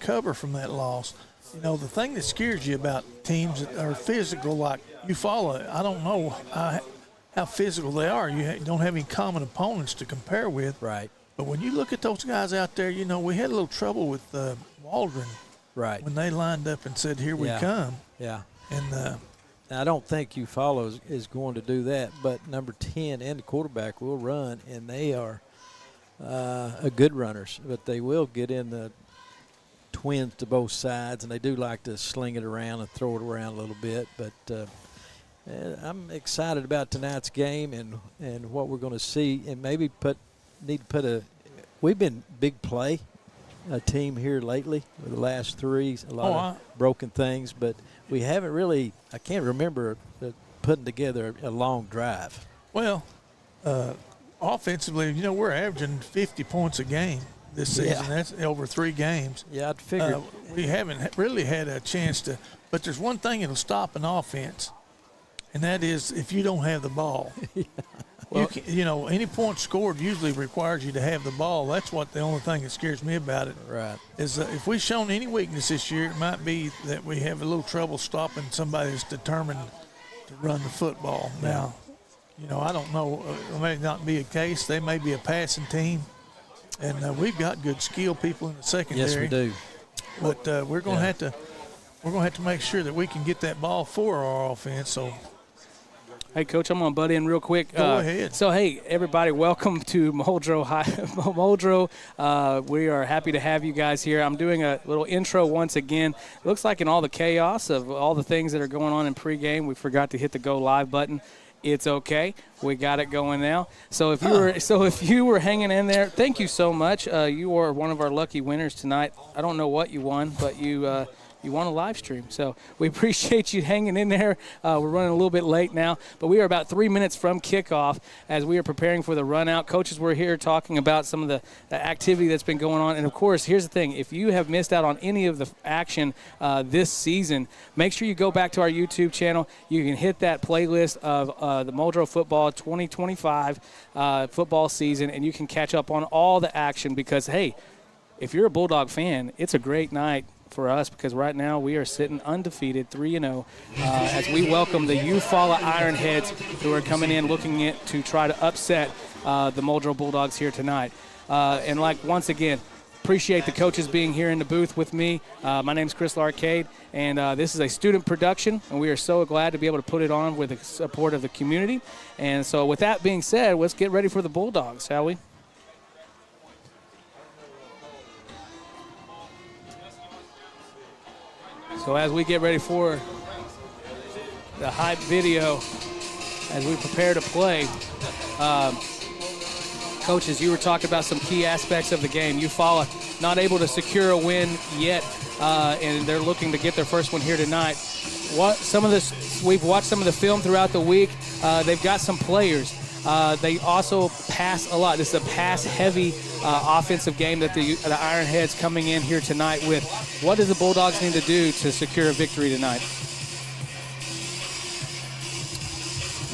recover from that loss. You know, the thing that scares you about teams that are physical like EUFAULA, I don't know how physical they are. You don't have any common opponents to compare with. Right. But when you look at those guys out there, you know, we had a little trouble with Muldrow. Right. When they lined up and said, here we come. Yeah. And I don't think EUFAULA is going to do that, but number 10 and the quarterback will run, and they are good runners. But they will get in the twins to both sides, and they do like to sling it around and throw it around a little bit. But I'm excited about tonight's game and what we're going to see, and maybe we've been big play a team here lately with the last three, a lot of broken things, but we haven't really, I can't remember putting together a long drive. Well, offensively, you know, we're averaging 50 points a game this season. Yeah. That's over 3 games. Yeah, I'd figured. We haven't really had a chance to, but there's one thing that'll stop an offense, and that is if you don't have the ball. Yeah. Well, you know, any point scored usually requires you to have the ball. That's what the only thing that scares me about it. Right. Is if we've shown any weakness this year, it might be that we have a little trouble stopping somebody that's determined to run the football. Yeah. Now, you know, I don't know. It may not be a case. They may be a passing team, and we've got good skill people in the secondary. Yes, we do. But we're going to have to make sure that we can get that ball for our offense. So. Hey, Coach, I'm going to butt in real quick. Go ahead. So, hey, everybody, welcome to Muldrow. Muldrow, we are happy to have you guys here. I'm doing a little intro once again. It looks like in all the chaos of all the things that are going on in pregame, we forgot to hit the go live button. It's okay. We got it going now. So if you were hanging in there, thank you so much. You are one of our lucky winners tonight. I don't know what you won, but you won a live stream. So we appreciate you hanging in there. We're running a little bit late now, but we are about 3 minutes from kickoff as we are preparing for the run out. Coaches, we're here talking about some of the activity that's been going on. And, of course, here's the thing. If you have missed out on any of the action this season, make sure you go back to our YouTube channel. You can hit that playlist of the Muldrow football 2025 football season, and you can catch up on all the action because, hey, if you're a Bulldog fan, it's a great night for us because right now we are sitting undefeated 3-0 as we welcome the EUFAULA Ironheads who are coming in looking to try to upset the Muldrow Bulldogs here tonight. And once again, appreciate the coaches being here in the booth with me. My name is Chris Larcade, and this is a student production, and we are so glad to be able to put it on with the support of the community. And so with that being said, let's get ready for the Bulldogs, shall we? So as we get ready for the hype video, as we prepare to play, coaches, you were talking about some key aspects of the game. EUFAULA not able to secure a win yet, and they're looking to get their first one here tonight. We've watched some of the film throughout the week. They've got some players. They also pass a lot. This is a pass-heavy offensive game that the Ironheads coming in here tonight with. What does the Bulldogs need to do to secure a victory tonight?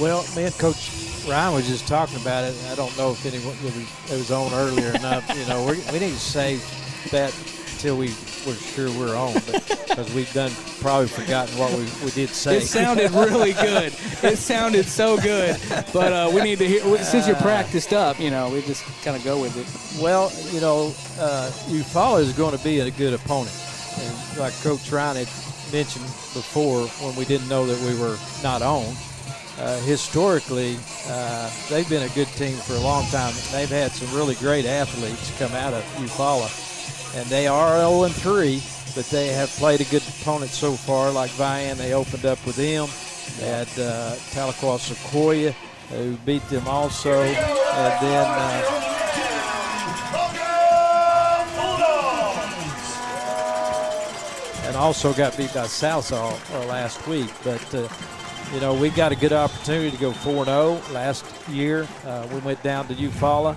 Well, me and Coach Ryan was just talking about it. I don't know if anyone it was on earlier enough. You know, we need to save that until we're sure we're on, because we've probably forgotten what we did say. It sounded really good. It sounded so good, but we need to hear. Since you're practiced up, you know, we just kind of go with it. Well, you know, EUFAULA is going to be a good opponent, and like Coach Ryan had mentioned before, when we didn't know that we were not on. Historically, they've been a good team for a long time. They've had some really great athletes come out of EUFAULA, and they are 0-3, but they have played a good opponent so far. Like Vian, they opened up with them. They had Tahlequah Sequoia, who beat them also, and then and also got beat by Southall last week. But you know, we got a good opportunity to go 4-0 last year. We went down to EUFAULA,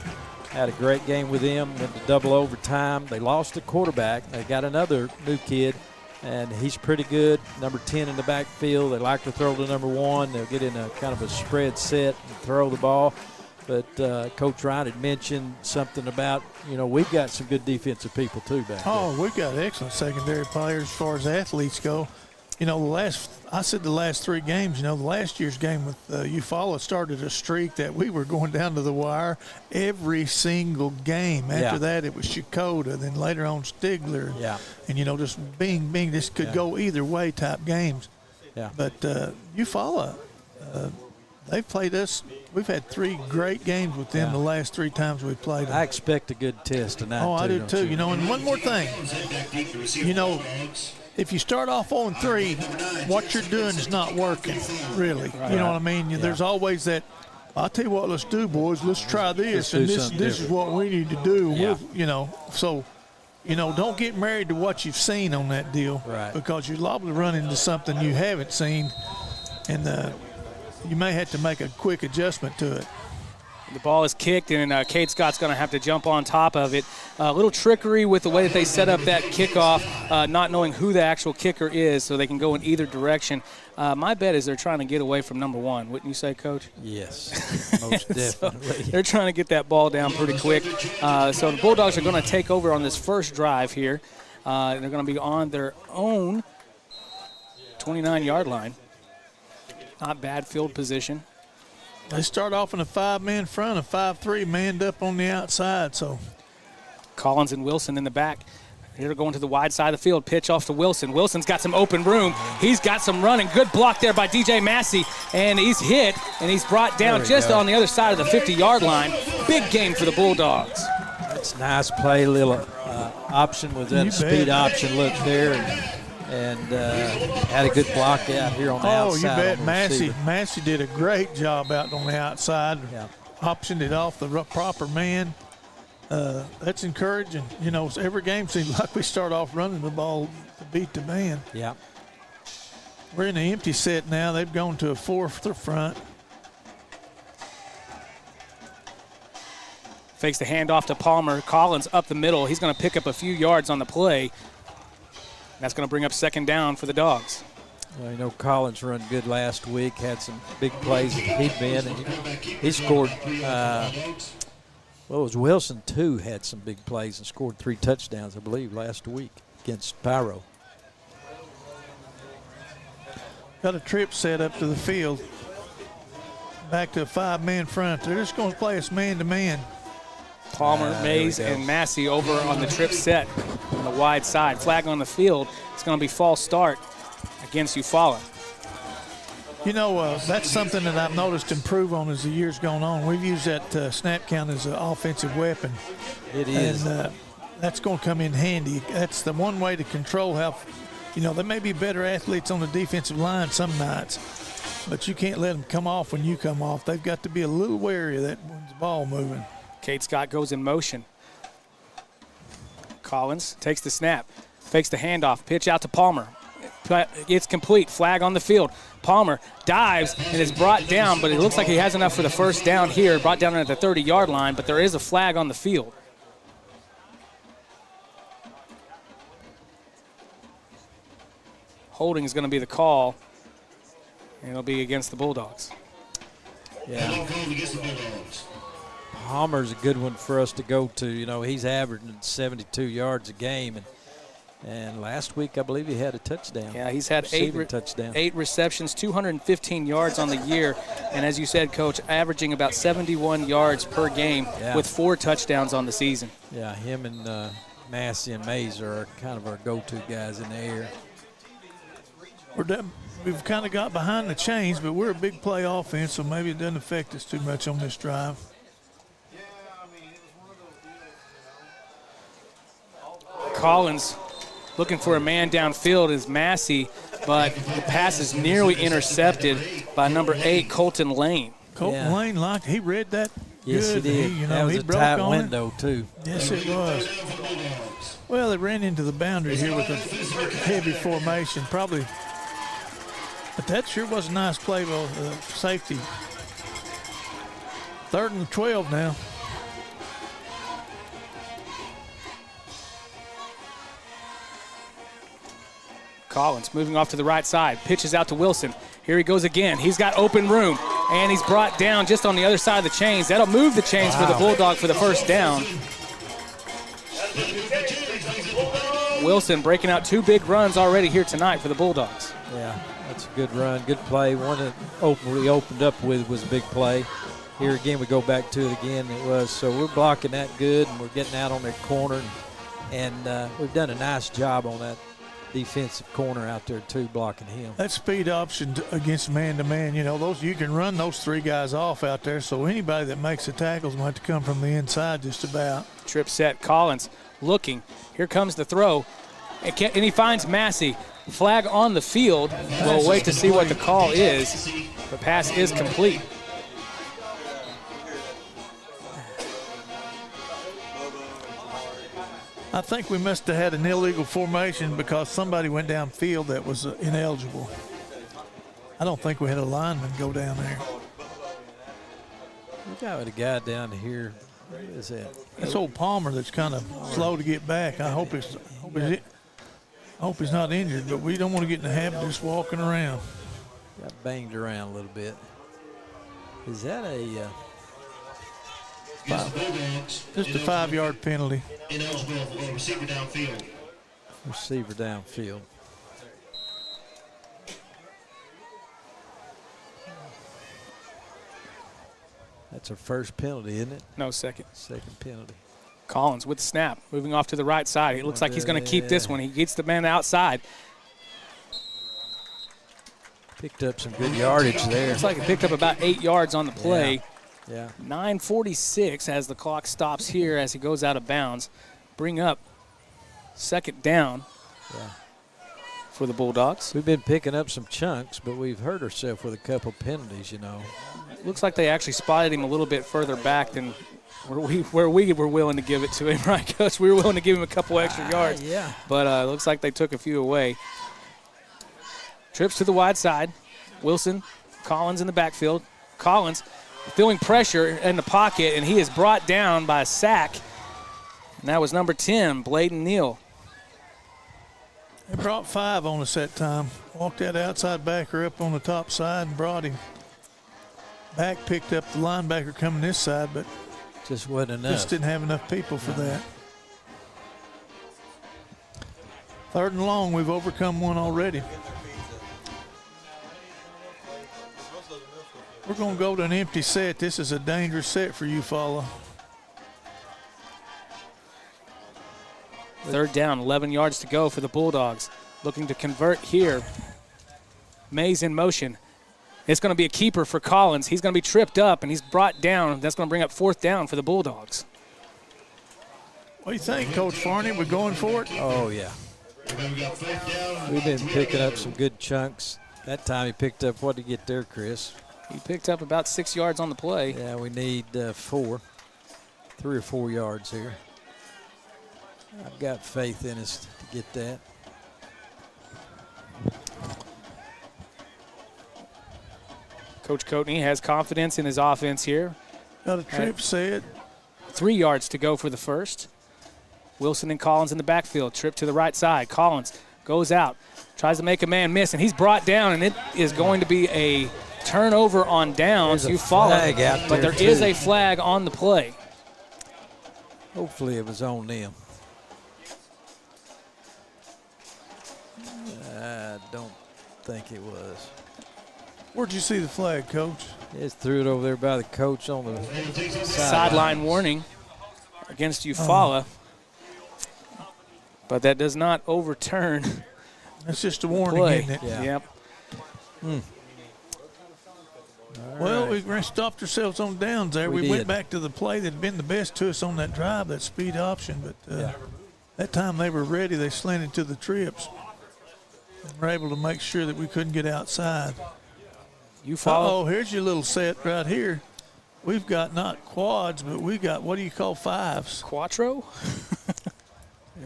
had a great game with them, went to double overtime. They lost the quarterback. They got another new kid, and he's pretty good, number 10 in the backfield. They like to throw to number 1. They'll get in a kind of a spread set and throw the ball. But Coach Ryan had mentioned something about, we've got some good defensive people too back there. Oh, we've got excellent secondary players as far as athletes go. The last 3 games, the last year's game with EUFAULA started a streak that we were going down to the wire every single game. After that, it was Shakota, then later on Stigler. Yeah. And, just being this could go either way type games. Yeah. But EUFAULA, they've played us. We've had 3 great games with them the last 3 times we've played them. I expect a good test tonight. Oh, I do too. And one more thing. If you start off 0-3, what you're doing is not working, really. Right. You know what I mean? Yeah. There's always that, I'll tell you what, let's do, boys. Let's try this, and this is what we need to do. Yeah. So, don't get married to what you've seen on that deal. Right. Because you're liable to run into something you haven't seen, and you may have to make a quick adjustment to it. The ball is kicked, and Kate Scott's going to have to jump on top of it. A little trickery with the way that they set up that kickoff, not knowing who the actual kicker is, so they can go in either direction. My bet is they're trying to get away from number 1. Wouldn't you say, Coach? Yes, most definitely. So they're trying to get that ball down pretty quick. So the Bulldogs are going to take over on this first drive here. They're going to be on their own 29-yard line. Not bad field position. They start off in a 5-man front, a 5-3 manned up on the outside. So Collins and Wilson in the back. Here going to the wide side of the field. Pitch off to Wilson. Wilson's got some open room. He's got some running. Good block there by DJ Massey. And he's hit, and he's brought down just on the other side of the 50-yard line. Big game for the Bulldogs. That's nice play. Little option was that speed option look there. And had a good block out here on the outside. Oh, you bet. Massey did a great job out on the outside. Yeah. Optioned it off the proper man. That's encouraging. Every game seems like we start off running the ball to beat the man. Yeah. We're in an empty set now. They've gone to a 4th front. Fakes the handoff to Palmer. Collins up the middle. He's going to pick up a few yards on the play. That's going to bring up 2nd down for the Dogs. Well, Collins run good last week, had some big plays that he'd been. And he scored, it was Wilson, too, had some big plays and scored 3 touchdowns, I believe, last week against Pyro. Got a trip set up to the field. Back to a 5-man front. They're just going to play us man-to-man. Palmer, Mays, and Massey over on the trip set on the wide side. Flag on the field. It's going to be false start against EUFAULA. That's something that I've noticed improve on as the years gone on. We've used that snap count as an offensive weapon. It is. And that's going to come in handy. That's the one way to control how, there may be better athletes on the defensive line some nights, but you can't let them come off when you come off. They've got to be a little wary of that ball moving. Kate Scott goes in motion. Collins takes the snap, fakes the handoff, pitch out to Palmer. It's complete, flag on the field. Palmer dives and is brought down, but it looks like he has enough for the 1st down here, brought down at the 30-yard line, but there is a flag on the field. Holding is going to be the call, and it'll be against the Bulldogs. Yeah. Palmer's a good one for us to go to. He's averaging 72 yards a game, and last week I believe he had a touchdown. Yeah, he's had 8 receptions, 215 yards on the year, and as you said, Coach, averaging about 71 yards per game with 4 touchdowns on the season. Yeah, him and Massey and Mays are kind of our go-to guys in the air. We've kind of got behind the chains, but we're a big play offense, so maybe it doesn't affect us too much on this drive. Collins looking for a man downfield is Massey, but the pass is nearly intercepted by number 8, Colton Lane. Colton Lane, he read that yes, good. He did. That was a tight window, too. Yes, it was. Well, they ran into the boundary here with a heavy formation, probably. But that sure was a nice play by safety. 3rd and 12 now. Collins moving off to the right side, pitches out to Wilson. Here he goes again. He's got open room. And he's brought down just on the other side of the chains. That'll move the chains for the Bulldog for the first down. Wilson breaking out 2 big runs already here tonight for the Bulldogs. Yeah, that's a good run, good play. One that we opened up with was a big play. Here again, we go back to it again. It was, so we're blocking that good, and we're getting out on that corner, and we've done a nice job on that defensive corner out there too, blocking him. That speed option against man-to-man, you know, those you can run those 3 guys off out there, so anybody that makes a tackle is going to have to come from the inside just about. Trip set, Collins looking. Here comes the throw, and he finds Massey. Flag on the field. We'll wait to see what the call is. The pass is complete. I think we must have had an illegal formation because somebody went downfield that was ineligible. I don't think we had a lineman go down there. We got a guy down here. What is that? That's old Palmer that's kind of slow to get back. I hope he's not injured, but we don't want to get in the habit of just walking around. Got banged around a little bit. Is that a just a 5-yard penalty? Ineligible for receiver downfield. Receiver downfield. That's our first penalty, isn't it? No, second. Second penalty. Collins with the snap, moving off to the right side. It looks like he's going to keep this one. He gets the man outside. Picked up some good yardage there. Looks like he picked up about 8 yards on the play. Yeah. 9:46 as the clock stops here as he goes out of bounds. Bring up second down for the Bulldogs. We've been picking up some chunks, but we've hurt ourselves with a couple penalties, you know. Looks like they actually spotted him a little bit further back than where we were willing to give it to him, right, Coach? We were willing to give him a couple extra yards. Yeah. But it looks like they took a few away. Trips to the wide side. Wilson, Collins in the backfield. Collins feeling pressure in the pocket, and he is brought down by a sack. And that was number 10, Bladen Neal. They brought 5 on us that time. Walked that outside backer up on the top side and brought him. Back picked up the linebacker coming this side, but just wasn't enough. Just didn't have enough people for that. 3rd and long, we've overcome one already. We're going to go to an empty set. This is a dangerous set for EUFAULA. 3rd down, 11 yards to go for the Bulldogs. Looking to convert here. Mays in motion. It's going to be a keeper for Collins. He's going to be tripped up, and he's brought down. That's going to bring up 4th down for the Bulldogs. What do you think, Coach Farney? We're going for it? Oh, yeah. We've been picking up some good chunks. That time he picked up, what did he get there, Chris? He picked up about 6 yards on the play. Yeah, we need 4. 3 or 4 yards here. I've got faith in us to get that. Coach Coatney has confidence in his offense here. Got a trip set. 3 yards to go for the first. Wilson and Collins in the backfield. Trip to the right side. Collins goes out, tries to make a man miss, and he's brought down, and it is going to be a turnover on downs. EUFAULA, but there is a flag on the play. Hopefully it was on them. I don't think it was. Where'd you see the flag, Coach? Just threw it over there by the coach on the sideline warning against EUFAULA. But that does not overturn. That's just a warning, play. isn't it? Yeah. Yep. Well, we stopped ourselves on downs there. We went back to the play that had been the best to us on that drive, that speed option. But that time they were ready. They slanted to the trips and were able to make sure that we couldn't get outside. EUFAULA. Oh, here's your little set right here. We've got not quads, but we got, what do you call 5s? Quattro?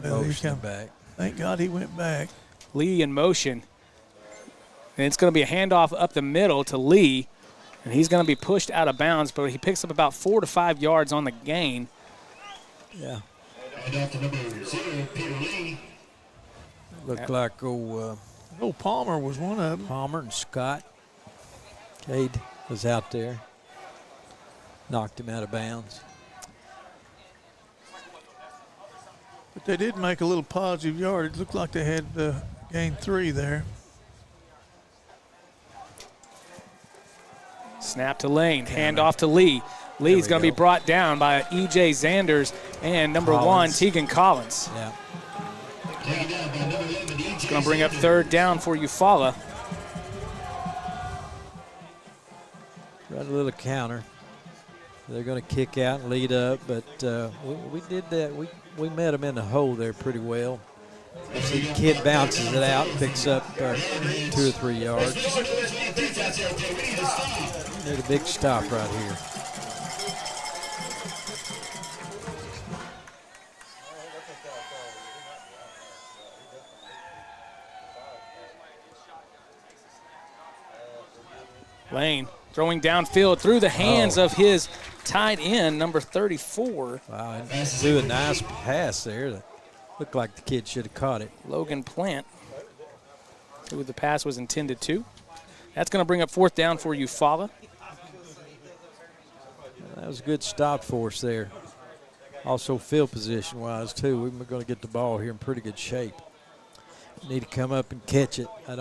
Motion back. Thank God he went back. Lee in motion. And it's going to be a handoff up the middle to Lee. And he's going to be pushed out of bounds, but he picks up about 4 to 5 yards on the gain. Yeah. Peter Lee. Looked like Palmer was one of them. Palmer and Scott. Cade was out there. Knocked him out of bounds. But they did make a little positive yard. It looked like they had gained 3 there. Snap to Lane, hand off to Lee. Lee's going to be brought down by E.J. Zanders and number 1, Tegan Collins. Yeah. It's going to bring up 3rd down for EUFAULA. Got a little counter. They're going to kick out and lead up, but we did that. We met them in the hole there pretty well. See, the kid bounces it out, picks up 2 or 3 yards. Need a big stop right here. Lane throwing downfield through the hands of his tight end, number 34. Wow, and threw a nice pass there. That looked like the kid should have caught it. Logan Plant, who the pass was intended to. That's going to bring up 4th down for EUFAULA. That was a good stop for us there. Also field position-wise, too. We're going to get the ball here in pretty good shape. Need to come up and catch it. I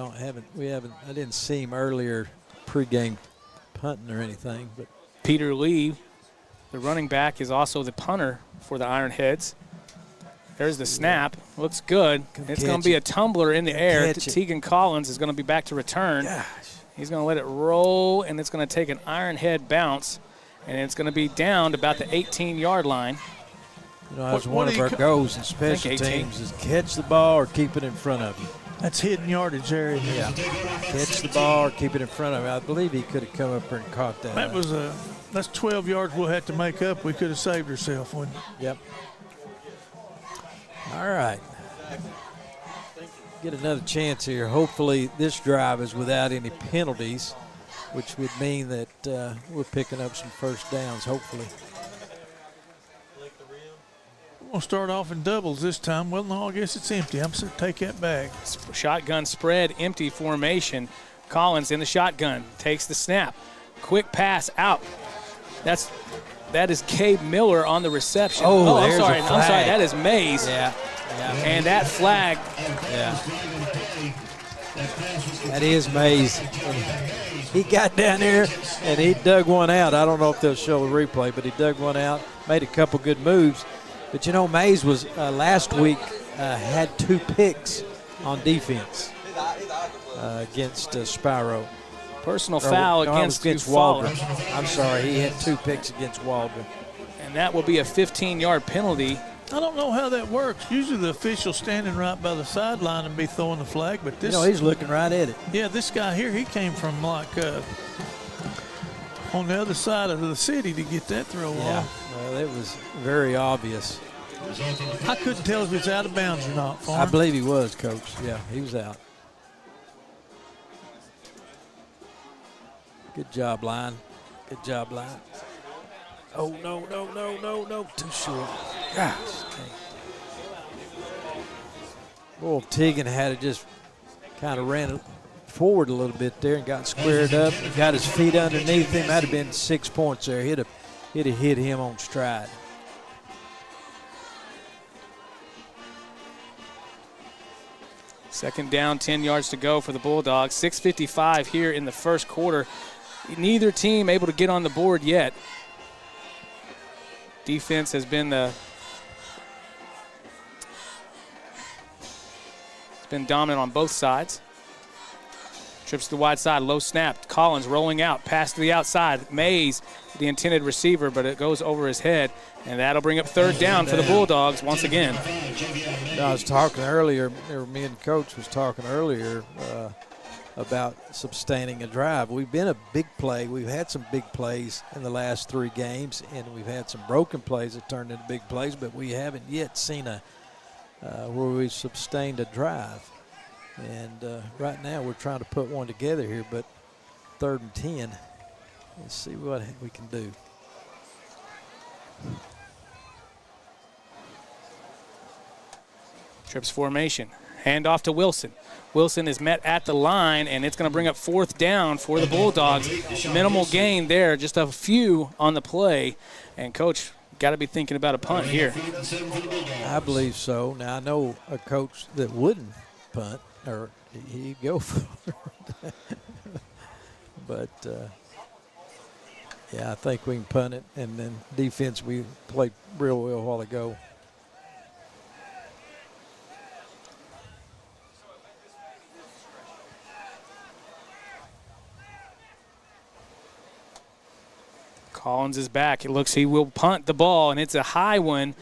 didn't see him earlier pregame punting or anything, but Peter Lee, the running back, is also the punter for the Ironheads. There's the snap. Looks good. It's going to be a tumbler in the air. Tegan Collins is going to be back to return. Gosh. He's going to let it roll, and it's going to take an Ironhead bounce, and it's going to be down to about the 18-yard line. You know, that's one of our goals in special teams is catch the ball or keep it in front of you. That's hidden yardage area. Yeah. Catch the ball or keep it in front of you. I believe he could have come up there and caught that. That's 12 yards we'll have to make up. We could have saved ourselves, wouldn't it? Yep. All right. Get another chance here. Hopefully this drive is without any penalties, which would mean that we're picking up some first downs, hopefully. We'll start off in doubles this time. Well, no, I guess it's empty. I'm going to take that back. Shotgun spread, empty formation. Collins in the shotgun, takes the snap. Quick pass out. That is Cabe Miller on the reception. I'm sorry. That is Mays. Yeah. And that flag. Yeah. That is Mays. He got down there and he dug one out. I don't know if they'll show the replay, but he dug one out, made a couple good moves. But, you know, Mays was last week had 2 picks on defense against Spyro. Personal foul against EUFAULA. I'm sorry, he had 2 picks against Waldron. And that will be a 15-yard penalty. I don't know how that works. Usually the official's standing right by the sideline and be throwing the flag, but this. You know, he's looking right at it. Yeah, this guy here, he came from like on the other side of the city to get that throw off. Well, it was very obvious. I couldn't tell if it's out of bounds or not, Farm. I believe he was, Coach. Yeah, he was out. Good job, line. Good job, line. Oh, no. Too short. Gosh. Boy, if Tegan had just kind of ran forward a little bit there and got squared up and got his feet underneath him, that'd have been 6 points there. He'd have hit him on stride. Second down, 10 yards to go for the Bulldogs. 6:55 here in the first quarter. Neither team able to get on the board yet. Defense has been dominant on both sides. Trips to the wide side, low snap. Collins rolling out, pass to the outside. Mays, the intended receiver, but it goes over his head, and that'll bring up 3rd down for the Bulldogs once again. I was talking earlier, me and Coach was talking earlier about sustaining a drive. We've been a big play. We've had some big plays in the last 3 games, and we've had some broken plays that turned into big plays, but we haven't yet seen where we've sustained a drive. And right now we're trying to put one together here, but 3rd and 10. Let's see what we can do. Trips formation. Hand off to Wilson. Wilson is met at the line, and it's going to bring up 4th down for the Bulldogs. Minimal gain there, just a few on the play. And, Coach, got to be thinking about a punt here. I believe so. Now, I know a coach that wouldn't punt, or he'd go for it. But, yeah, I think we can punt it. And then defense, we played real well a while ago. Collins is back. It looks he will punt the ball, and it's a high one.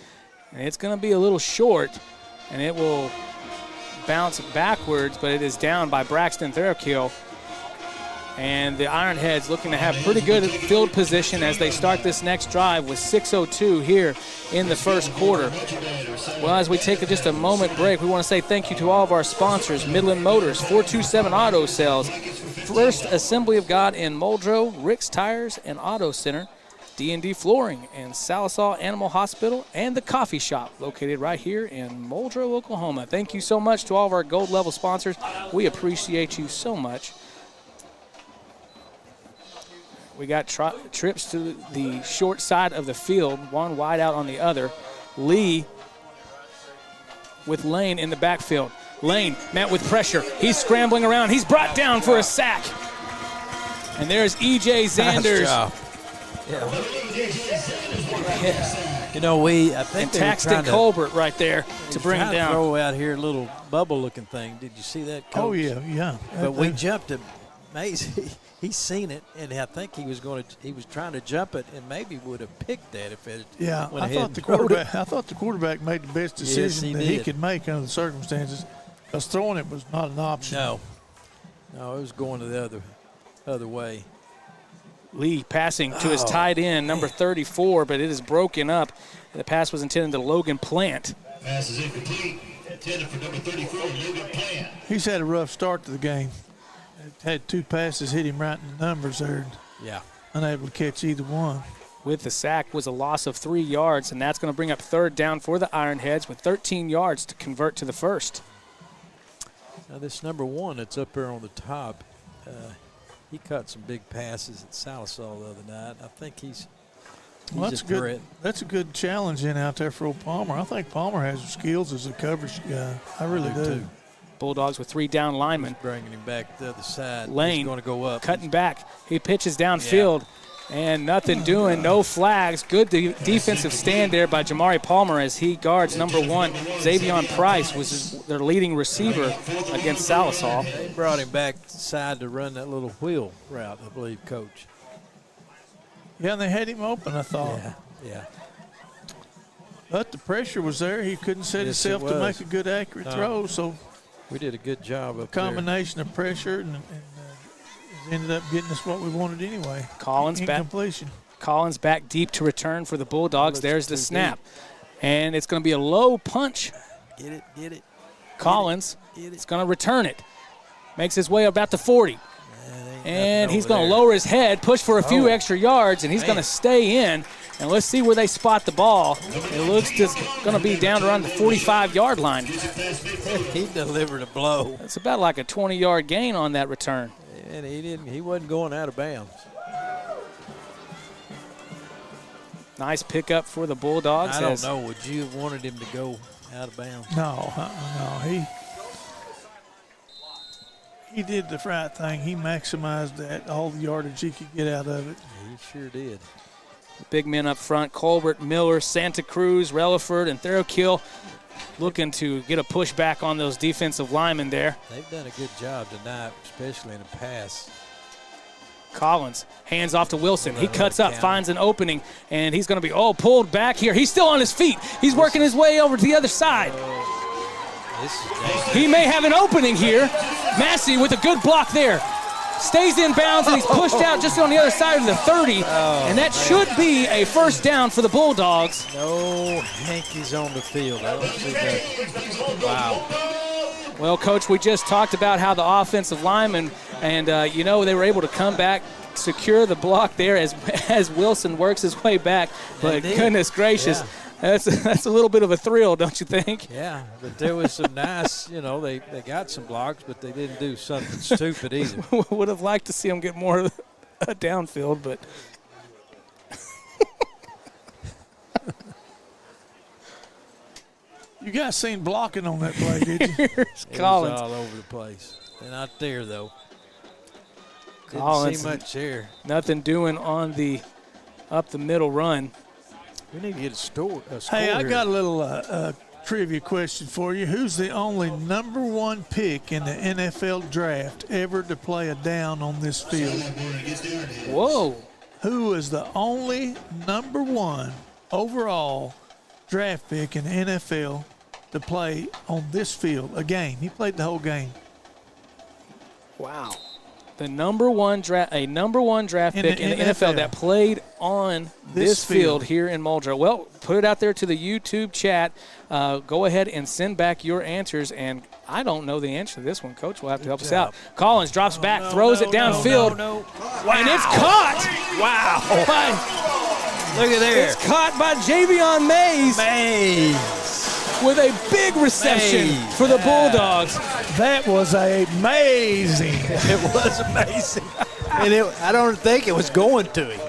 And it's going to be a little short, and it will bounce backwards, but it is down by Braxton Therakill. And the Ironheads looking to have pretty good field position as they start this next drive with 6:02 here in the first quarter. Well, as we take just a moment break, we want to say thank you to all of our sponsors: Midland Motors, 427 Auto Sales, First Assembly of God in Muldrow, Rick's Tires and Auto Center, D&D Flooring, and Salisaw Animal Hospital, and the coffee shop located right here in Muldrow, Oklahoma. Thank you so much to all of our gold level sponsors. We appreciate you so much. We got trips to the short side of the field, one wide out on the other. Lee with Lane in the backfield. Lane met with pressure. He's scrambling around. He's brought down for a sack. And there's E.J. Zanders. Yeah. You know, I think and Taxton Colbert right there to bring it down. Throw out here a little bubble-looking thing. Did you see that, Coach? Oh, yeah. But we jumped him. Amazing. He's seen it, and I think he was trying to jump it, and maybe would have picked that if it went ahead. I thought the quarterback made the best decision he could make under the circumstances, because throwing it was not an option. No, it was going to the other way. Lee passing to his tight end, number 34, but it is broken up. The pass was intended to Logan Plant. Pass is incomplete. Intended for number 34, Logan Plant. He's had a rough start to the game. Had 2 passes hit him right in the numbers there. Yeah. Unable to catch either one. With the sack was a loss of 3 yards, and that's going to bring up 3rd down for the Ironheads with 13 yards to convert to the first. Now this number 1 that's up there on the top, he caught some big passes at Salisaw the other night. I think he's a threat. That's a good challenge out there for old Palmer. I think Palmer has the skills as a coverage guy. I really do. Too. Bulldogs with 3 down linemen. He's bringing him back to the other side. Lane He's going to go up. Cutting back. He pitches downfield, and nothing doing. No flags. Good defensive stand there by Jamari Palmer as he guards number 1, Xavion Price, was their leading receiver against Salisaw. They brought him back side to run that little wheel route, I believe, Coach. Yeah, and they had him open, I thought. Yeah. But the pressure was there. He couldn't set himself to make a good, accurate throw, so we did a good job up combination of pressure and ended up getting us what we wanted anyway. Collins back deep to return for the Bulldogs. There's the snap. And it's going to be a low punch. Get it. Collins is going to return it. Makes his way about to 40. And he's going to lower his head, push for a few extra yards, and he's going to stay in. And let's see where they spot the ball. It looks just going to be down around the 45-yard line. He delivered a blow. It's about like a 20-yard gain on that return. And he wasn't going out of bounds. Nice pickup for the Bulldogs. I don't know. Would you have wanted him to go out of bounds? No. He did the right thing. He maximized that, all the yardage he could get out of it. He sure did. Big men up front, Colbert, Miller, Santa Cruz, Relaford, and Therakill looking to get a push back on those defensive linemen there. They've done a good job tonight, especially in the pass. Collins, hands off to Wilson. He cuts up, finds an opening, and he's going to be, pulled back here. He's still on his feet. He's working his way over to the other side. He may have an opening here. Massey with a good block there. Stays in bounds, and he's pushed out just on the other side of the 30. And that should be a first down for the Bulldogs. No hankies on the field. I don't see that. Wow. Well, Coach, we just talked about how the offensive linemen, and, they were able to come back, secure the block there as Wilson works his way back. But goodness gracious, That's a little bit of a thrill, don't you think? Yeah, but there was some nice, they got some blocks, but they didn't do something stupid either. Would have liked to see them get more downfield, but You guys seen blocking on that play, did you? here's It Collins. was all over the place. They're not there, though. Didn't Collins, see much there. nothing doing on the up the middle run. We need to get a score Hey, I here. got a little trivia question for you. Who's the only number 1 pick in the NFL draft ever to play a down on this field? Whoa. Who is the only number 1 overall draft pick in the NFL to play on this field a game? He played the whole game. Wow. The number one draft pick in the NFL that played on this field here in Muldrow. Well, put it out there to the YouTube chat. Go ahead and send back your answers. And I don't know the answer to this one. Coach will have to help us out. Collins drops back, throws it downfield. Wow. And it's caught. Wow. Look at there. It's caught by Javion Mays. With a big reception for the Bulldogs. That was amazing. It was amazing. And I don't think it was going to him,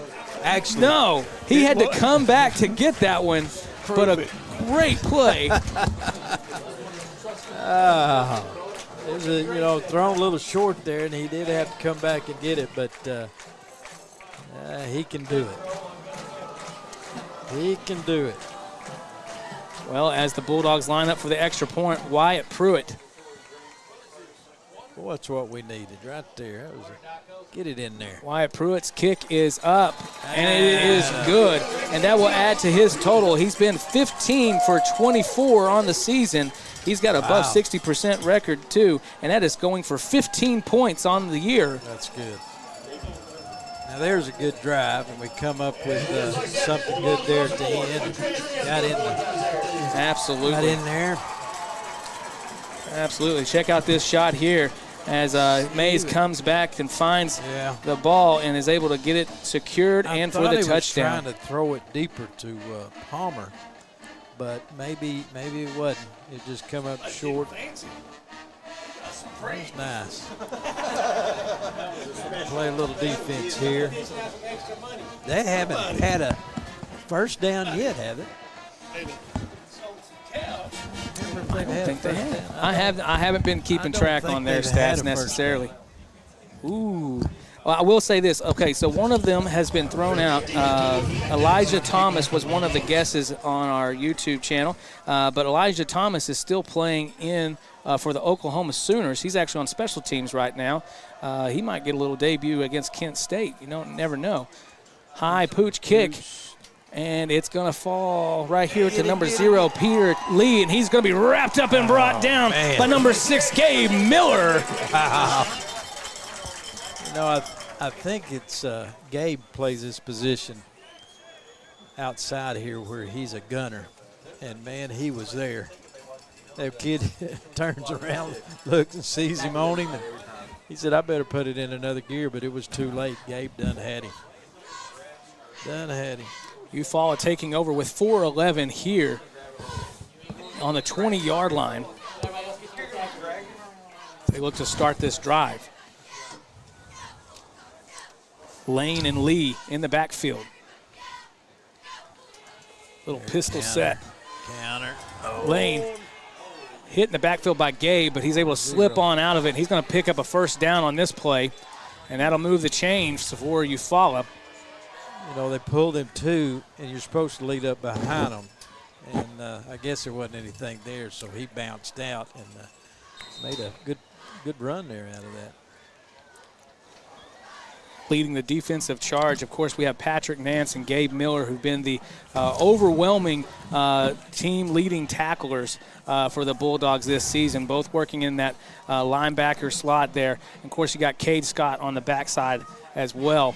actually. No, he had to come back to get that one, but a great play. It was thrown a little short there, and he did have to come back and get it, but he can do it. He can do it. Well, as the Bulldogs line up for the extra point, Wyatt Pruitt. Well, that's what we needed right there. Get it in there. Wyatt Pruitt's kick is up, and it is good. And that will add to his total. He's been 15 for 24 on the season. He's got above 60% record, too, and that is going for 15 points on the year. That's good. Now, there's a good drive, and we come up with something good there at the end. Got in there. Absolutely. Check out this shot here as Mays comes back and finds the ball and is able to get it secured and for the touchdown. I was trying to throw it deeper to Palmer, but maybe it wasn't. It just come up short. That was nice. Play a little defense here. They haven't had a first down yet, have they? I don't think they have. I haven't been keeping track on their stats necessarily. Ooh. Well, I will say this. Okay, so one of them has been thrown out. Elijah Thomas was one of the guesses on our YouTube channel, but Elijah Thomas is still playing in for the Oklahoma Sooners. He's actually on special teams right now. He might get a little debut against Kent State. You never know. High pooch kick. And it's going to fall right here to number 0, Peter Lee, and he's going to be wrapped up and brought down by number 6, Gabe Miller. I think it's Gabe plays this position outside here where he's a gunner. And, man, he was there. That kid turns around, looks and sees him on him. And he said, I better put it in another gear, but it was too late. Gabe done had him. EUFAULA taking over with 4:11 here on the 20-yard line. They look to start this drive. Lane and Lee in the backfield. Little pistol set. Counter. Lane hit in the backfield by Gabe, but he's able to slip on out of it. He's going to pick up a first down on this play, and that'll move the chains for EUFAULA. They pulled him too, and you're supposed to lead up behind him. And I guess there wasn't anything there, so he bounced out and made a good run there out of that. Leading the defensive charge, of course, we have Patrick Nance and Gabe Miller, who've been the overwhelming team leading tacklers for the Bulldogs this season, both working in that linebacker slot there. And of course, you got Cade Scott on the backside as well.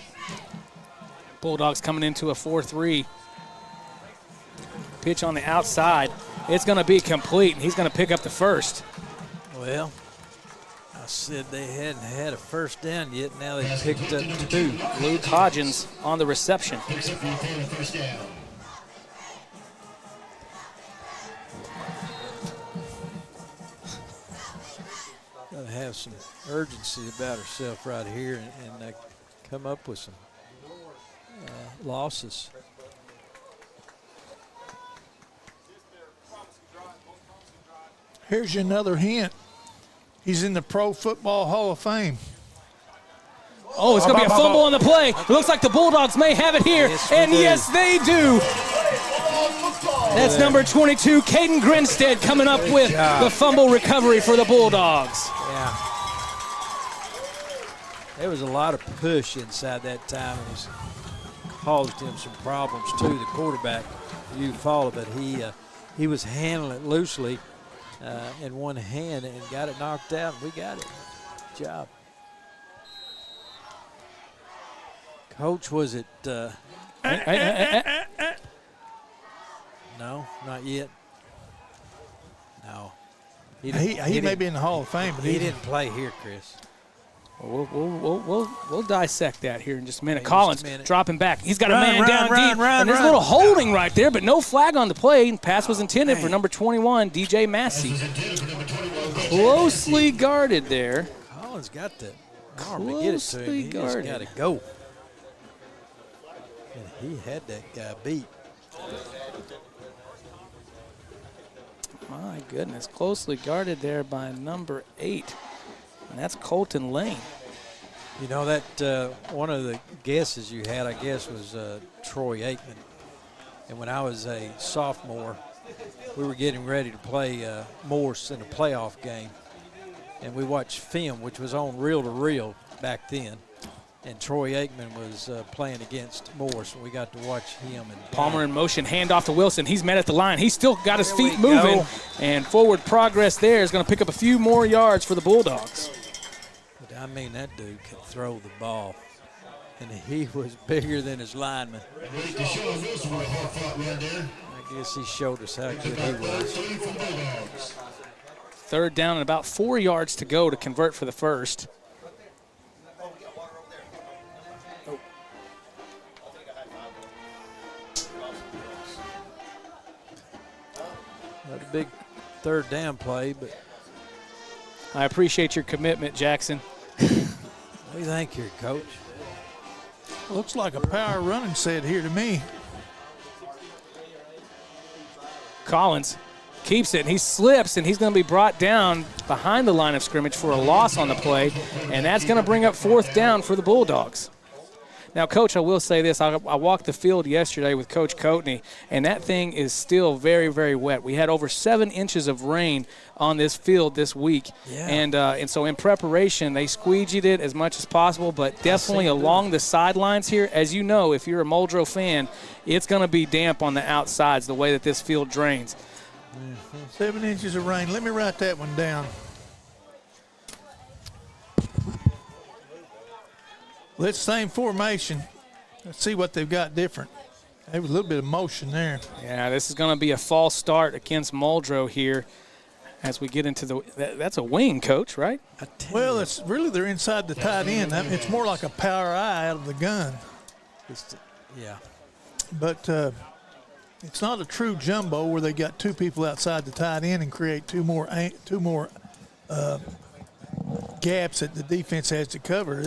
Bulldogs coming into a 4-3. Pitch on the outside. It's going to be complete, and he's going to pick up the first. Well, I said they hadn't had a first down yet. Now they picked up 2. Luke Hodgins on the reception. Got to have some urgency about herself right here and come up with some losses. Here's another hint. He's in the Pro Football Hall of Fame. Oh, it's going to be a fumble on the play. It looks like the Bulldogs may have it here. Yes, and we do. yes, they do. That's number 22, Caden Grinstead, coming up with the fumble recovery for the Bulldogs. Yeah. There was a lot of push inside that time. It was caused him some problems too, the quarterback, EUFAULA, but he was handling it loosely in one hand and got it knocked out. We got it. Good job. Coach, was it? No, not yet. No. He may be in the Hall of Fame, but he didn't play here, Chris. We'll dissect that here in just a minute. Hey, Collins just a minute. dropping back. He's got a man down deep. And there's a little holding right there, but no flag on the play. Pass was intended for number 21, DJ Massey. Closely guarded there. Collins got the arm to get it to him. He just got to go. And he had that guy beat. My goodness, closely guarded there by number 8. And that's Colton Lane. You know, that one of the guesses you had, I guess, was Troy Aikman. And when I was a sophomore, we were getting ready to play Morse in a playoff game. And we watched film, which was on reel-to-reel back then. And Troy Aikman was playing against Morse, and we got to watch him. And Palmer in motion, handoff to Wilson. He's met at the line. He's still got his feet moving. And forward progress there is going to pick up a few more yards for the Bulldogs. But I mean, that dude could throw the ball. And he was bigger than his lineman. I guess he showed us how good he was. 3rd down and about 4 yards to go to convert for the first. Not a big 3rd down play, but I appreciate your commitment, Jackson. what do you think here, Coach? Looks like a power running set here to me. Collins keeps it, and he slips, and he's going to be brought down behind the line of scrimmage for a loss on the play, and that's going to bring up 4th down for the Bulldogs. Now, Coach, I will say this. I walked the field yesterday with Coach Coatney, and that thing is still very, very wet. We had over 7 inches of rain on this field this week. Yeah. And so in preparation, they squeegeed it as much as possible, but definitely along the sidelines here, as you know, if you're a Muldrow fan, it's going to be damp on the outsides the way that this field drains. 7 inches of rain. Let me write that one down. Let's same formation. Let's see what they've got different. There was a little bit of motion there. Yeah, this is going to be a false start against Muldrow here as we get into the – that's a wing, Coach, right? Well, it's really they're inside the tight end. It's more like a power eye out of the gun. Yeah. But it's not a true jumbo where they got 2 people outside the tight end and create two more gaps that the defense has to cover.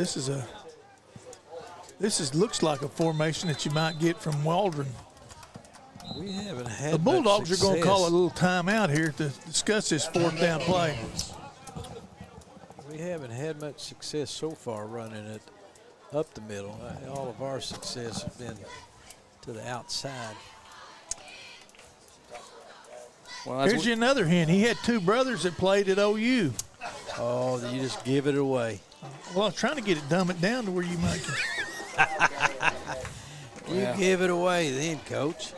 This looks like a formation that you might get from Waldron. We haven't had The Bulldogs much are going to call a success. little timeout here to discuss this 4th down play. We haven't had much success so far running it up the middle. All of our success has been to the outside. Well, Here's another hint. He had 2 brothers that played at OU. Oh, you just give it away. Well, I was trying to dumb it down to where you might. You give it away then, Coach.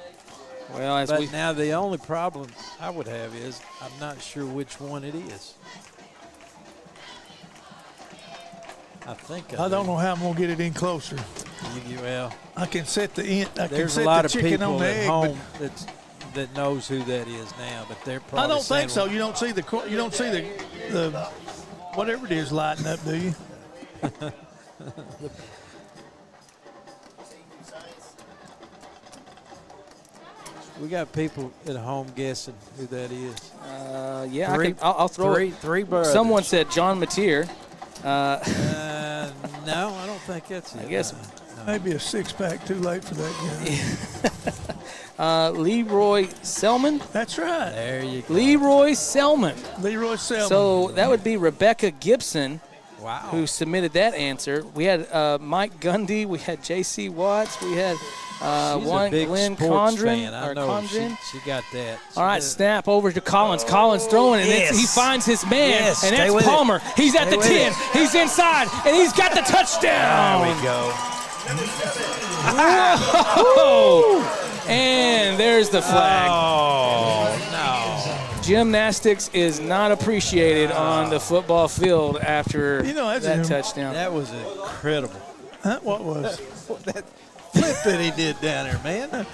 Well, but now the only problem I would have is I'm not sure which one it is. I don't know how I'm going to get it in closer. Well, I can set the end. I can there's set a lot the of chicken people on the at egg, home that knows who that is now, but they're probably. I don't saying, think so. You don't see the whatever it is lighting up, do you? We got people at home guessing who that is. Yeah, Three- I'll throw it. Three brothers. Someone said John Mateer. No, I don't think that's it. I guess Maybe a six-pack too late for that guy. Leroy Selman. That's right. There you go. Leroy Selman. Leroy Selman. So that would be Rebecca Gibson, Wow. who submitted that answer. We had Mike Gundy. We had J.C. Watts. We had She's one a big Glenn sports Condren. fan. I or know. Condren. She got that. All right, snap over to Collins. Collins throwing, and Yes. he finds his man, Yes, and stay that's with it. Palmer. He's at Stay the with 10. it. He's inside, and he's got the touchdown. There we go. Oh, and there's the flag. Oh, no. Gymnastics is not appreciated on the football field after that's that a- touchdown. That was incredible. Huh? What was? That flip that he did down there, man.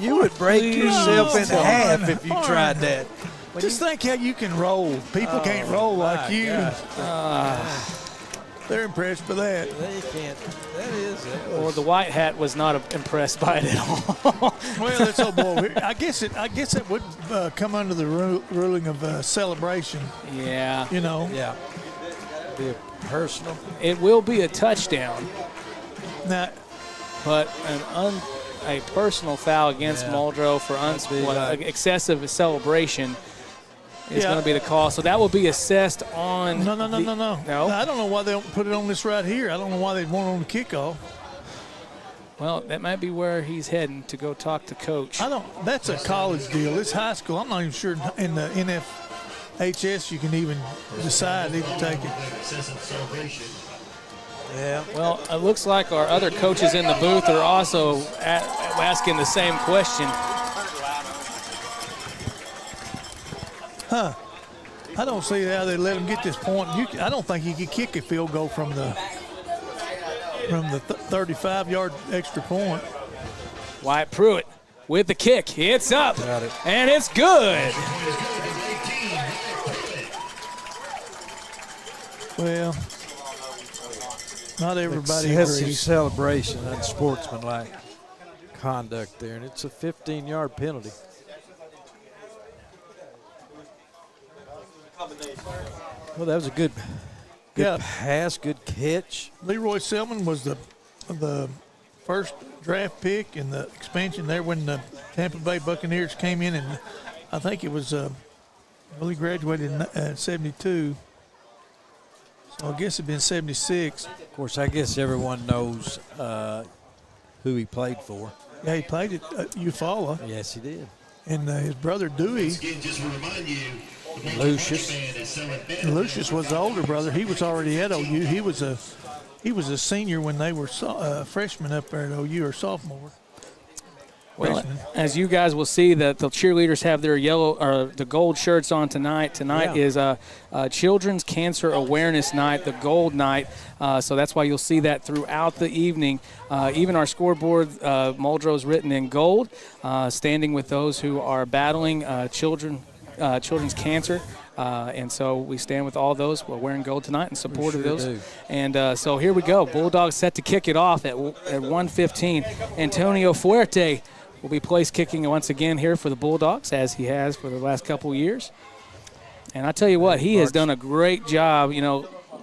You would break yourself in Come half on, if you Farn. tried that. Just think how you can roll. People can't roll like my you. gosh. They're impressed by that. They can't. That Or was. the white hat was not impressed by it at all. Well, that's old boy. I guess it would come under the ruling of celebration. Yeah. Yeah. Be a personal. It will be a touchdown, Now, but a personal foul against Yeah. Muldrow for be like- excessive celebration is Yeah. going to be the call. So that will be assessed on. no. No? I don't know why they don't put it on this right here. I don't know why they'd want it on the kickoff. Well, that might be where he's heading to go talk to coach. That's a college deal. It's high school. I'm not even sure in the NFHS you can even decide to take it. Excessive celebration. Yeah. Well, it looks like our other coaches in the booth are also asking the same question. I don't see how they let him get this point. I don't think he could kick a field goal from the 35-yard extra point. Wyatt Pruitt with the kick. It's up. Got it. And it's good. Well, not everybody Excessive agrees. celebration and sportsmanlike conduct there, and it's a 15-yard penalty. Well, that was a good Yeah. pass, good catch. Leroy Selman was the first draft pick in the expansion there when the Tampa Bay Buccaneers came in, and I think it was he graduated in 72. So I guess it'd been 76. Of course, I guess everyone knows who he played for. Yeah, he played at EUFAULA, Yes, he did. and his brother Dewey. Again, just to remind you, the Lucius. fan is selling penalties. Lucius was the older brother. He was already at OU. He was a senior when they were freshmen up there at OU, or sophomore. Well, Freshman. as you guys will see, that the cheerleaders have their yellow or the gold shirts on tonight. Tonight Yeah. is Children's Cancer Awareness Night, the gold night. So that's why you'll see that throughout the evening. Even our scoreboard, Muldrow's written in gold, standing with those who are battling children's cancer. And so we stand with all those. We're wearing gold tonight in support of sure those. do. And so here we go. Bulldogs set to kick it off at 1:15. Antonio Fuerte will be place kicking once again here for the Bulldogs, as he has for the last couple years. And I tell you what, he has done a great job.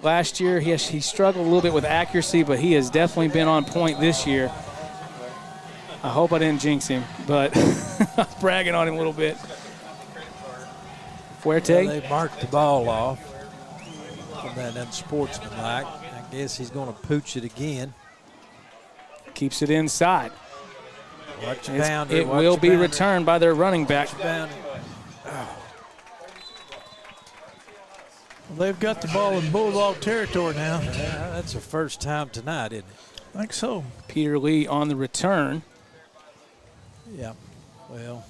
Last year he struggled a little bit with accuracy, but he has definitely been on point this year. I hope I didn't jinx him, but I was bragging on him a little bit. Fuerte. Well, they marked the ball off from that unsportsmanlike. I guess he's going to pooch it again. Keeps it inside. Watch your boundary. It watch will your be boundary. returned by their running back. Watch your boundary. They've got the ball in Bulldog territory now. Yeah, that's the first time tonight, isn't it? I think so. Peter Lee on the return. Yeah. Well,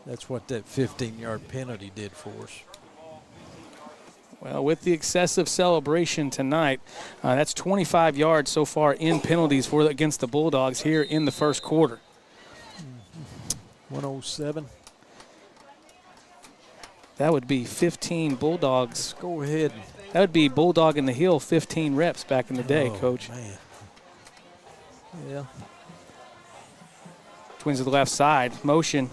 that's what that 15-yard penalty did for us. Well, with the excessive celebration tonight, that's 25 yards so far in penalties against the Bulldogs here in the first quarter. 107. That would be 15 Bulldogs. Go ahead. That would be Bulldog in the Hill 15 reps back in the day, Oh, Coach. Man. Yeah. Twins to the left side. Motion.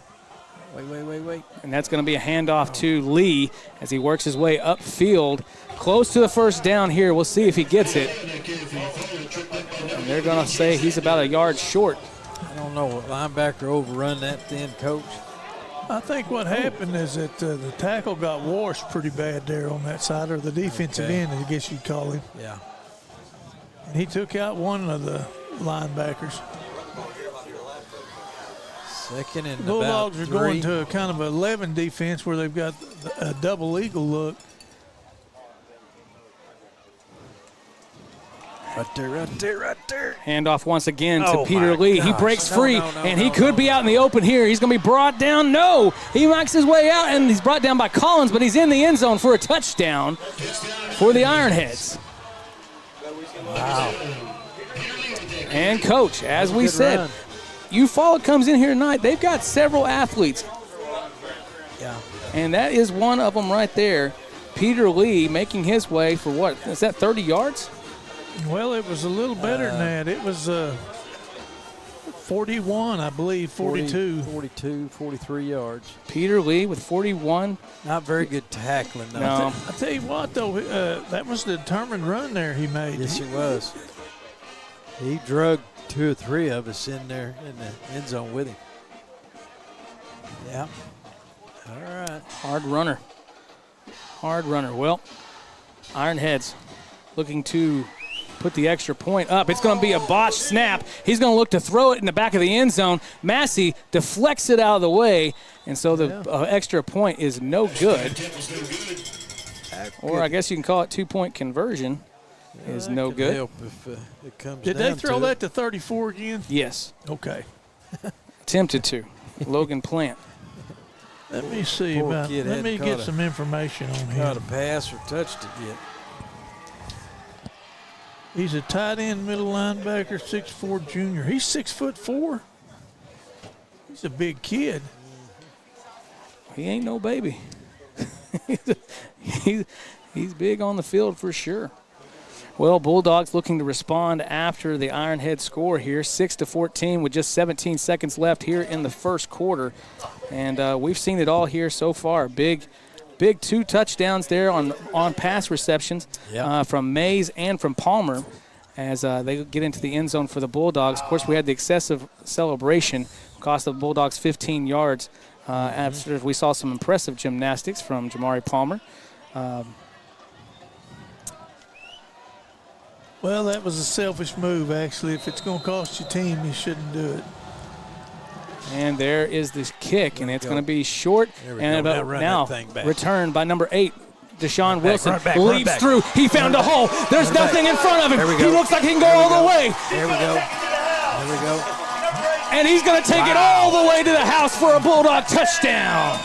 Wait. And that's going to be a handoff to Lee as he works his way upfield. Close to the first down here. We'll see if he gets it. And they're going to say he's about a yard short. I don't know what linebacker overrun that thin, Coach. I think what happened is that the tackle got washed pretty bad there on that side, or the defensive end, I guess you'd call him. Yeah. And he took out one of the linebackers. Second and Bulldogs about are going 3. to a kind of 11 defense where they've got a double eagle look. Right there. Handoff once again to Peter Lee. Gosh. He breaks free, and he could be out in the open here. He's going to be brought down. No, he makes his way out, and he's brought down by Collins, but he's in the end zone for a touchdown for the Ironheads. Wow. And, Coach, as we Good said, run. EUFAULA comes in here tonight. They've got several athletes, Yeah. and that is one of them right there. Peter Lee making his way for what? Is that 30 yards? Well, it was a little better than that. It was 41, I believe, 42. 43 yards. Peter Lee with 41. Not very good tackling, though. No. I tell you what, though, that was the determined run there he made. Yes, it was. He drug 2 or 3 of us in there in the end zone with him. Yeah. All right. Hard runner. Well, Ironheads looking to put the extra point up. It's going to be a botched snap. He's going to look to throw it in the back of the end zone. Massey deflects it out of the way, and so the extra point is no good. Or I guess you can call it 2-point conversion. Is no good. Help if it comes Did down they throw to that to 34 again? Yes. Okay. Attempted to. Logan Plant. Let me see Poor about. kid Let me hadn't get caught some information on Not a him. pass or touched it yet. He's a tight end, middle linebacker, 6'4" junior. He's 6'4". He's a big kid. He ain't no baby. He's big on the field for sure. Well, Bulldogs looking to respond after the Ironhead score here, 6-14 with just 17 seconds left here in the first quarter. And we've seen it all here so far. Big 2 touchdowns there on pass receptions from Mays and from Palmer as they get into the end zone for the Bulldogs. Of course, we had the excessive celebration, cost the Bulldogs 15 yards after we saw some impressive gymnastics from Jamari Palmer. Well, that was a selfish move, actually. If it's going to cost your team, you shouldn't do it. And there is this kick, and it's going to be short. And now returned by number 8, Deshaun Wilson. Leaps through. He found a hole. There's nothing in front of him. He looks like he can go all the way. There we go. And he's going to take it all the way to the house for a Bulldog touchdown.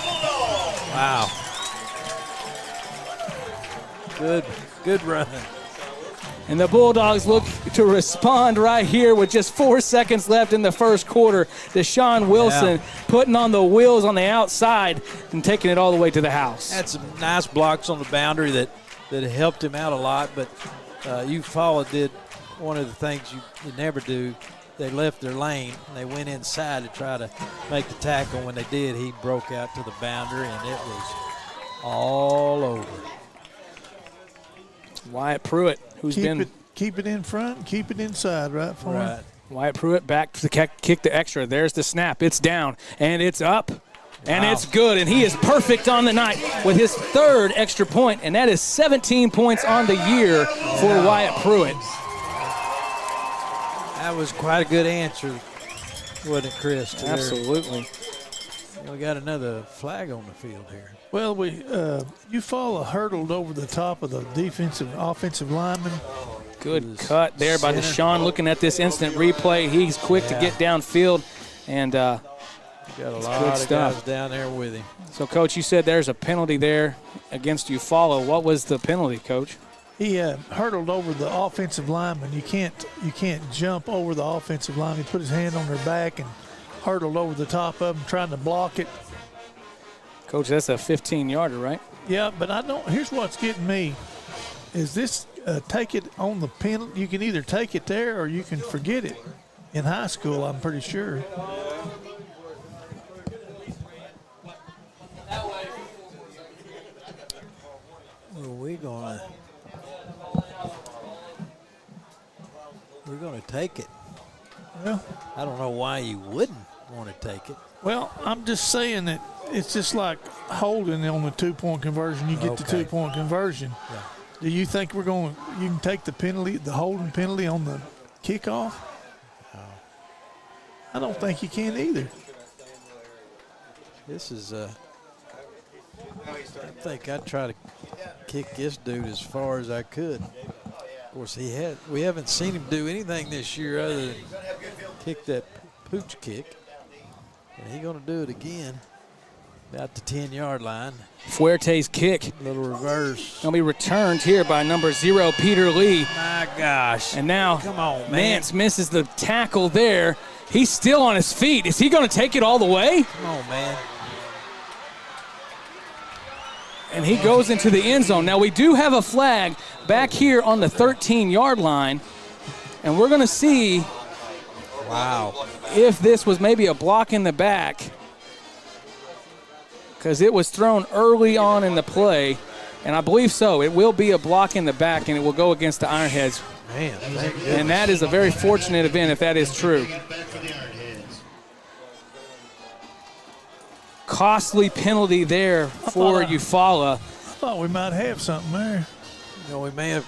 Wow. Good run. And the Bulldogs look to respond right here with just 4 seconds left in the first quarter. Deshaun Wilson putting on the wheels on the outside and taking it all the way to the house. Had some nice blocks on the boundary that helped him out a lot, but EUFAULA did one of the things you never do. They left their lane, and they went inside to try to make the tackle. When they did, he broke out to the boundary, and it was all over. Wyatt Pruitt, who's keep it in front and keep it inside, right, for him. Wyatt Pruitt back to kick the extra. There's the snap. It's down, and it's up, and it's good. And he is perfect on the night with his 3rd extra point, and that is 17 points on the year for Wyatt Pruitt. That was quite a good answer, wasn't it, Chris? Absolutely. We got another flag on the field here. Well, EUFAULA hurdled over the top of the offensive lineman. Good cut there by Deshaun. Looking at this instant replay, he's quick to get downfield, and got a lot of guys down there with him. So, Coach, you said there's a penalty there against EUFAULA. What was the penalty, Coach? He hurdled over the offensive lineman. You can't jump over the offensive line. He put his hand on their back and hurdled over the top of them, trying to block it. Coach, that's a 15-yarder, right? Yeah, but here's what's getting me. Is this take it on the penalty? You can either take it there or you can forget it. In high school, I'm pretty sure. We're gonna take it. Well, I don't know why you wouldn't want to take it. well, I'm just saying that it's just like holding on the 2-point conversion. You get the Okay. 2-point conversion. Yeah. Do you think you can take the penalty, the holding penalty on the kickoff? I don't think you can either. This is I think I'd try to kick this dude as far as I could. Of course, we haven't seen him do anything this year other than kick that pooch kick. And he's going to do it again. About the 10-yard line. Fuerte's kick Little reverse. will be returned here by number 0, Peter Lee. My gosh. And now Come on, man. Nance misses the tackle there. He's still on his feet. Is he going to take it all the way? Come on, man. And he goes into the end zone. Now, we do have a flag back here on the 13-yard line, and we're going to see Wow. if this was maybe a block in the back, because it was thrown early on in the play, and I believe so. It will be a block in the back, and it will go against the Ironheads. Man, thank goodness. And that is a very fortunate event if that is true. Back for the Ironheads. Costly penalty there for EUFAULA. I thought we might have something there. You know, we may have.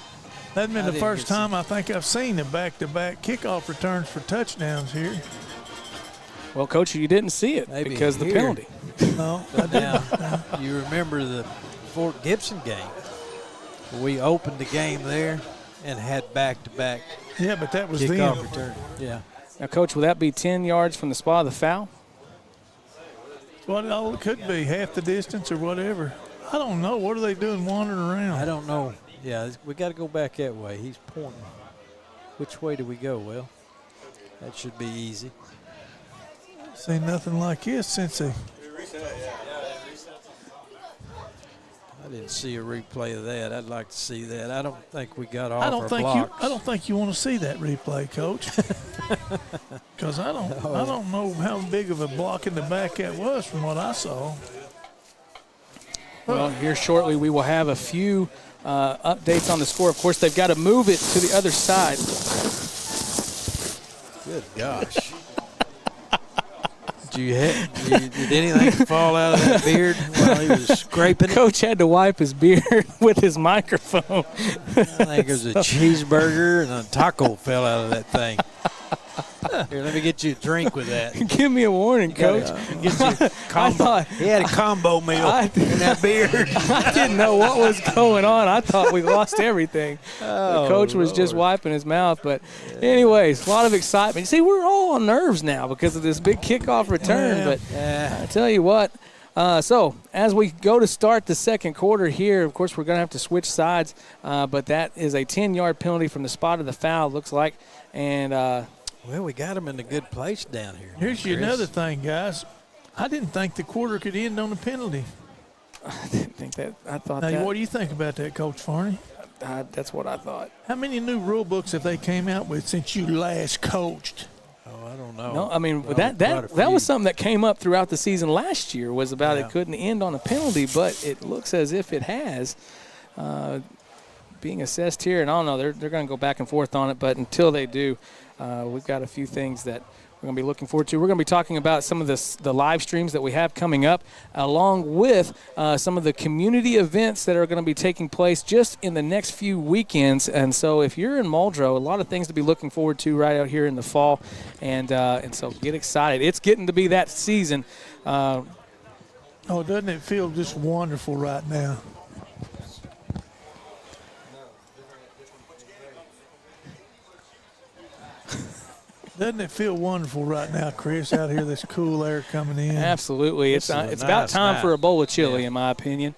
That'd been I the didn't first get time I think I've seen the back-to-back kickoff returns for touchdowns here. Well, Coach, you didn't see it Maybe because of the here. penalty. No, I But didn't. now, you remember the Fort Gibson game. We opened the game there and had back-to-back Yeah, but that was kickoff them. return. Yeah. Now, Coach, will that be 10 yards from the spot of the foul? Well, it could be half the distance or whatever. I don't know. What are they doing wandering around? I don't know. Yeah, we got to go back that way. He's pointing. Which way do we go? Well, that should be easy. Seen nothing like this since they. I didn't see a replay of that. I'd like to see that. I don't think we got off I don't our think blocks. I don't think you want to see that replay, Coach. Because I don't know how big of a block in the back that was from what I saw. Well, here shortly we will have a few updates on the score. Of course, they've got to move it to the other side. Good gosh. Did anything fall out of that beard while he was scraping it? Coach had to wipe his beard with his microphone. I think it was a cheeseburger and a taco fell out of that thing. Here, let me get you a drink with that. Give me a warning, Coach. Get you a combo. He had a combo meal in that beard. I didn't know what was going on. I thought we lost everything. The coach was just wiping his mouth. But anyways, a lot of excitement. You see, we're all on nerves now because of this big kickoff return. But I tell you what, so as we go to start the second quarter here, of course, we're going to have to switch sides. But that is a 10-yard penalty from the spot of the foul, looks like. And well, we got him in a good place down here. Here's Chris. another thing, guys. I didn't think the quarter could end on a penalty. I didn't think that. I thought Now, that. what do you think about that, Coach Farney? That's what I thought. How many new rule books have they came out with since you last coached? Oh, I don't know. No, I mean, Well, that quite a was few. something that came up throughout the season last year was about it couldn't end on a penalty, but it looks as if it has. Being assessed here, and I don't know, they're going to go back and forth on it, but until they do, we've got a few things that we're going to be looking forward to. We're going to be talking about some of the live streams that we have coming up, along with some of the community events that are going to be taking place just in the next few weekends. And so if you're in Muldrow, a lot of things to be looking forward to right out here in the fall. And so get excited. It's getting to be that season. Oh, doesn't it feel just wonderful right now? Doesn't it feel wonderful right now, Chris, out here, this cool air coming in? Absolutely. It's This is a it's about nice time night. for a bowl of chili, in my opinion.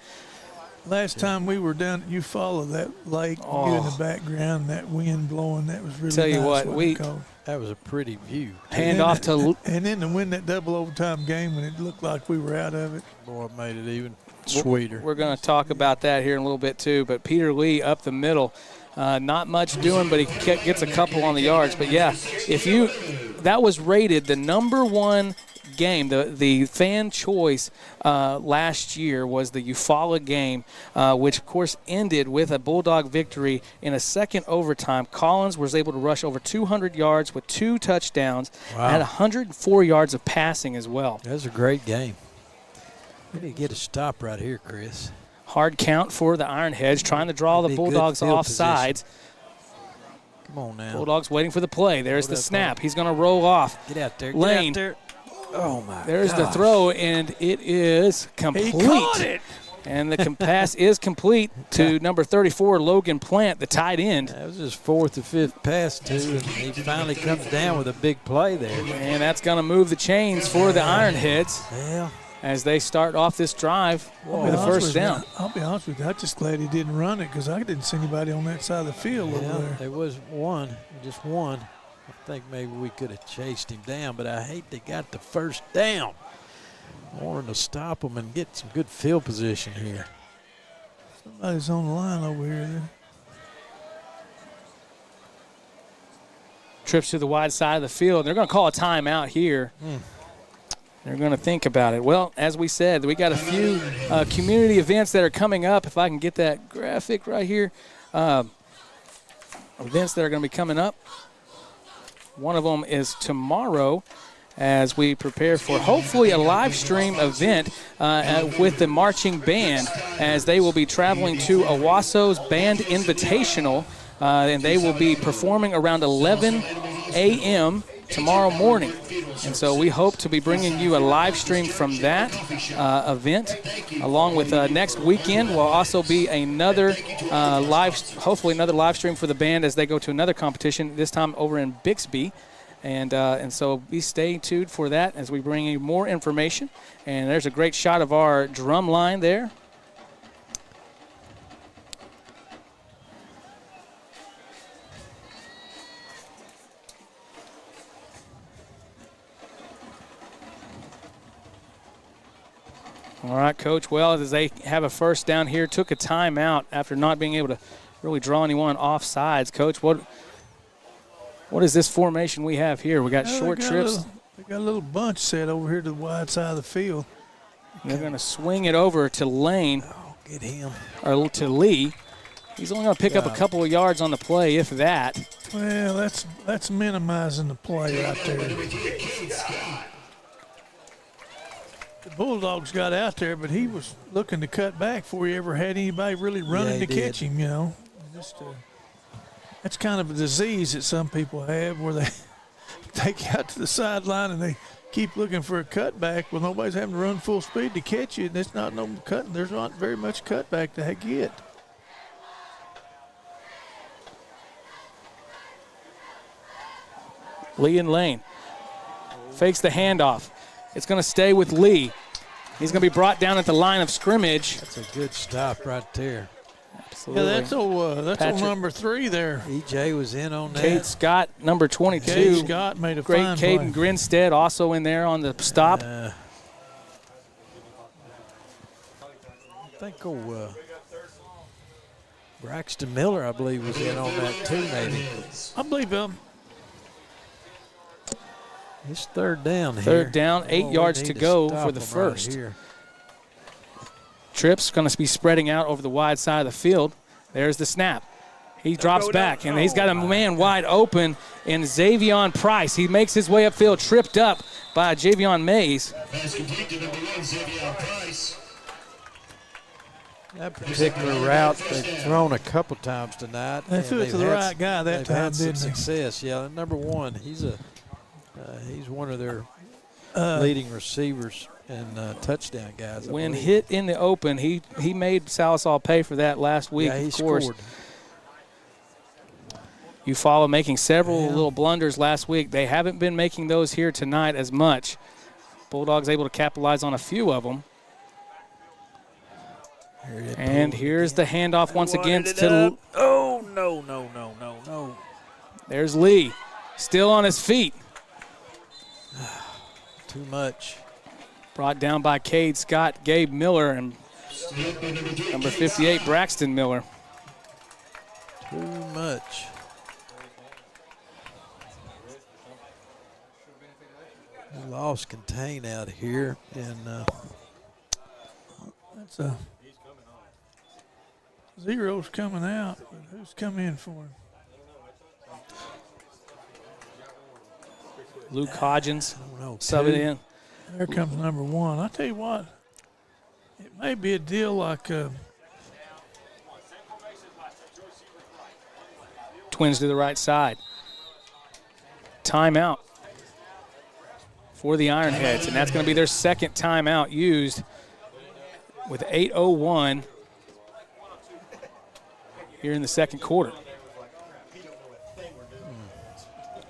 Last time we were down, you follow that lake, you in the background, that wind blowing, that was really Tell you nice. what, wasn't we- it, Coach? That was a pretty view. Hand off to And then to win that double overtime game when it looked like we were out of it. Boy, it made it even sweeter. We're going to talk about that here in a little bit too. But Peter Lee up the middle, not much doing, but he gets a couple on the yards. But yeah, that was rated the #1 game. The fan choice last year was the EUFAULA game, which, of course, ended with a Bulldog victory in a second overtime. Collins was able to rush over 200 yards with 2 touchdowns and had 104 yards of passing as well. That was a great game. We need to get a stop right here, Chris. Hard count for the Ironheads, trying to draw the Bulldogs off sides. Come on now. Bulldogs waiting for the play. There's the snap. He's going to roll off. Get out there. Lane. Get out there. Oh, my There's gosh. the throw, and it is complete. He caught it. And the pass is complete to number 34, Logan Plant, the tight end. That was his 4th or 5th pass, too, and he finally comes down with a big play there. And that's going to move the chains for the Ironheads Well, as they start off this drive with a first down. I'll be honest with you. I'm just glad he didn't run it because I didn't see anybody on that side of the field over there. there was one, just one. I think maybe we could have chased him down, but I hate they got the first down. I wanted to stop them and get some good field position here. Somebody's on the line over here. Trips to the wide side of the field. They're going to call a timeout here. They're going to think about it. Well, as we said, we got a few community events that are coming up. If I can get that graphic right here. Events that are going to be coming up. One of them is tomorrow as we prepare for hopefully a live stream event with the marching band as they will be traveling to Owasso's Band Invitational, and they will be performing around 11 a.m. tomorrow morning. And so we hope to be bringing you a live stream from that event. Along with next weekend will also be another hopefully another live stream for the band as they go to another competition, this time over in Bixby. And so stay tuned for that as we bring you more information. And there's a great shot of our drum line there. All right, Coach. Well, as they have a first down here, took a timeout after not being able to really draw anyone off sides. Coach, what is this formation we have here? We got short trips. They got a little bunch set over here to the wide side of the field. They're going to swing it over to Lane. Oh, get him. Or to Lee. He's only going to pick up a couple of yards on the play, if that. Well, that's minimizing the play right there. The Bulldogs got out there, but he was looking to cut back before he ever had anybody really running to catch him, you know. That's kind of a disease that some people have where they take you out to the sideline and they keep looking for a cutback. Well, nobody's having to run full speed to catch you, and it's not no cutting. There's not very much cutback to get. Lee and Lane. Fakes the handoff. It's going to stay with Lee. He's going to be brought down at the line of scrimmage. That's a good stop right there. Absolutely. Yeah, that's old number 3 there. EJ was in on that. Kate Scott, number 22. Kate Scott made a Great fine Caden play. Grinstead also in there on the stop. I think Braxton Miller, I believe, was in on that too, maybe. I believe It's third down here. Third down, 8 yards to go for the stop 'em first. right here. Tripp's going to be spreading out over the wide side of the field. There's the snap. He drops back, and he's got a man wide open in Xavion Price. He makes his way upfield, tripped up by Javion Mays. Pass complete to number 1, Xavier Price. That particular route they've thrown a couple times tonight. They and threw it they've to the had right guy that they've time, had some didn't they? success. Yeah, number 1, he's one of their leading receivers and touchdown guys. When hit in the open, he made Salisal pay for that last week. Yeah, he of course. scored. EUFAULA making several little blunders last week. They haven't been making those here tonight as much. Bulldogs able to capitalize on a few of them. And here's the handoff once again to. Oh, no. There's Lee, still on his feet. Too much. Brought down by Cade Scott, Gabe Miller, and number 58, Braxton Miller. Too much. We lost contain out here, and That's a zero's coming out. But who's come in for him? Luke Hodgins I don't know. subbing in. There comes number 1. I tell you what, it may be a deal like Twins to the right side. Timeout for the Ironheads, and that's going to be their second timeout used with 8:01 here in the second quarter.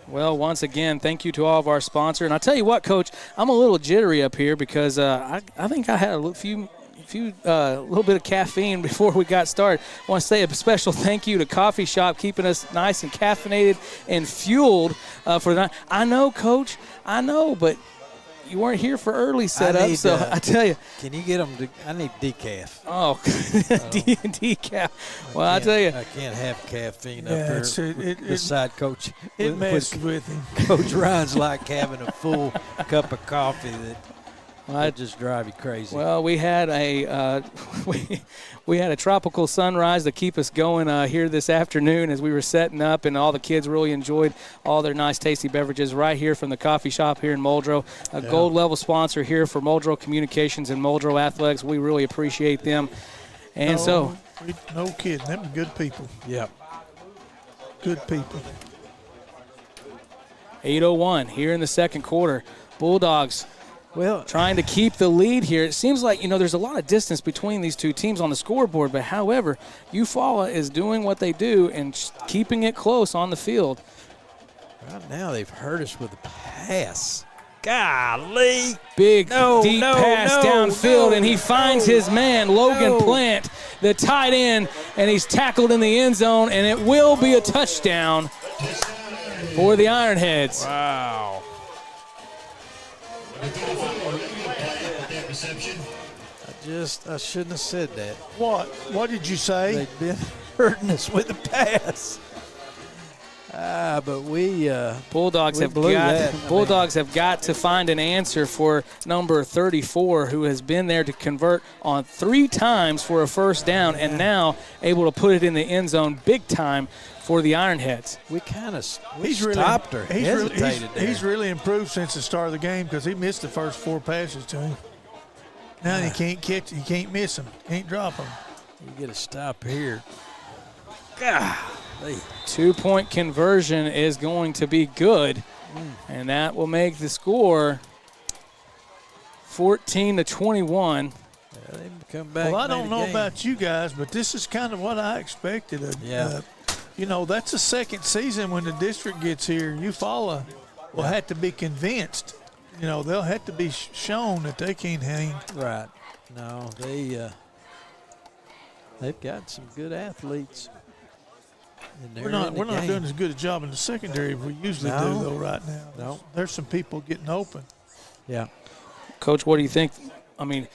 Well, once again, thank you to all of our sponsors. And I'll tell you what, Coach, I'm a little jittery up here because I think I had a little bit of caffeine before we got started. I want to say a special thank you to Coffee Shop, keeping us nice and caffeinated and fueled for the night. I know, Coach, I know, but you weren't here for early setup, so I tell you. Can you get them to? I need decaf. Oh, decaf. Well, I tell you. I can't have caffeine Yeah, up here beside Coach. it messes with him. Coach Ryan's like having a full cup of coffee that just drive you crazy. Well, we had a we had a tropical sunrise to keep us going here this afternoon as we were setting up, and all the kids really enjoyed all their nice, tasty beverages right here from the coffee shop here in Muldrow. A gold level sponsor here for Muldrow Communications and Muldrow Athletics. We really appreciate them. And no kidding, them are good people. Yep. Good people. 8:01 here in the second quarter. Bulldogs trying to keep the lead here. It seems like, there's a lot of distance between these two teams on the scoreboard, but however, EUFAULA is doing what they do and keeping it close on the field. Right now they've hurt us with a pass. Golly. Big, deep pass downfield, and he finds his man, Logan Plant, the tight end, and he's tackled in the end zone, and it will be a touchdown for the Ironheads. Wow. I shouldn't have said that. What did you say? They've been hurting us with the pass. But we Bulldogs have got to find an answer for number 34, who has been there to convert on 3 times for a first down, and now able to put it in the end zone big time for the Ironheads. We kind of stopped her, hesitated there. He's really improved since the start of the game because he missed the first 4 passes to him. Now he can't catch, he can't miss him, can't drop him. You get a stop here. God. 2-point conversion is going to be good, and that will make the score 14-21. They come back. Well, I don't know about you guys, but this is kind of what I expected. That's the second season when the district gets here. EUFAULA will have to be convinced. They'll have to be shown that they can't hang. Right. No, they've got some good athletes. We're not doing as good a job in the secondary as we usually do, though, right now. No. There's some people getting open. Yeah. Coach, what do you think? I mean,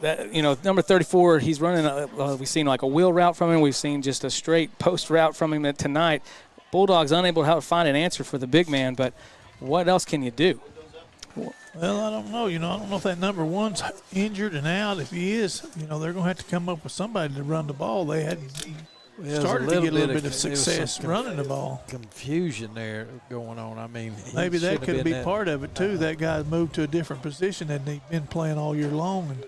number 34, he's running we've seen like a wheel route from him. We've seen just a straight post route from him tonight. Bulldogs unable to find an answer for the big man, but what else can you do? Well, I don't know. I don't know if that number 1's injured and out. If he is, they're going to have to come up with somebody to run the ball. They had started to get a little bit of success running the ball. Confusion there going on. I mean, maybe that could be part of it too. That guy moved to a different position than he'd been playing all year long, and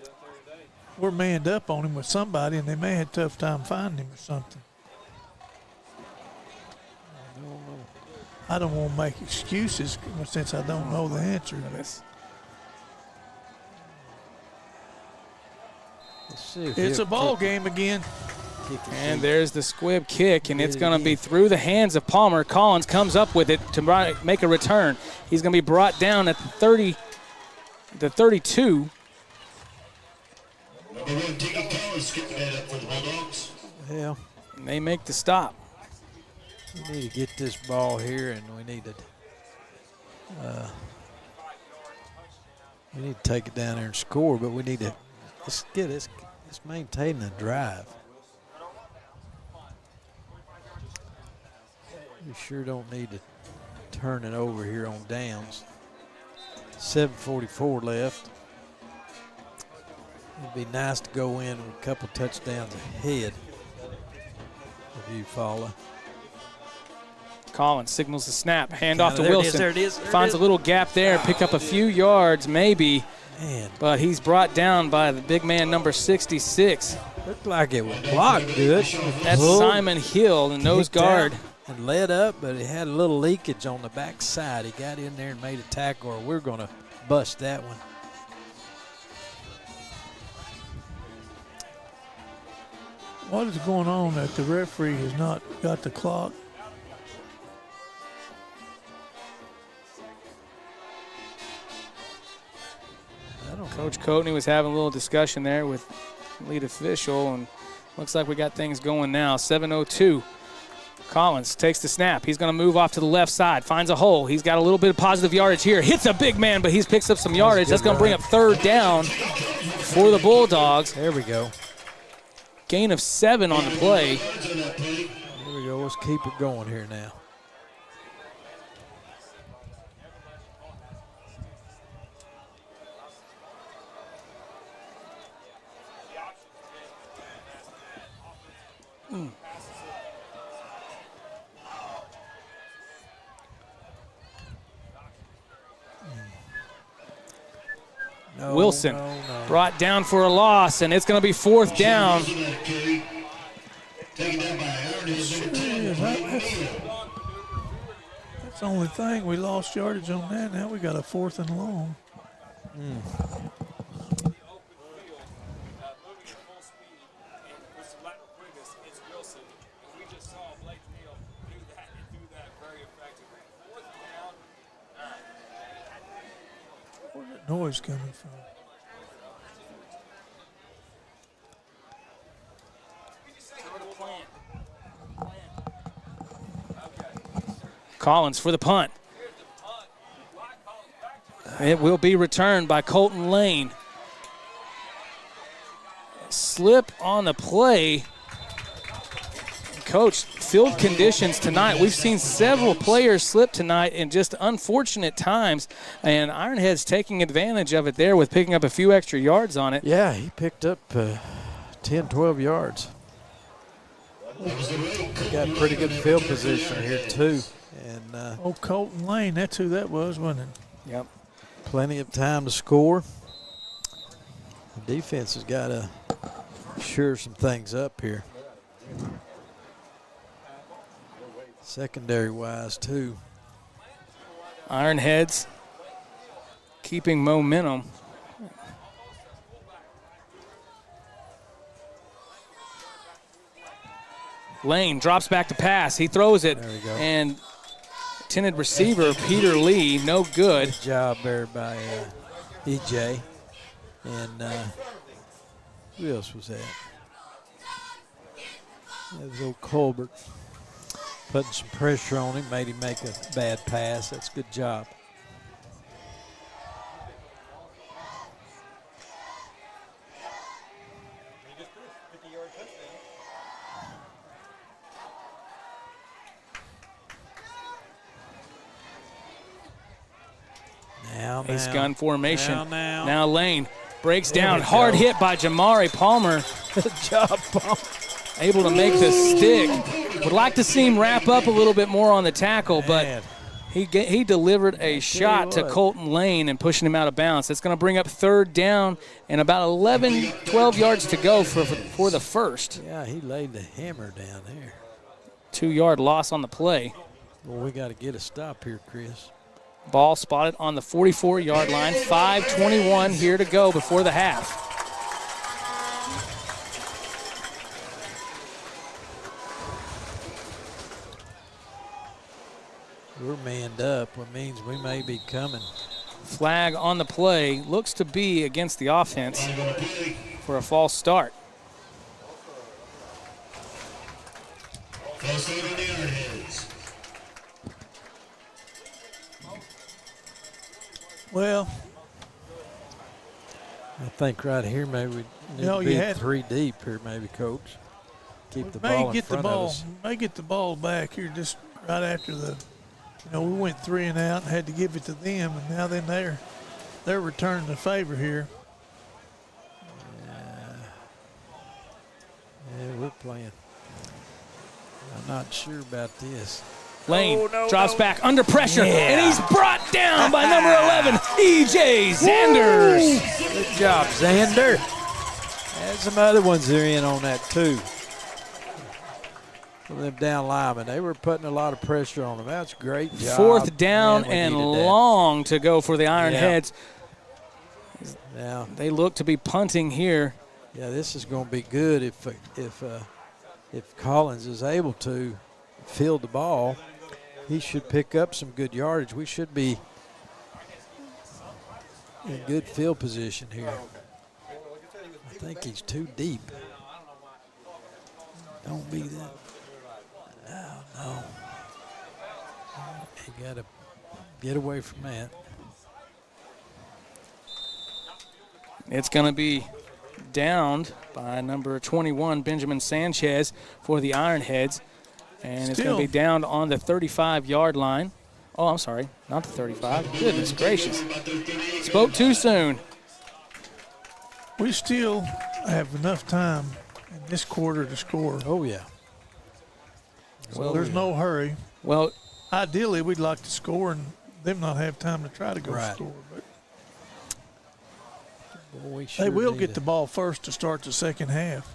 we're manned up on him with somebody, and they may have a tough time finding him or something. I don't want to make excuses since I don't know the answer. It's a ball game again. And there's the squib kick, and it's going to be through the hands of Palmer. Collins comes up with it to make a return. He's going to be brought down at the 32. Number 1, Tiggy Collins, skipping that up for the Bulldogs. Yeah. And they make the stop. We need to get this ball here, and we need to take it down there and score, but we need to let's maintain the drive. We sure don't need to turn it over here on downs. 7:44 left. It'd be nice to go in with a couple touchdowns ahead of EUFAULA. Collins signals the snap. Hand off to There it Wilson. is, there it is, there it Finds is. a little gap there. Pick up a few yards maybe. Man, But he's brought down by the big man, number 66. looked like it was blocked good. That's Pulled, Simon Hill, the nose kicked out, guard. and led up, but it had a little leakage on the backside. He got in there and made a tackle, or we're going to bust that one. What is going on that the referee has not got the clock? Coach Coatney was having a little discussion there with lead official, and looks like we got things going now. 7:02. Collins takes the snap. He's going to move off to the left side, finds a hole. He's got a little bit of positive yardage here. Hits a big man, but he picks up some yardage. That's going to bring up third down for the Bulldogs. There we go. Gain of 7 on the play. Here we go. Let's keep it going here now. No, Wilson no. brought down for a loss, and it's going to be fourth down. Taken down by Aaron. That's the only thing. We lost yardage on that. Now we got a 4th and long. Where's that noise coming from? Collins for the punt. It will be returned by Colton Lane. Slip on the play. Coach, field conditions tonight. We've seen several players slip tonight in just unfortunate times, and Ironhead's taking advantage of it there with picking up a few extra yards on it. Yeah, he picked up 10, 12 yards. He got pretty good field position here, too. And Oh, Colton Lane. That's who that was, wasn't it? Yep. plenty of time to score. The defense has got to shore some things up here. Secondary-wise, too. Ironheads keeping momentum. Lane drops back to pass. He throws it. There we go. And intended receiver Peter Lee, no good. Good job there by EJ. And who else was that? That was old Colbert. Putting some pressure on him, made him make a bad pass. That's a good job. Now, Ace gun formation. Now. Now Lane breaks There down. we Hard go. hit by Jamari Palmer. Good job, Paul. Able to make the stick. Would like to see him wrap up a little bit more on the tackle, but Man. he delivered a shot to what. Colton Lane and pushing him out of bounds. That's going to bring up third down and about 11, 12 yards to go for the first. Yeah, he laid the hammer down there. 2-yard loss on the play. Well, we got to get a stop here, Chris. Ball spotted on the 44-yard line. 5:21 here to go before the half. We're manned up, which means we may be coming. Flag on the play. Looks to be against the offense for a false start. False start on the Ironheads. Well, I think right here maybe we need No, to you be had- 3 deep here, maybe, Coach. Keep the may ball in get the front of ball. us. May get the ball back here just right after the. We went 3 and out and had to give it to them, and now they're there. They're returning the favor here. Yeah, we're playing. I'm not sure about this. Lane drops back under pressure, and he's brought down by number 11, E.J. Sanders. Good job, Xander. Had some other ones there in on that, too. Some of them down linemen, they were putting a lot of pressure on them. That's a great job. Fourth down Man, we and needed that. long to go for the Iron Heads. Yeah. They look to be punting here. Yeah, this is going to be good if Collins is able to field the ball. He should pick up some good yardage. We should be in good field position here. I think he's too deep. Don't be that. Oh, no. You got to get away from that. It's going to be downed by number 21, Benjamin Sanchez, for the Iron Heads. And it's going to be downed on the 35-yard line. Oh, I'm sorry, not the 35. Goodness gracious. Spoke too soon. We still have enough time in this quarter to score. Oh, yeah. So there's no hurry. Well, ideally, we'd like to score and them not have time to try to go score. But boy, sure they will get the ball first to start the second half.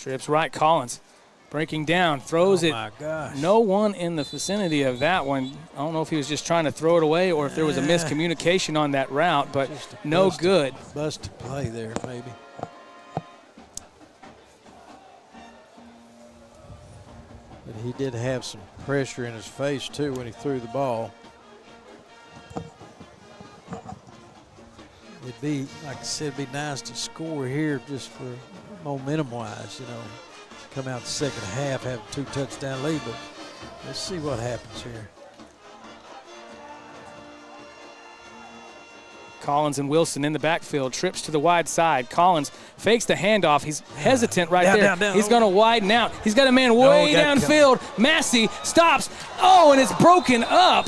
trips right, Collins. Breaking down, throws it. My gosh. No one in the vicinity of that one. I don't know if he was just trying to throw it away or if there was a miscommunication on that route, but no good. Busted play there, maybe. But he did have some pressure in his face, too, when he threw the ball. It'd be, like I said, it'd be nice to score here just for momentum-wise, you know. Come out the second half, have a 2-touchdown lead, but let's see what happens here. Collins and Wilson in the backfield, trips to the wide side. Collins fakes the handoff. He's hesitant right there. Down. He's going to widen out. He's got a man way downfield. Massey stops. Oh, and it's broken up.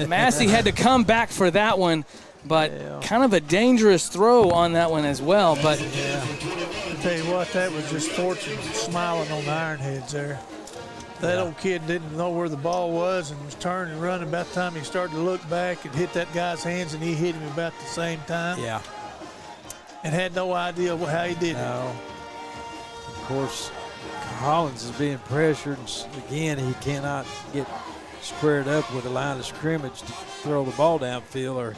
Massey had to come back for that one, but kind of a dangerous throw on that one as well. But I tell you what, that was just fortune smiling on the Ironheads there. That old kid didn't know where the ball was and was turning and running. About the time he started to look back, it hit that guy's hands, and he hit him about the same time. Yeah. And had no idea how he did it. No. Of course, Collins is being pressured. Again, he cannot get squared up with the line of scrimmage to throw the ball downfield, or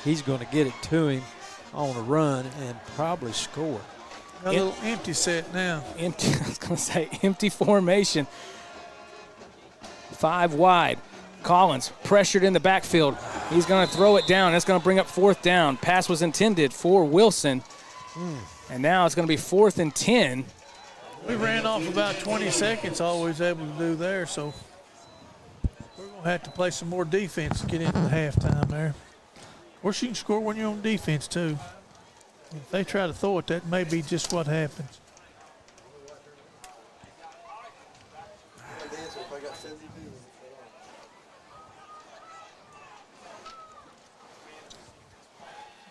he's going to get it to him on a run and probably score. A little empty set now. Empty, I was going to say empty formation. 5 wide. Collins pressured in the backfield. He's going to throw it down. That's going to bring up 4th down. Pass was intended for Wilson. And now it's going to be 4th and 10. We ran off about 20 seconds, all we was able to do there, so we're going to have to play some more defense to get into the halftime there. Of course, you can score when you're on defense, too. If they try to throw it, that may be just what happens.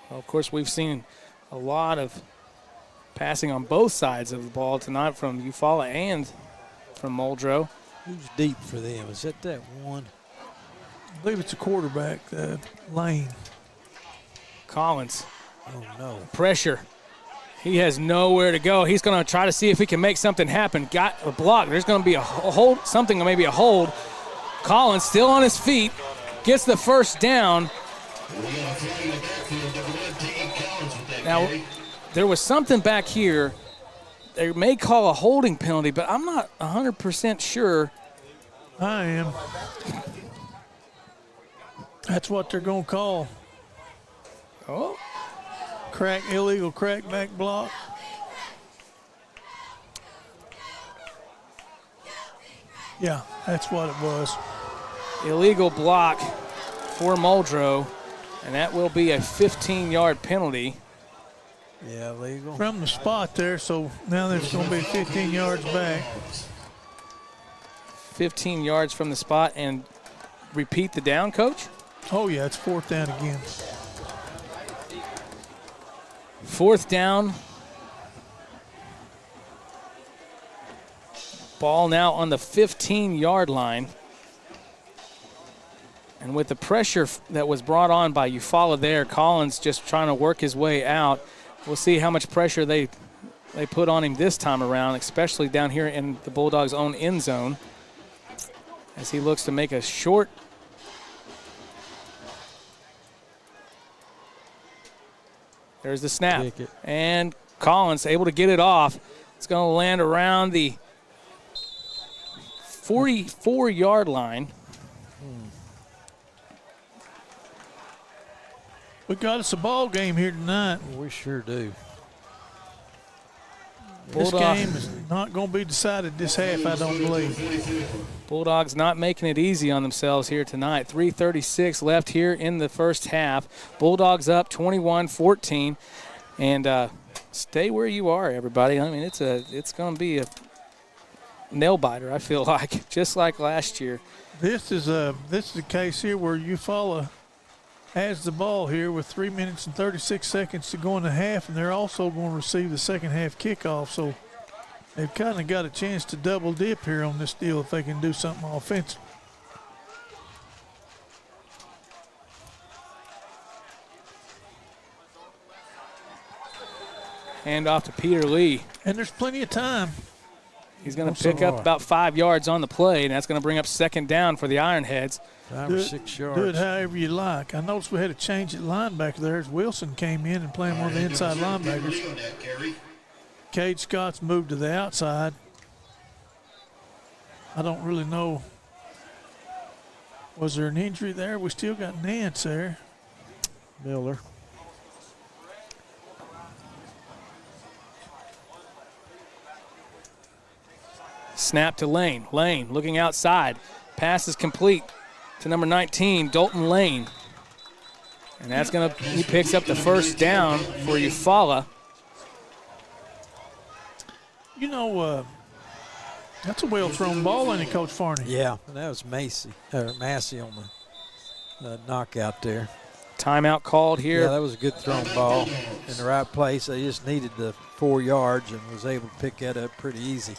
Well, of course, we've seen a lot of passing on both sides of the ball tonight from EUFAULA and from Muldrow. Who's deep for them? Is that one? I believe it's a quarterback, Lane. Collins. Oh, no. Pressure. He has nowhere to go. He's going to try to see if he can make something happen. Got a block. There's going to be a hold, something, maybe a hold. Collins still on his feet. Gets the first down. Now, there was something back here. They may call a holding penalty, but I'm not 100% sure. I am. That's what they're going to call. Oh. Illegal crackback block. Yeah, that's what it was. Illegal block for Muldrow, and that will be a 15-yard penalty. Yeah, legal. from the spot there, so now there's going to be 15 yards back. 15 yards from the spot, and repeat the down, Coach? Oh, yeah, it's 4th down again. 4th down. Ball now on the 15-yard line. And with the pressure that was brought on by EUFAULA there, Collins just trying to work his way out. We'll see how much pressure they put on him this time around, especially down here in the Bulldogs' own end zone, as he looks to make a short. There's the snap. And Collins able to get it off. It's going to land around the 44-yard line. We got us a ball game here tonight. We sure do. This game is not going to be decided this half, I don't believe. Bulldogs not making it easy on themselves here tonight. 3:36 left here in the first half. Bulldogs up 21-14. And stay where you are, everybody. I mean, it's going to be a nail biter, I feel like, just like last year. This is the case here where EUFAULA has the ball here with 3 minutes and 36 seconds to go in the half, and they're also going to receive the second half kickoff. So they've kind of got a chance to double dip here on this deal if they can do something offensive. Hand off to Peter Lee. And there's plenty of time. He's going to pick up about 5 yards on the play, and that's going to bring up 2nd down for the Ironheads. 5 or 6 yards. Do it however you like. I noticed we had a change at linebacker there as Wilson came in and playing one of the inside linebackers. Cade Scott's moved to the outside. I don't really know. Was there an injury there? We still got Nance there. Miller. Snap to Lane. Lane looking outside. Pass is complete to number 19, Dalton Lane. And that's going to, he picks up the first down for EUFAULA. You know, that's a well-thrown ball, ain't it, Coach Farney? Yeah, and that was Massey on the knockout there. Timeout called here. Yeah, that was a good thrown ball in the right place. They just needed the 4 yards and was able to pick that up pretty easy.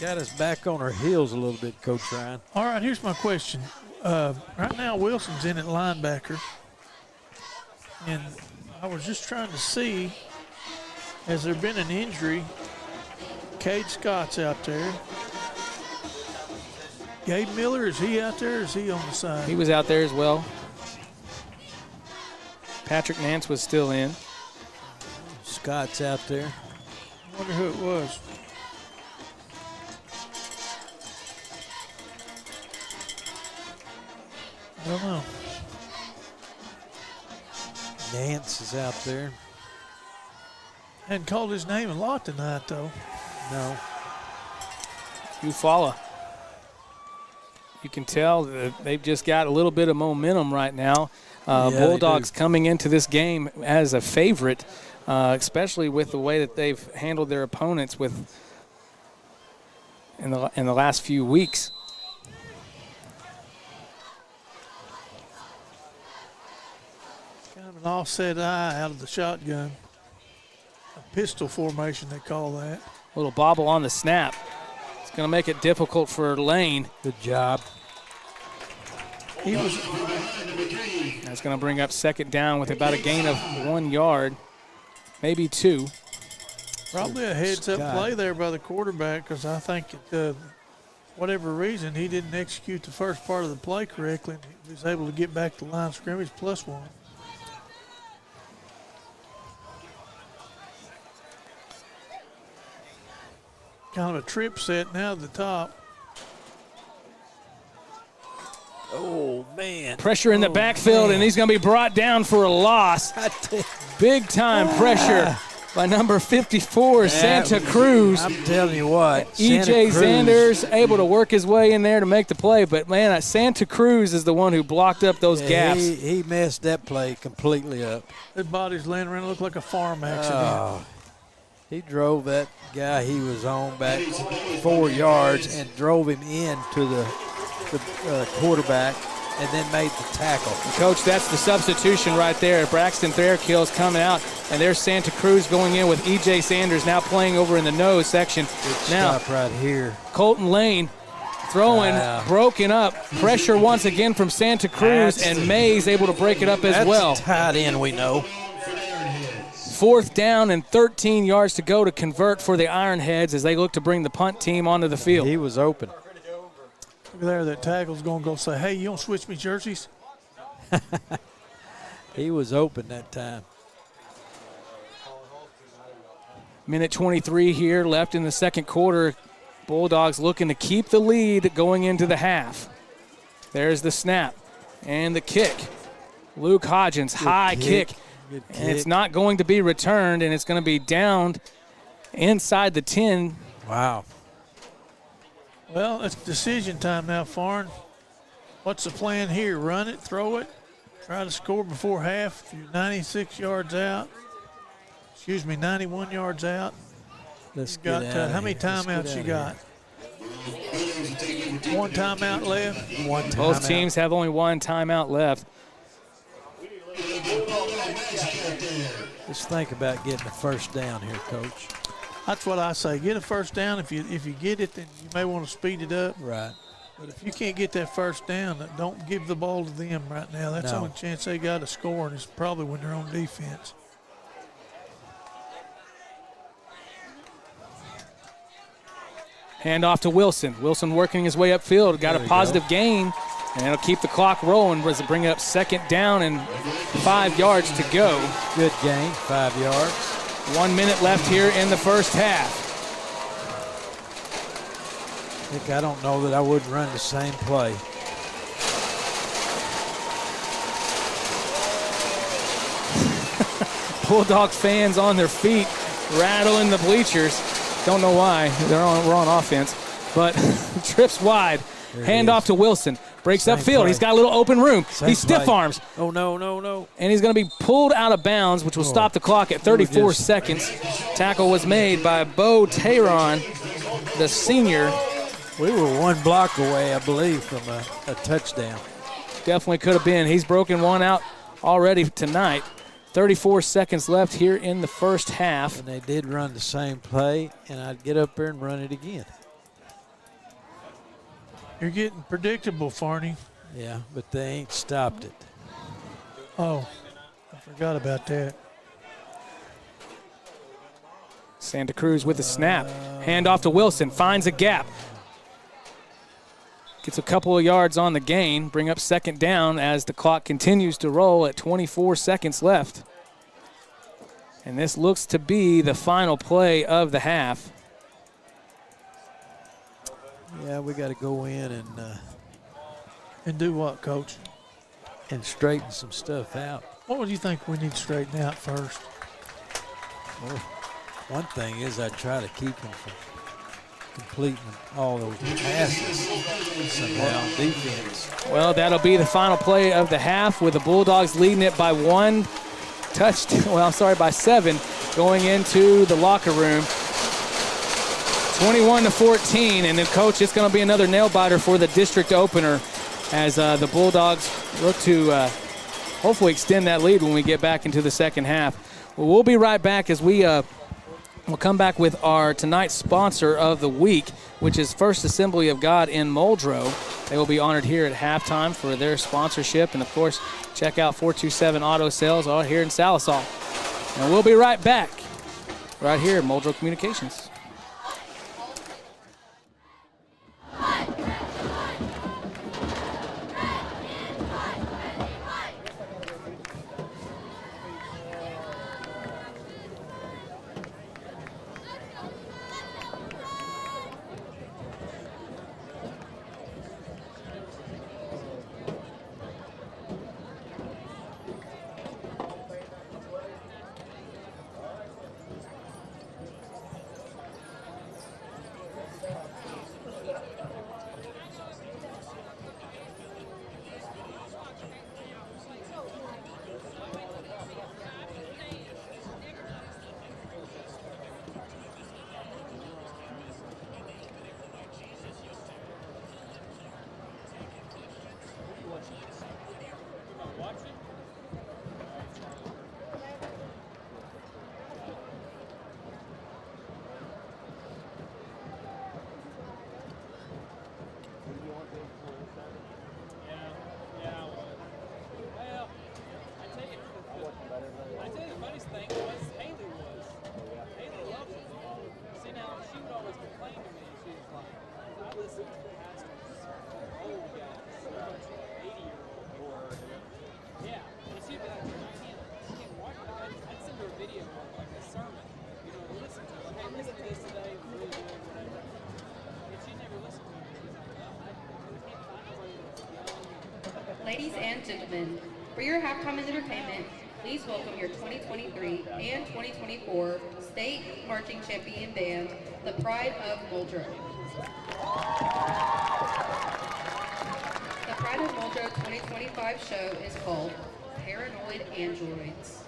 Got us back on our heels a little bit, Coach Ryan. All right, here's my question. Right now, Wilson's in at linebacker. And I was just trying to see, has there been an injury? Cade Scott's out there. Gabe Miller, is he out there or is he on the side? He was out there as well. Patrick Nance was still in. Scott's out there. I wonder who it was. I don't know. Nance is out there. Hadn't called his name a lot tonight, though. No. EUFAULA. You can tell that they've just got a little bit of momentum right now. Bulldogs coming into this game as a favorite, especially with the way that they've handled their opponents in the last few weeks. Kind of an offset eye out of the shotgun. A pistol formation, they call that. A little bobble on the snap. It's going to make it difficult for Lane. Good job. That's going to bring up 2nd down with about a gain of 1 yard, maybe 2. Probably a heads-up play there by the quarterback because I think, whatever reason, he didn't execute the first part of the play correctly. He was able to get back to line of scrimmage +1. Kind of a trip set now to the top. Oh, man. Pressure in the backfield, and he's going to be brought down for a loss. Big time pressure by number 54, Santa Cruz. I'm telling you what. E.J. Sanders able to work his way in there to make the play, but, man, Santa Cruz is the one who blocked up those gaps. He messed that play completely up. His body's laying around, looked like a farm accident. Oh, he drove that guy he was on back 4 yards and drove him into the quarterback and then made the tackle. Coach, that's the substitution right there. Braxton Fairkill's coming out, and there's Santa Cruz going in with E.J. Sanders now playing over in the nose section. Now, Stop right here. Colton Lane throwing, broken up. Pressure once again from Santa Cruz, and Mays able to break it up as well. That's tight end, we know. 4th down and 13 yards to go to convert for the Ironheads as they look to bring the punt team onto the field. He was open. Look there, that tackle's going to go say, hey, you don't switch me jerseys? He was open that time. Minute 23 here left in the second quarter. Bulldogs looking to keep the lead going into the half. There's the snap and the kick. Luke Hodgins, high kick. And it's not going to be returned, and it's going to be downed inside the 10. Wow. Well, it's decision time now, Farn. What's the plan here? Run it, throw it, try to score before half. You're 96 yards out. 91 yards out. Let's Got get out how many timeouts you got? One timeout left. One timeout. Both teams have only one timeout left. Just think about getting a first down here, Coach. That's what I say. Get a first down. If you get it, then you may want to speed it up. Right. But if you can't get that first down, don't give the ball to them right now. That's the only chance they got to score, and it's probably when they're on defense. Hand off to Wilson. Wilson working his way upfield. Got a positive gain, and it'll keep the clock rolling as it bring up 2nd down and 5 yards to go. Good gain, 5 yards. 1 minute left here in the first half. I don't know that I would run the same play. Bulldog fans on their feet, rattling the bleachers. Don't know why. We're on offense. But trips wide. Hand off to Wilson. Breaks upfield. Play. He's got a little open room. He stiff play. arms. Oh, no. And he's going to be pulled out of bounds, which will stop the clock at 34 seconds. Tackle was made by Bo Tehran, the senior. We were 1 block away, I believe, from a touchdown. Definitely could have been. He's broken one out already tonight. 34 seconds left here in the first half. And they did run the same play, and I'd get up there and run it again. You're getting predictable, Farney. Yeah, but they ain't stopped it. Oh, I forgot about that. Santa Cruz with the snap. Hand off to Wilson. Finds a gap. Gets a couple of yards on the gain. Bring up 2nd down as the clock continues to roll at 24 seconds left. And this looks to be the final play of the half. Yeah, we got to go in And do what, Coach? and straighten some stuff out. What would you think we need to straighten out first? Well, one thing is I try to keep them from completing all those passes somehow on defense. Well, that'll be the final play of the half with the Bulldogs leading it by 1 touchdown. Well, I'm sorry, by 7 going into the locker room. 21-14, and then, Coach, it's going to be another nail-biter for the district opener as the Bulldogs look to hopefully extend that lead when we get back into the second half. Well, we'll be right back as we'll come back with our tonight's sponsor of the week, which is First Assembly of God in Muldrow. They will be honored here at halftime for their sponsorship. And, of course, check out 427 Auto Sales out here in Salisal. And we'll be right back right here at Muldrow Communications. Well, I tell you the funniest thing was Haley was. Haley loved it. See, now she would always complain to me. She was like, I listen to pastors, old guys, 80-year-old. Yeah, and she'd be like, I can't watch it. I'd send her a video of like a sermon, to listen to. Like, hey, listen to this today. It was really good, whatever. And she never listened to it. She's like, I can't find nobody that's young. Ladies and gentlemen, for your halftime entertainment, please welcome your 2023 and 2024 State Marching Champion Band, the Pride of Muldrow. The Pride of Muldrow 2025 show is called Paranoid Androids.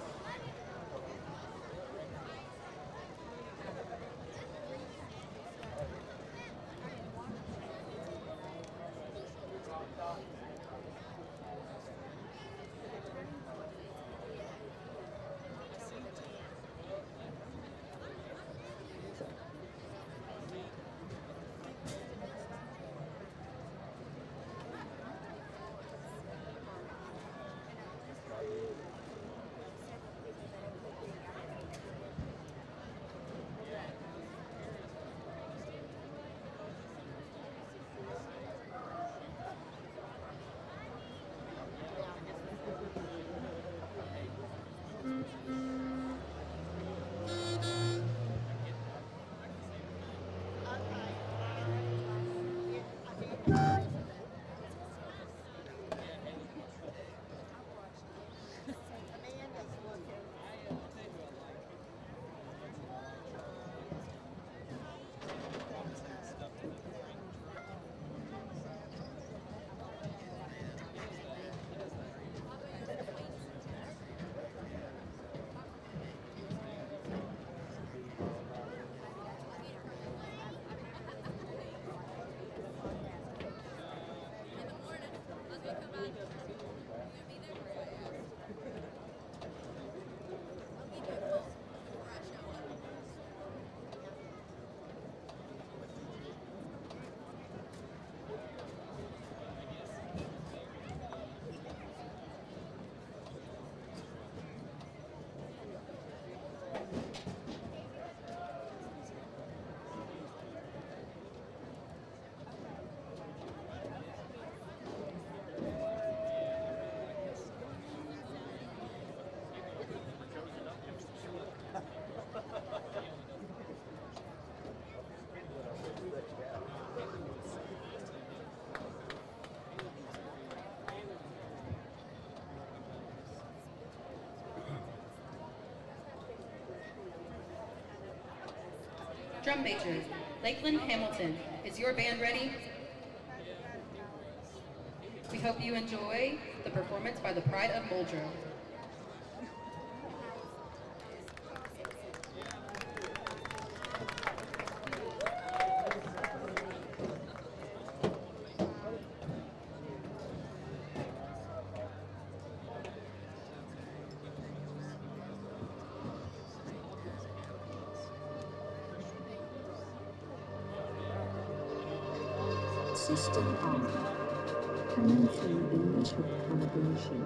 Drum major, Lakeland Hamilton, is your band ready? We hope you enjoy the performance by the Pride of Muldrow. System on. Commencing initial calibration.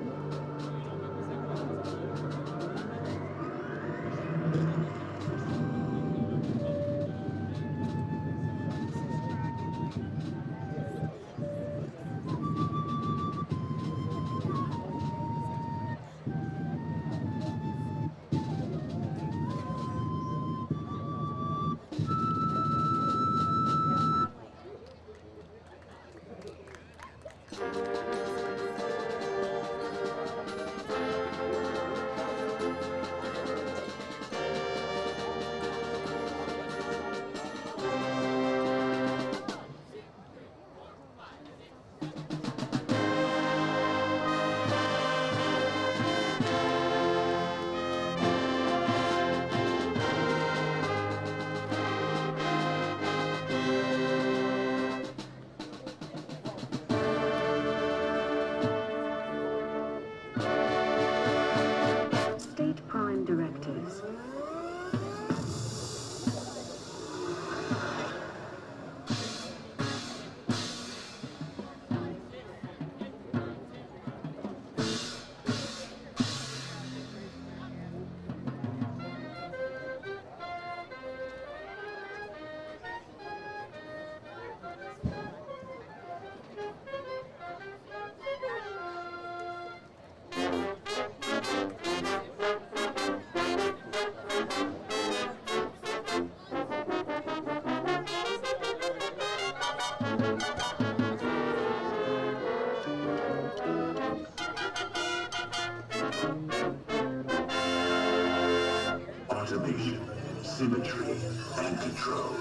symmetry, and control.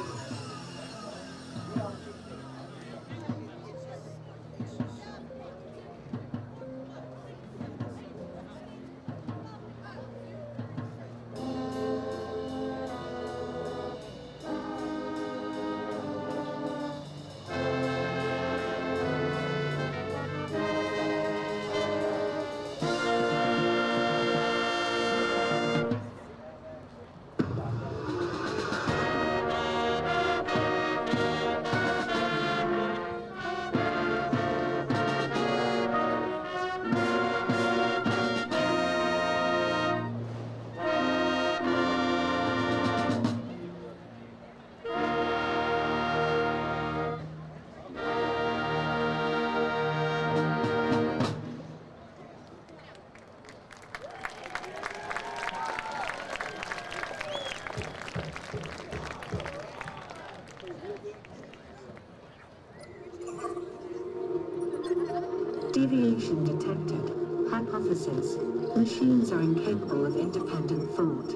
Deviation detected. Hypothesis. Machines are incapable of independent thought.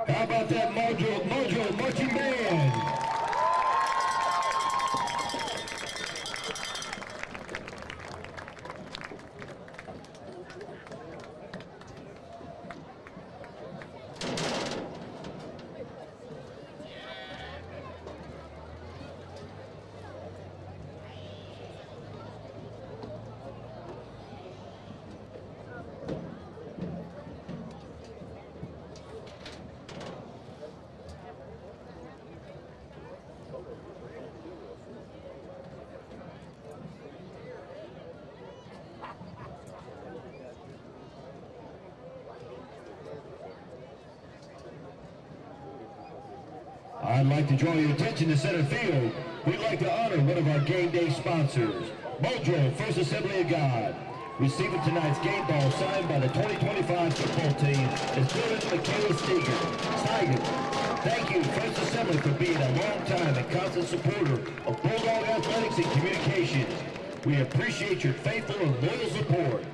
How about that Muldrow marching band? I'd like to draw your attention to center field. We'd like to honor one of our game day sponsors, Muldrow First Assembly of God. Receiving tonight's game ball signed by the 2025 football team is Dylan McKay Steiger. Thank you, First Assembly, for being a long-time and constant supporter of Bulldog athletics and communications. We appreciate your faithful and loyal support.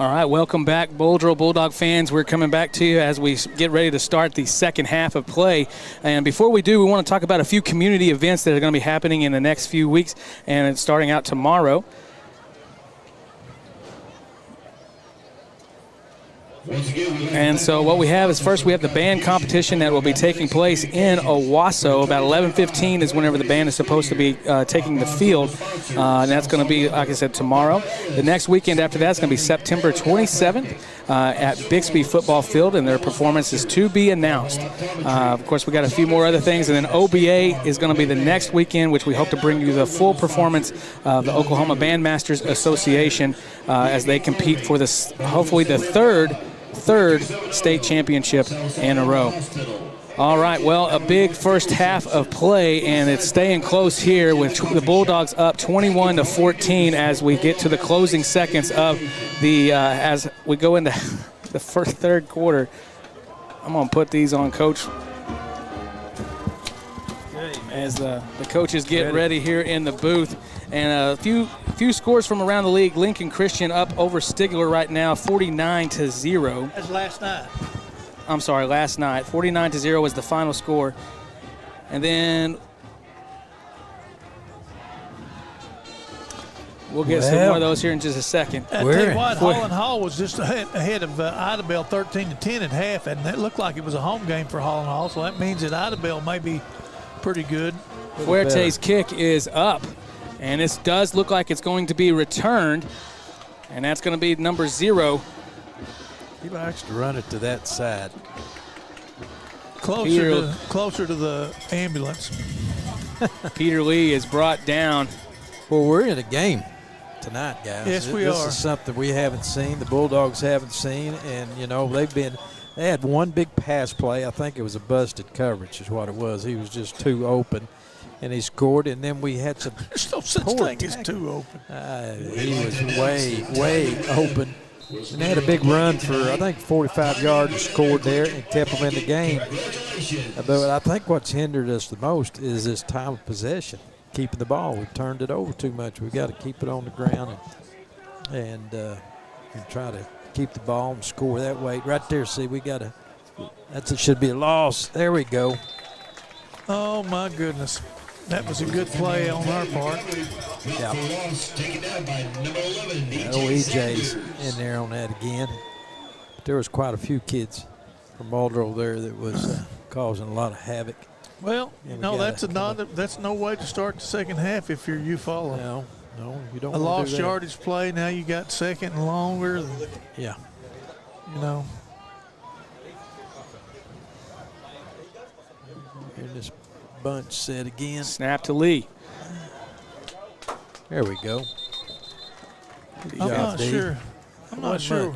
All right, welcome back, Muldrow Bulldog fans. We're coming back to you as we get ready to start the second half of play. And before we do, we want to talk about a few community events that are going to be happening in the next few weeks, and it's starting out tomorrow. And so what we have is first we have the band competition that will be taking place in Owasso. About 11:15 is whenever the band is supposed to be taking the field. And that's going to be, like I said, tomorrow. The next weekend after that is going to be September 27th at Bixby Football Field, and their performance is to be announced. Of course, we got a few more other things, and then OBA is going to be the next weekend, which we hope to bring you the full performance of the Oklahoma Bandmasters Association as they compete for this, hopefully the third state championship in a row. All right, well, a big first half of play, and it's staying close here with the Bulldogs up 21-14 as we get to the closing seconds of the as we go into the third quarter. I'm going to put these on Coach as the coaches get ready here in the booth. And a few scores from around the league. Lincoln Christian up over Stigler right now, 49-0. That's last night. I'm sorry, last night. 49-0 was the final score. And then we'll get some more of those here in just a second. I tell you what, Holland Hall was just ahead of Idabel 13-10 at half, and it looked like it was a home game for Holland Hall, so that means that Idabel may be pretty good. Fuerte's kick is up. And this does look like it's going to be returned, and that's going to be number 0. He likes to run it to that side. Closer to the ambulance. Peter Lee is brought down. Well, we're in a game tonight, guys. Yes, we are. This is something we haven't seen, the Bulldogs haven't seen, and, you know, they had one big pass play. I think it was a busted coverage is what it was. He was just too open. And he scored, and then we had some. There's no such thing as too open. He was way open. And they had a big run for, I think, 45 yards and scored there and kept them in the game. But I think what's hindered us the most is this time of possession, keeping the ball. We've turned it over too much. We've got to keep it on the ground and try to keep the ball and score that way. Right there, see, we got to. It should be a loss. There we go. Oh, my goodness. That was a good play on our part. Yeah. EJ's in there on that again. But there was quite a few kids from Muldrow there that was causing a lot of havoc. Well, that's no way to start the second half if you're EUFAULA. No, you don't. A lost yardage play. Now you got second and longer. Yeah. You know. Here's this bunch set again. Snap to Lee. There we go. I'm not sure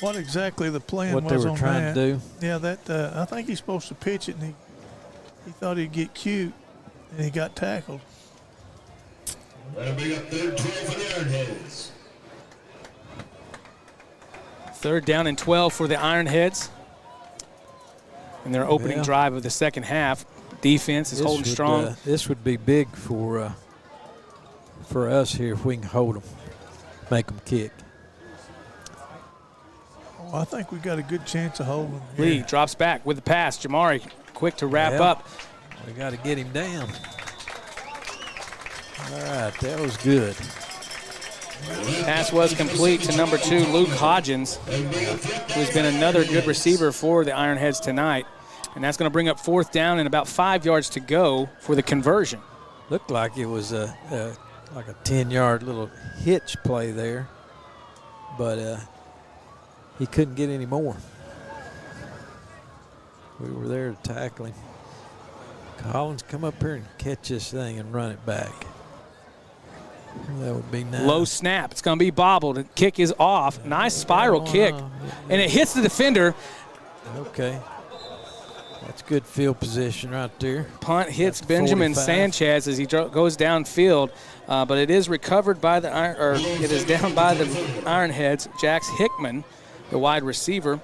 what exactly the plan was on that. What they were trying to do. Yeah, I think he's supposed to pitch it, and he thought he'd get cute, and he got tackled. That'll bring up third 12 for the Ironheads. Third down and 12 for the Ironheads. In their opening drive of the second half. Defense is holding strong. This would be big for us here if we can hold them, make them kick. Oh, I think we got a good chance of holding them. Lee drops back with the pass. Jamari quick to wrap up. We got to get him down. All right, that was good. Pass was complete to number 2, Luke Hodgins, who's been another good receiver for the Ironheads tonight. And that's going to bring up fourth down and about 5 yards to go for the conversion. Looked like it was like a 10-yard little hitch play there, but he couldn't get any more. We were there to tackle him. Collins, come up here and catch this thing and run it back. That would be nice. Low snap. It's going to be bobbled. The kick is off. Nice spiral kick. And it hits the defender. Okay. That's good field position right there. Punt hits Benjamin 45. Sanchez as he goes downfield. But it is recovered by it is down by the Ironheads. Jax Hickman, the wide receiver.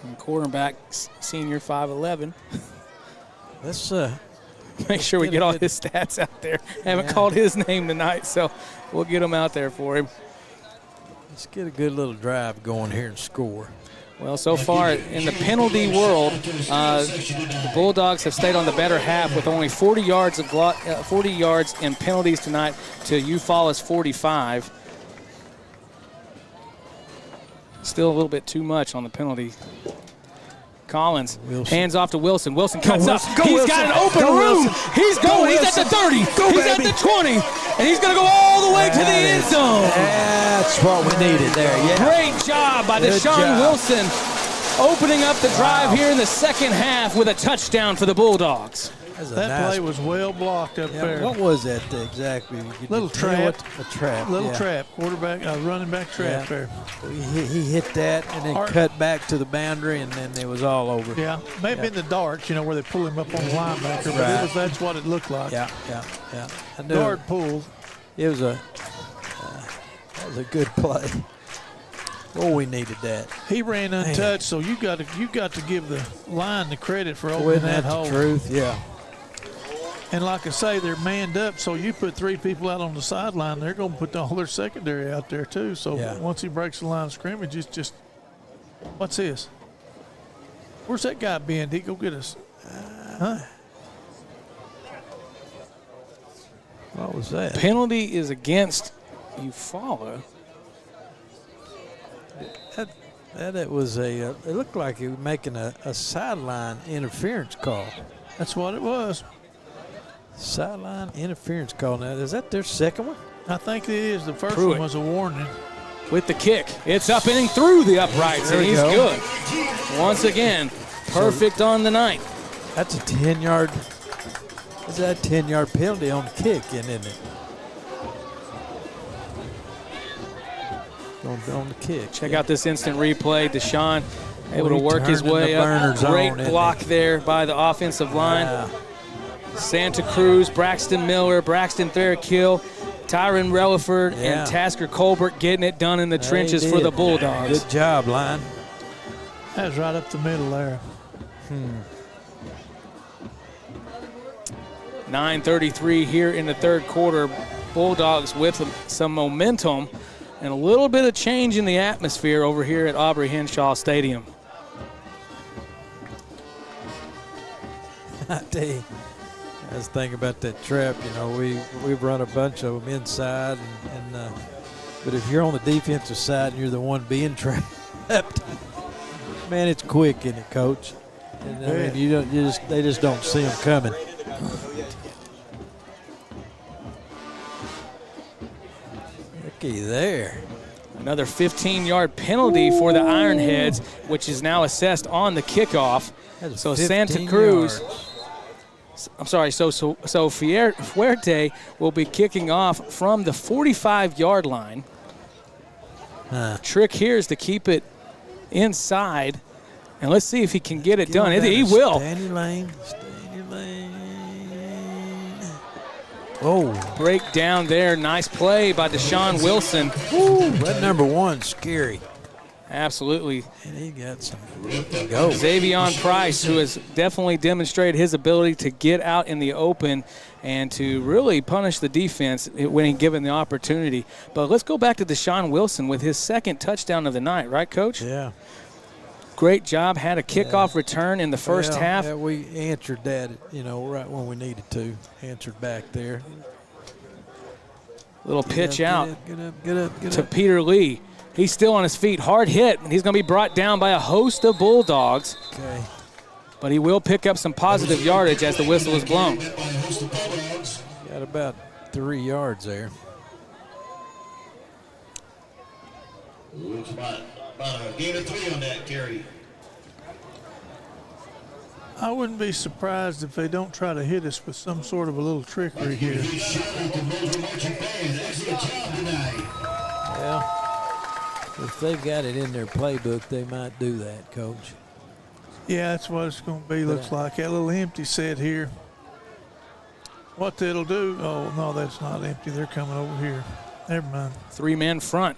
And quarterback, senior 5'11". Let's make sure we get all his stats out there. Haven't called his name tonight, so we'll get them out there for him. Let's get a good little drive going here and score. Well, so far in the penalty world, the Bulldogs have stayed on the better half with only 40 yards in penalties tonight to EUFAULA's 45. Still a little bit too much on the penalty. Collins, hands off to Wilson. Wilson cuts up. He's got an open room. He's going. He's at the 30. He's at the 20. And he's going to go all the way to the end zone. That's what we needed there. Yeah. Great job by Deshaun Wilson, opening up the drive here in the second half with a touchdown for the Bulldogs. That play was well blocked up there. What was that exactly? Little trap. A trap. Little trap. Quarterback, running back trap there. He hit that and then cut back to the boundary, and then it was all over. Yeah, maybe in the darts, where they pull him up on the linebacker, but that's what it looked like. Yeah. Guard pulled. It was that was a good play. Oh, we needed that. He ran untouched, so you got to give the line the credit for opening that hole. The truth, yeah. And like I say, they're manned up, so you put 3 people out on the sideline, they're going to put all their secondary out there too. So once he breaks the line of scrimmage, it's just, what's this? Where's that guy been? He go get us? What was that? Penalty is against EUFAULA. It was it looked like he was making a sideline interference call. That's what it was. Sideline interference call. Now, is that their second one? I think it is. The first one was a warning. With the kick. It's up and through the uprights, and he's good. Once again, perfect on the night. That's a 10-yard. Is that a 10-yard penalty on the kick, isn't it? On the kick. Check out this instant replay. Deshaun able to work his way up. Great block there by the offensive line. Santa Cruz, Braxton Miller, Braxton Thurkill, Tyron Relaford, and Tasker Colbert getting it done in the trenches for the Bulldogs. Good job, line. That was right up the middle there. 9:33 here in the third quarter. Bulldogs with some momentum and a little bit of change in the atmosphere over here at Aubrey Henshaw Stadium. I tell you, I was thinking about that trap. We've run a bunch of them inside, but if you're on the defensive side and you're the one being trapped, man, it's quick, isn't it, Coach? And I mean, they just don't see them coming. Looky there. Another 15-yard penalty for the Ironheads, which is now assessed on the kickoff. So Santa Cruz. So Fuerte will be kicking off from the 45-yard line. Trick here is to keep it inside, and let's see if he can get it done. He will. Stay in your lane. Oh. Break down there. Nice play by Deshaun Wilson. Woo, that number one, scary. Absolutely. And he got some go. Xavion Price, who has definitely demonstrated his ability to get out in the open and to really punish the defense when given the opportunity. But let's go back to Deshaun Wilson with his second touchdown of the night, right, Coach? Yeah. Great job. Had a kickoff return in the first half. Yeah, we answered that, right when we needed to. Answered back there. Little pitch out get up. to Peter Lee. He's still on his feet. Hard hit, and he's going to be brought down by a host of Bulldogs. Okay. But he will pick up some positive yardage as the whistle is blown. Got about 3 yards there. Looks about a gain of 3 on that carry. I wouldn't be surprised if they don't try to hit us with some sort of a little trickery here. Well, if they've got it in their playbook, they might do that, Coach. Yeah, that's what it's going to be, looks like. That little empty set here. What that'll do, oh, no, that's not empty. They're coming over here. Never mind. 3-man front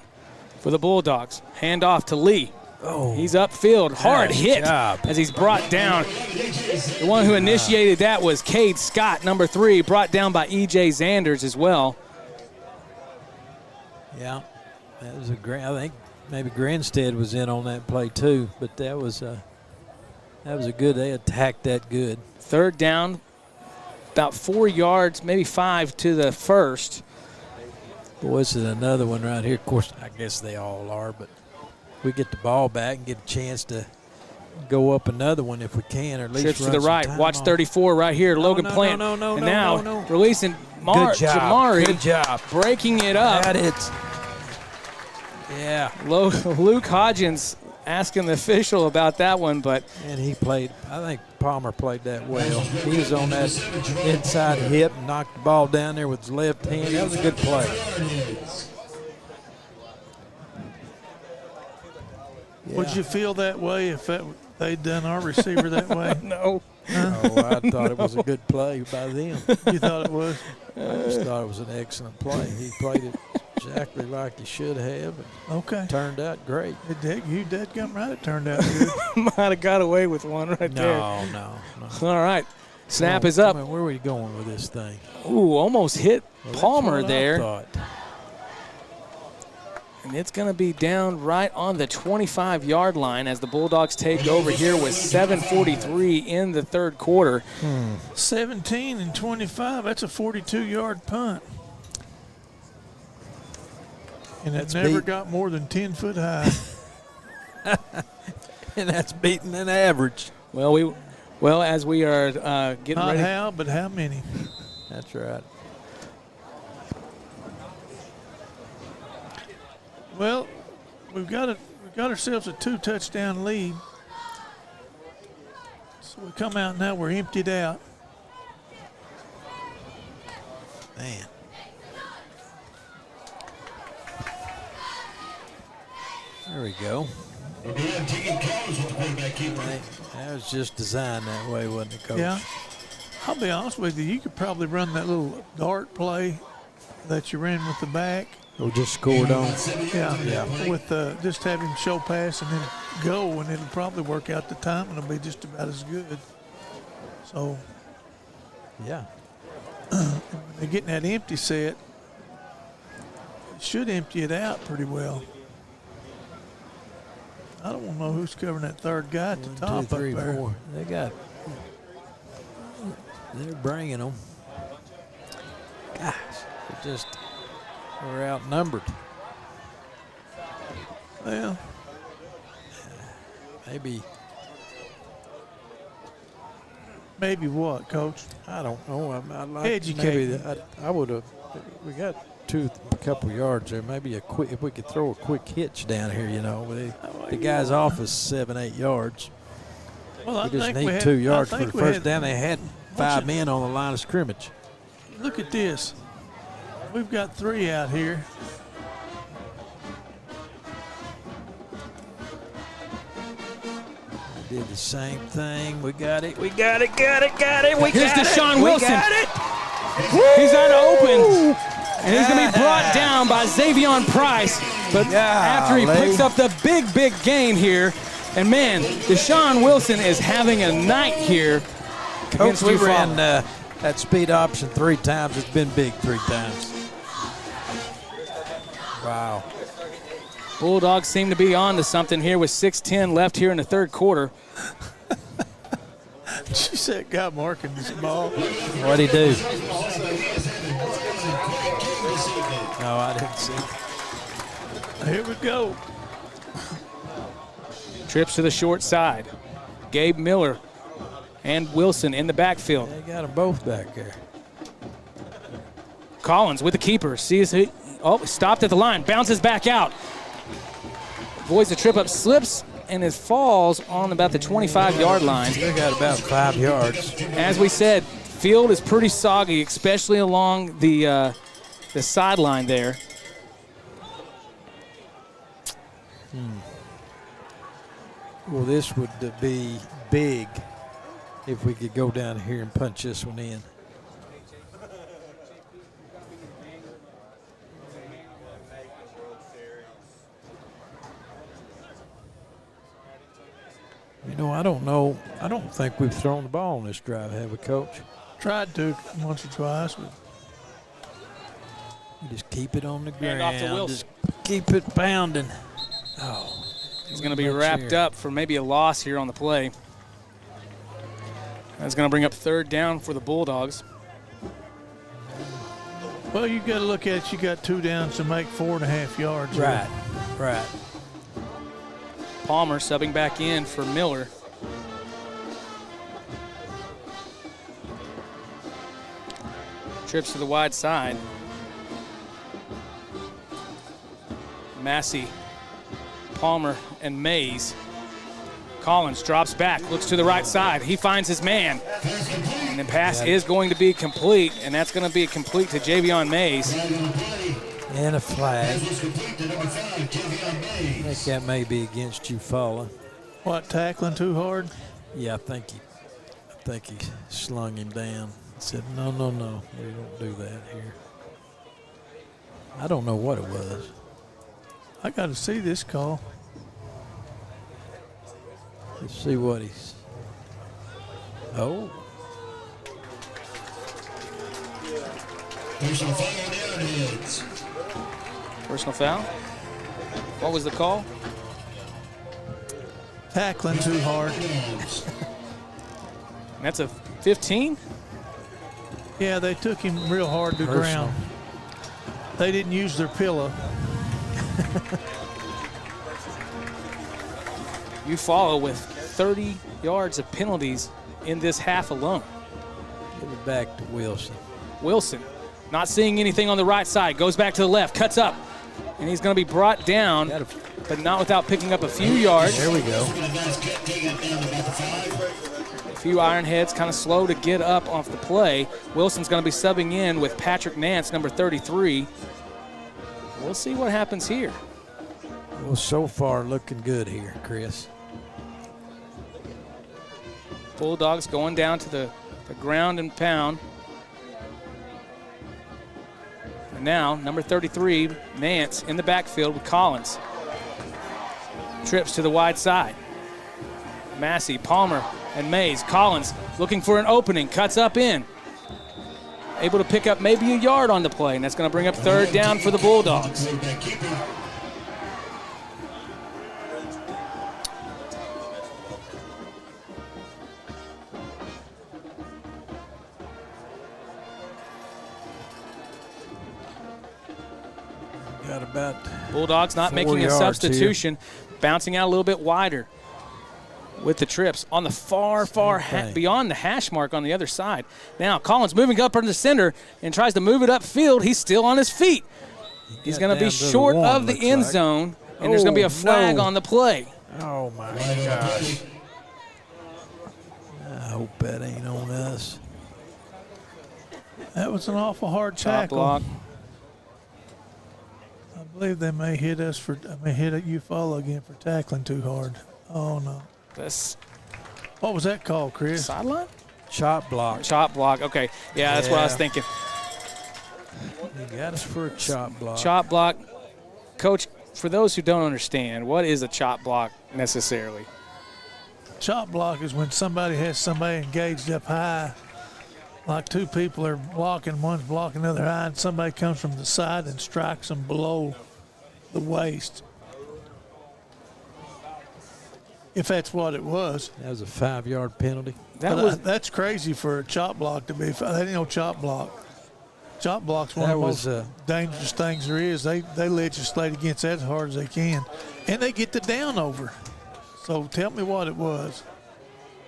for the Bulldogs. Hand off to Lee. Oh, he's upfield. Hard hit job. as he's brought down. The one who initiated that was Cade Scott, number 3, brought down by E.J. Zanders as well. Yeah. That was a great. I think maybe Grinstead was in on that play too, but that was a good. They attacked that good. Third down, about 4 yards, maybe 5 to the first. Boy, this is another one right here. Of course, I guess they all are, but we get the ball back and get a chance to go up another one if we can, or at least Trips to run the some right. time Watch off. 34 right here. Logan Plant. No, and now no. releasing Good job. Jamari. Good job. Breaking it up. That it's. Yeah. Luke Hodgins asking the official about that one, but And he played, I think Palmer played that well. He was on that inside hip and knocked the ball down there with his left hand. That was a good play. Would you feel that way if they'd done our receiver that way? no. Oh, I thought it was a good play by them. You thought it was? I just thought it was an excellent play. He played it exactly like he should have. And Okay. turned out great. You dead gum right. It turned out good. Might have got away with one right there. No. All right. Snap Come is on, up. come on, where are we going with this thing? Ooh, almost hit Well, that's Palmer what I there. thought. And it's going to be down right on the 25-yard line as the Bulldogs take over here with 7:43 in the third quarter. 17 and 25. That's a 42-yard punt. And That's it never beat. got more than 10 foot high. And that's beating an average. Well, as we are getting Not ready. how, but how many? That's right. Well, we've got ourselves a 2-touchdown lead. So we come out now, we're emptied out. Man. There we go. That was just designed that way, wasn't it, Coach? Yeah. I'll be honest with you, you could probably run that little dart play that you ran with the back. We just scored on. Yeah. With just have him show pass and then go, and it'll probably work out the time, and it'll be just about as good. So Yeah. when they're getting that empty set, it should empty it out pretty well. I don't want to know who's covering that third guy at the 1, top 2, 3, up there. 4. They're bringing them. Gosh, we're outnumbered. Well, maybe what, Coach? I don't know. I'd like Educate. maybe I would have. We got a couple yards there. Maybe if we could throw a quick hitch down here, the guy's off is 7, 8 yards. Well, I We just think need we had 2 yards I for think the we first had- down. They had 5 men on the line of scrimmage. Look at this. We've got 3 out here. Did the same thing. We got it. Here's Deshaun Wilson. He's out open. And he's going to be brought down by Xavion Price. But after he picks up the big gain here, and man, Deshaun Wilson is having a night here. Coach, against we EUFAULA. ran that speed option 3 times. It's been big 3 times. Wow. Bulldogs seem to be on to something here with 6:10 left here in the third quarter. She said, guy marking this ball. What'd he do? No, I didn't see. Here we go. Trips to the short side. Gabe Miller and Wilson in the backfield. They got them both back there. Collins with the keeper. Sees who. Oh, stopped at the line. Bounces back out. Avoids the trip up, slips, and it falls on about the 25-yard line. They got about 5 yards. As we said, field is pretty soggy, especially along the sideline there. Well, this would be big if we could go down here and punch this one in. I don't know. I don't think we've thrown the ball on this drive, have we, Coach? Tried to once or twice, but We just keep it on the Hand off to ground. Wilson. Just keep it pounding. Oh. He's going to be wrapped up for maybe a loss here on the play. That's going to bring up 3rd down for the Bulldogs. Well, you got to look at it. You got 2 downs to make 4.5 yards. Right, right. Palmer subbing back in for Miller. Trips to the wide side. Massey, Palmer, and Mays. Collins drops back, looks to the right side. He finds his man. And the pass is going to be complete, and that's going to be complete to Javion Mays. And a flag. I think that may be against EUFAULA. What, tackling too hard? Yeah, I think he slung him down. Said, no, we don't do that here. I don't know what it was. I got to see this call. Let's see what he's. Oh. Personal foul on the Ironheads. Personal foul. What was the call? Tackling too hard. And that's a 15? Yeah, they took him real hard to the ground. They didn't use their pillow. EUFAULA with 30 yards of penalties in this half alone. Give it back to Wilson. Wilson not seeing anything on the right side. Goes back to the left, cuts up. And he's going to be brought down, but not without picking up a few yards. There we go. A few Ironheads kind of slow to get up off the play. Wilson's going to be subbing in with Patrick Nance, number 33. We'll see what happens here. Well, so far looking good here, Chris. Bulldogs going down to the ground and pound. And now, number 33, Nance, in the backfield with Collins. Trips to the wide side. Massey, Palmer, and Mays. Collins looking for an opening, cuts up in. Able to pick up maybe a yard on the play, and that's going to bring up 3rd down for the Bulldogs. Got about Bulldogs not making a substitution, bouncing out a little bit wider with the trips on the far beyond the hash mark on the other side. Now Collins moving up under the center and tries to move it upfield. He's still on his feet. He's going to be short of the end zone, and there's going to be a flag on the play. Oh my gosh. I hope that ain't on us. That was an awful hard Top tackle. block. I believe they may hit us for, hit EUFAULA again for tackling too hard. Oh no. What was that called, Chris? Sideline? Chop block. Chop block. Okay. Yeah, that's what I was thinking. You got us for a chop block. Chop block. Coach, for those who don't understand, what is a chop block necessarily? Chop block is when somebody has somebody engaged up high, like 2 people are blocking, one's blocking the other eye, and somebody comes from the side and strikes them below the waist. If that's what it was. That was a 5-yard penalty. That's crazy for a chop block to be. That ain't no chop block. Chop block's one of the most dangerous things there is. They legislate against that as hard as they can. And they get the down over. So tell me what it was.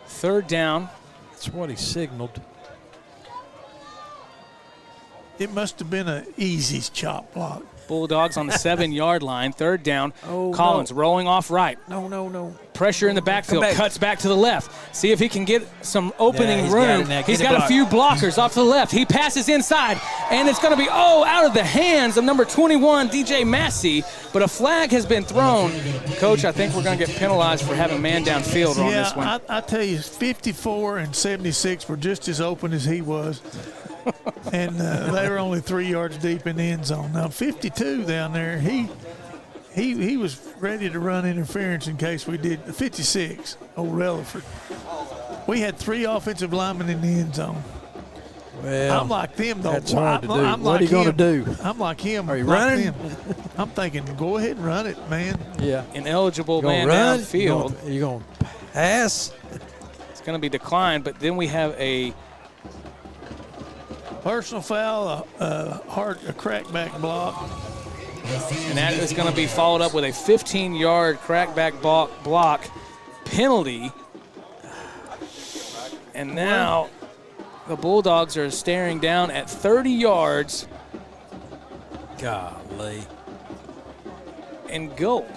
3rd down. That's what he signaled. It must have been an easy chop block. Bulldogs on the 7-yard line. 3rd down. Oh, Collins rolling off right. No. Pressure in the backfield. Cuts back to the left. See if he can get some opening room. He's got a few blockers off to the left. He passes inside, and it's going to be, out of the hands of number 21, DJ Massey. But a flag has been thrown. Coach, I think we're going to get penalized for having man downfield on this one. I tell you, 54 and 76 were just as open as he was. And they were only 3 yards deep in the end zone. Now 52 down there, he was ready to run interference in case we did. 56, old Relaford. We had 3 offensive linemen in the end zone. Well, I'm like them, though. that's hard to do. I'm What are you going to do? I'm like him. Are you like running? them. I'm thinking, go ahead and run it, man. Yeah. Ineligible Gonna man run? downfield. You going to pass? It's going to be declined, but then we have a Personal foul, a crackback block. and that is going to be followed up with a 15-yard crackback block penalty. And now the Bulldogs are staring down at 30 yards Golly. and goal.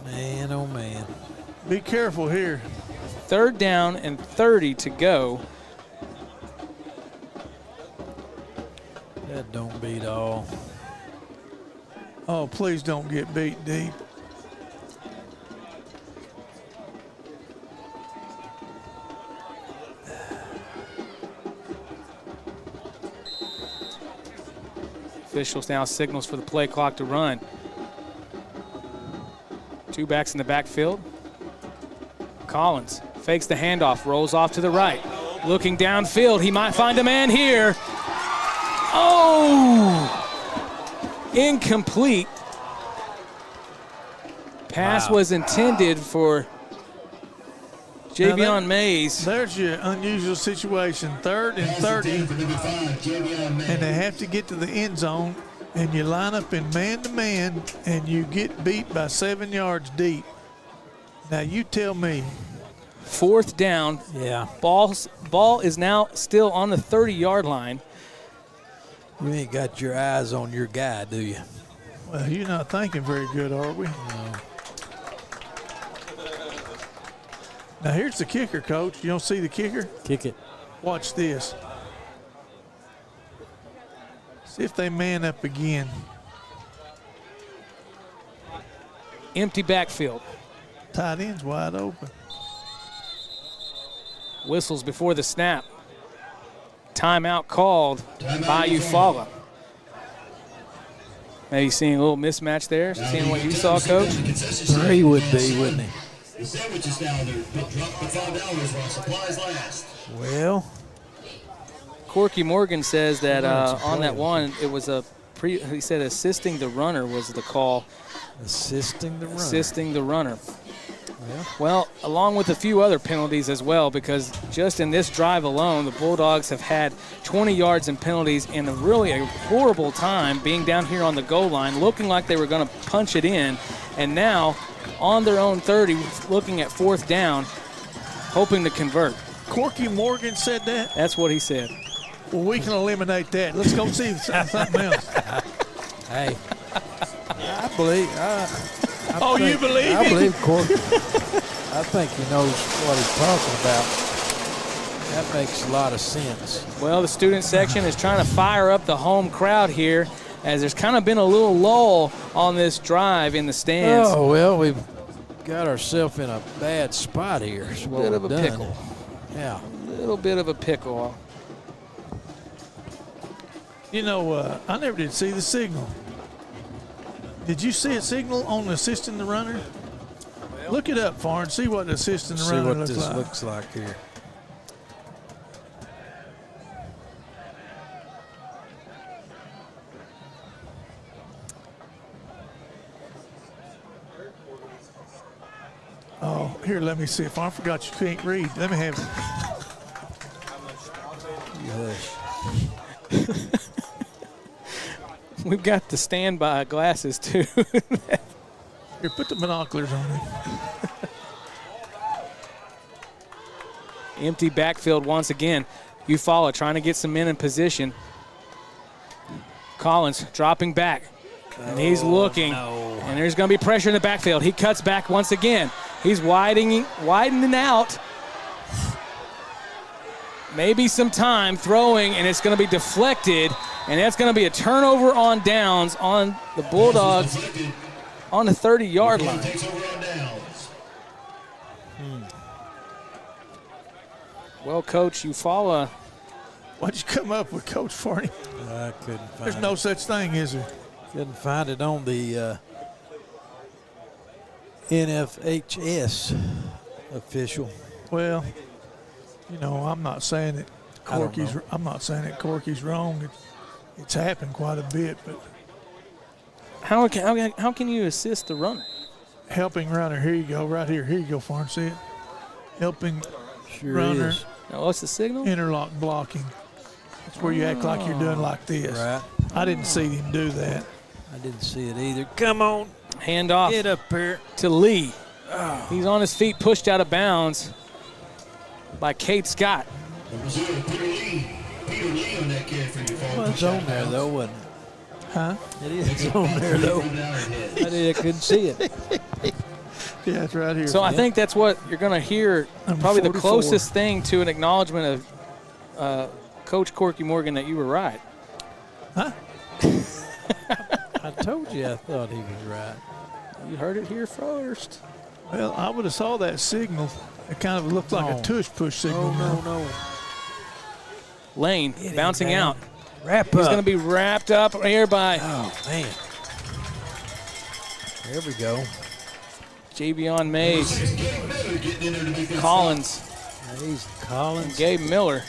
Man, oh, man. Be careful here. 3rd down and 30 to go. That don't beat all. Oh, please don't get beat deep. Officials now signals for the play clock to run. 2 backs in the backfield. Collins fakes the handoff, rolls off to the right. Looking downfield, he might find a man here. Oh! Incomplete. Pass was intended for Javion Mays. There's your unusual situation. 3rd and 30, and they have to get to the end zone, and you line up in man-to-man, and you get beat by 7 yards deep. Now, you tell me. 4th down. Yeah. Ball is now still on the 30-yard line. You ain't got your eyes on your guy, do you? Well, you're not thinking very good, are we? No. Now, here's the kicker, Coach. You don't see the kicker? Kick it. Watch this. See if they man up again. Empty backfield. Tight end's wide open. Whistles before the snap. Timeout called by EUFAULA. Maybe seeing a little mismatch there. Seeing what you saw, Coach. 3 would be, wouldn't he? The sandwiches down there, but drop the $5 while supplies last. Well, Corky Morgan says that on that one, it was he said assisting the runner was the call. assisting the run. Assisting the runner. Well, along with a few other penalties as well, because just in this drive alone, the Bulldogs have had 20 yards in penalties in really a horrible time being down here on the goal line, looking like they were going to punch it in, and now on their own 30, looking at 4th down, hoping to convert. Corky Morgan said that? That's what he said. Well, we can eliminate that. Let's go see something else. Hey, I believe. You believe I it? believe Corky. I think he knows what he's talking about. That makes a lot of sense. Well, the student section is trying to fire up the home crowd here, as there's kind of been a little lull on this drive in the stands. Oh, well, we've got ourselves in a bad spot here. Is what Bit of we've a done. pickle. Yeah. A little bit of a pickle. You know, I never did see the signal. Did you see a signal on assisting the runner? Look it up, Farn. See what assisting the See runner what looks this like. looks like here. Oh, here, let me see. If I forgot you can't read, let me have it. Hush. We've got the standby glasses, too. Here, put the binoculars on me. Empty backfield once again. EUFAULA trying to get some men in position. Collins dropping back. And he's looking. no. And there's going to be pressure in the backfield. He cuts back once again. He's widening out. Maybe some time throwing, and it's going to be deflected. And that's going to be a turnover on downs on the Bulldogs on the 30-yard line. Takes over on downs. Well, Coach, EUFAULA. Why'd you come up with Coach Farney? I couldn't find There's it. no such thing, is there? Couldn't find it on the NFHS official. Well, you know, I'm not saying that Corky's. know. I'm not saying that Corky's wrong. It's happened quite a bit, but How can you assist the runner? helping runner. Here you go, right here. Here you go, Farn. See it? Helping Sure runner. is. Now, what's the signal? Interlock blocking. That's where you act like you're doing like this. Right. I didn't see him do that. I didn't see it either. Come on. Hand off Get up here. to Lee. He's on his feet, pushed out of bounds by Kate Scott. Number 0, Peter Lee. Peter Lee on that carry for you. Well, it's on there, though, wasn't it? Huh? It is on there, though. I couldn't see it. Yeah, it's right here. So I think that's what you're going to hear, Number probably the 44. closest thing to an acknowledgement of Coach Corky Morgan that you were right. Huh? I told you I thought he was right. You heard it here first. Well, I would have saw that signal. It kind of looked like No. a tush push signal. No. Lane Get him, bouncing man. out. Wrap He's up. going to be wrapped up here by Oh, man. There we go. Javion Mays, Collins, He's Collins. Gabe Miller,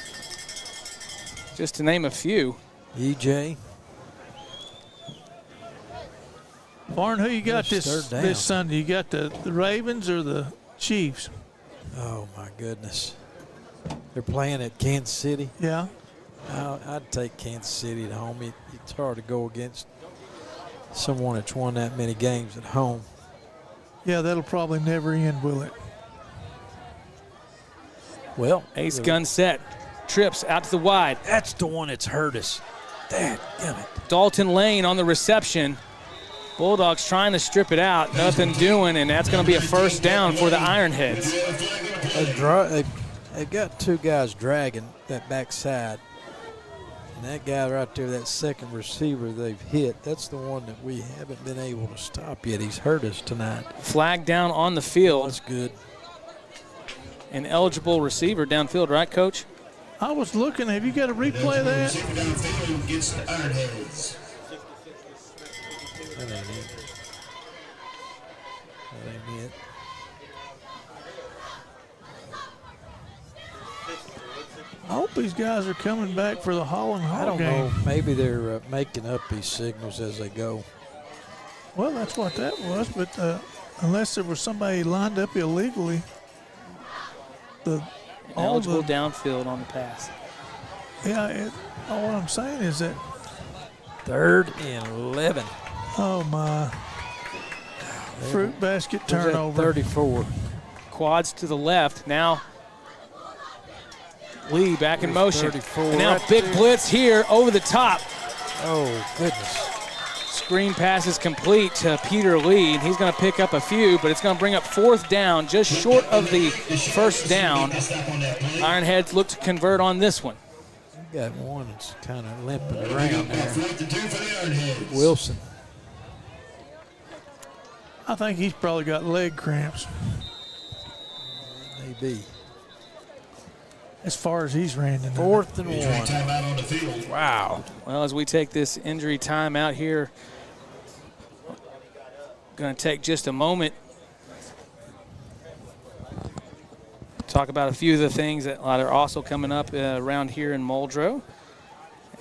just to name a few. EJ. Farn, who you got There's this third down. this Sunday? You got the Ravens or the Chiefs? Oh, my goodness. They're playing at Kansas City. Yeah. I'd take Kansas City at home. It's hard to go against someone that's won that many games at home. Yeah, that'll probably never end, will it? Well, Ace gun set, trips out to the wide. that's the one that's hurt us. Damn it. Dalton Lane on the reception. Bulldogs trying to strip it out, nothing doing, and that's going to be a first down for the Ironheads. They've got two guys dragging that backside. And that guy right there, that second receiver they've hit, that's the one that we haven't been able to stop yet. He's hurt us tonight. Flag down on the field. That's good. An eligible receiver downfield, right, Coach? I was looking. Have you got a replay of that? Downfield against the Ironheads. That ain't it. That ain't it. I hope these guys are coming back for the Holland Hall I don't game. know. Maybe they're making up these signals as they go. Well, that's what that was, but unless there was somebody lined up illegally, Eligible downfield on the pass. all what I'm saying is that, 3rd and 11. oh my, fruit basket Where's that turnover. 34. Quads to the left. Now Lee back in There's motion. 34 And now right big there. blitz here over the top. Oh, goodness. Screen pass is complete to Peter Lee, and he's going to pick up a few, but it's going to bring up 4th down, just short of the first down. Ironheads look to convert on this one. You got one that's kind of limping around there. 4th and 2 for the Ironheads. Wilson. I think he's probably got leg cramps Maybe. as far as he's ran tonight. 4th and Injury 1. timeout on the field. Wow. Well, as we take this injury time out here, going to take just a moment. Talk about a few of the things that are also coming up around here in Muldrow.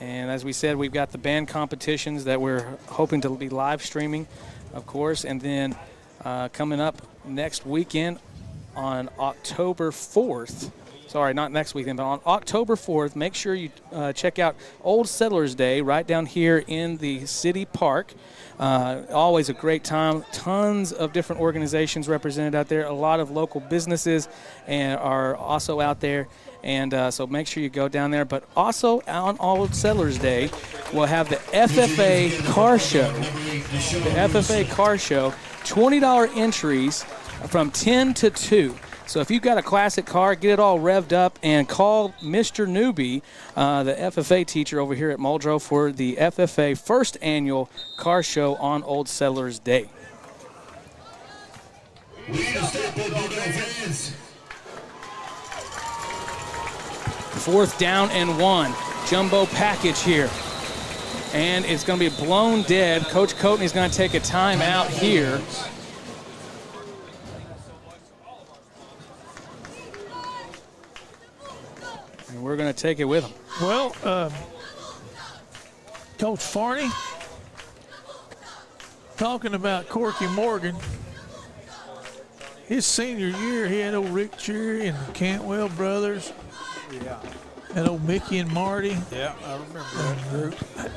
And as we said, we've got the band competitions that we're hoping to be live streaming, of course. And then coming up next weekend on October 4th. Sorry, not next weekend, but on October 4th, make sure you check out Old Settlers Day right down here in the city park. Always a great time. Tons of different organizations represented out there. A lot of local businesses and are also out there. And so make sure you go down there. But also on Old Settlers Day, we'll have the FFA car show. The FFA car show, $20 entries from 10 to 2. So if you've got a classic car, get it all revved up and call Mr. Newby, the FFA teacher over here at Muldrow, for the FFA first annual car show on Old Settlers Day. We need to stop with Bulldog fans. 4th down and 1. Jumbo package here. And it's going to be blown dead. Coach Coatney's going to take a timeout here. And we're going to take it with them. Well, Coach Farney, talking about Corky Morgan, his senior year, he had old Rick Cherry and the Cantwell brothers. Yeah. And old Mickey and Marty. Yeah, I remember that group.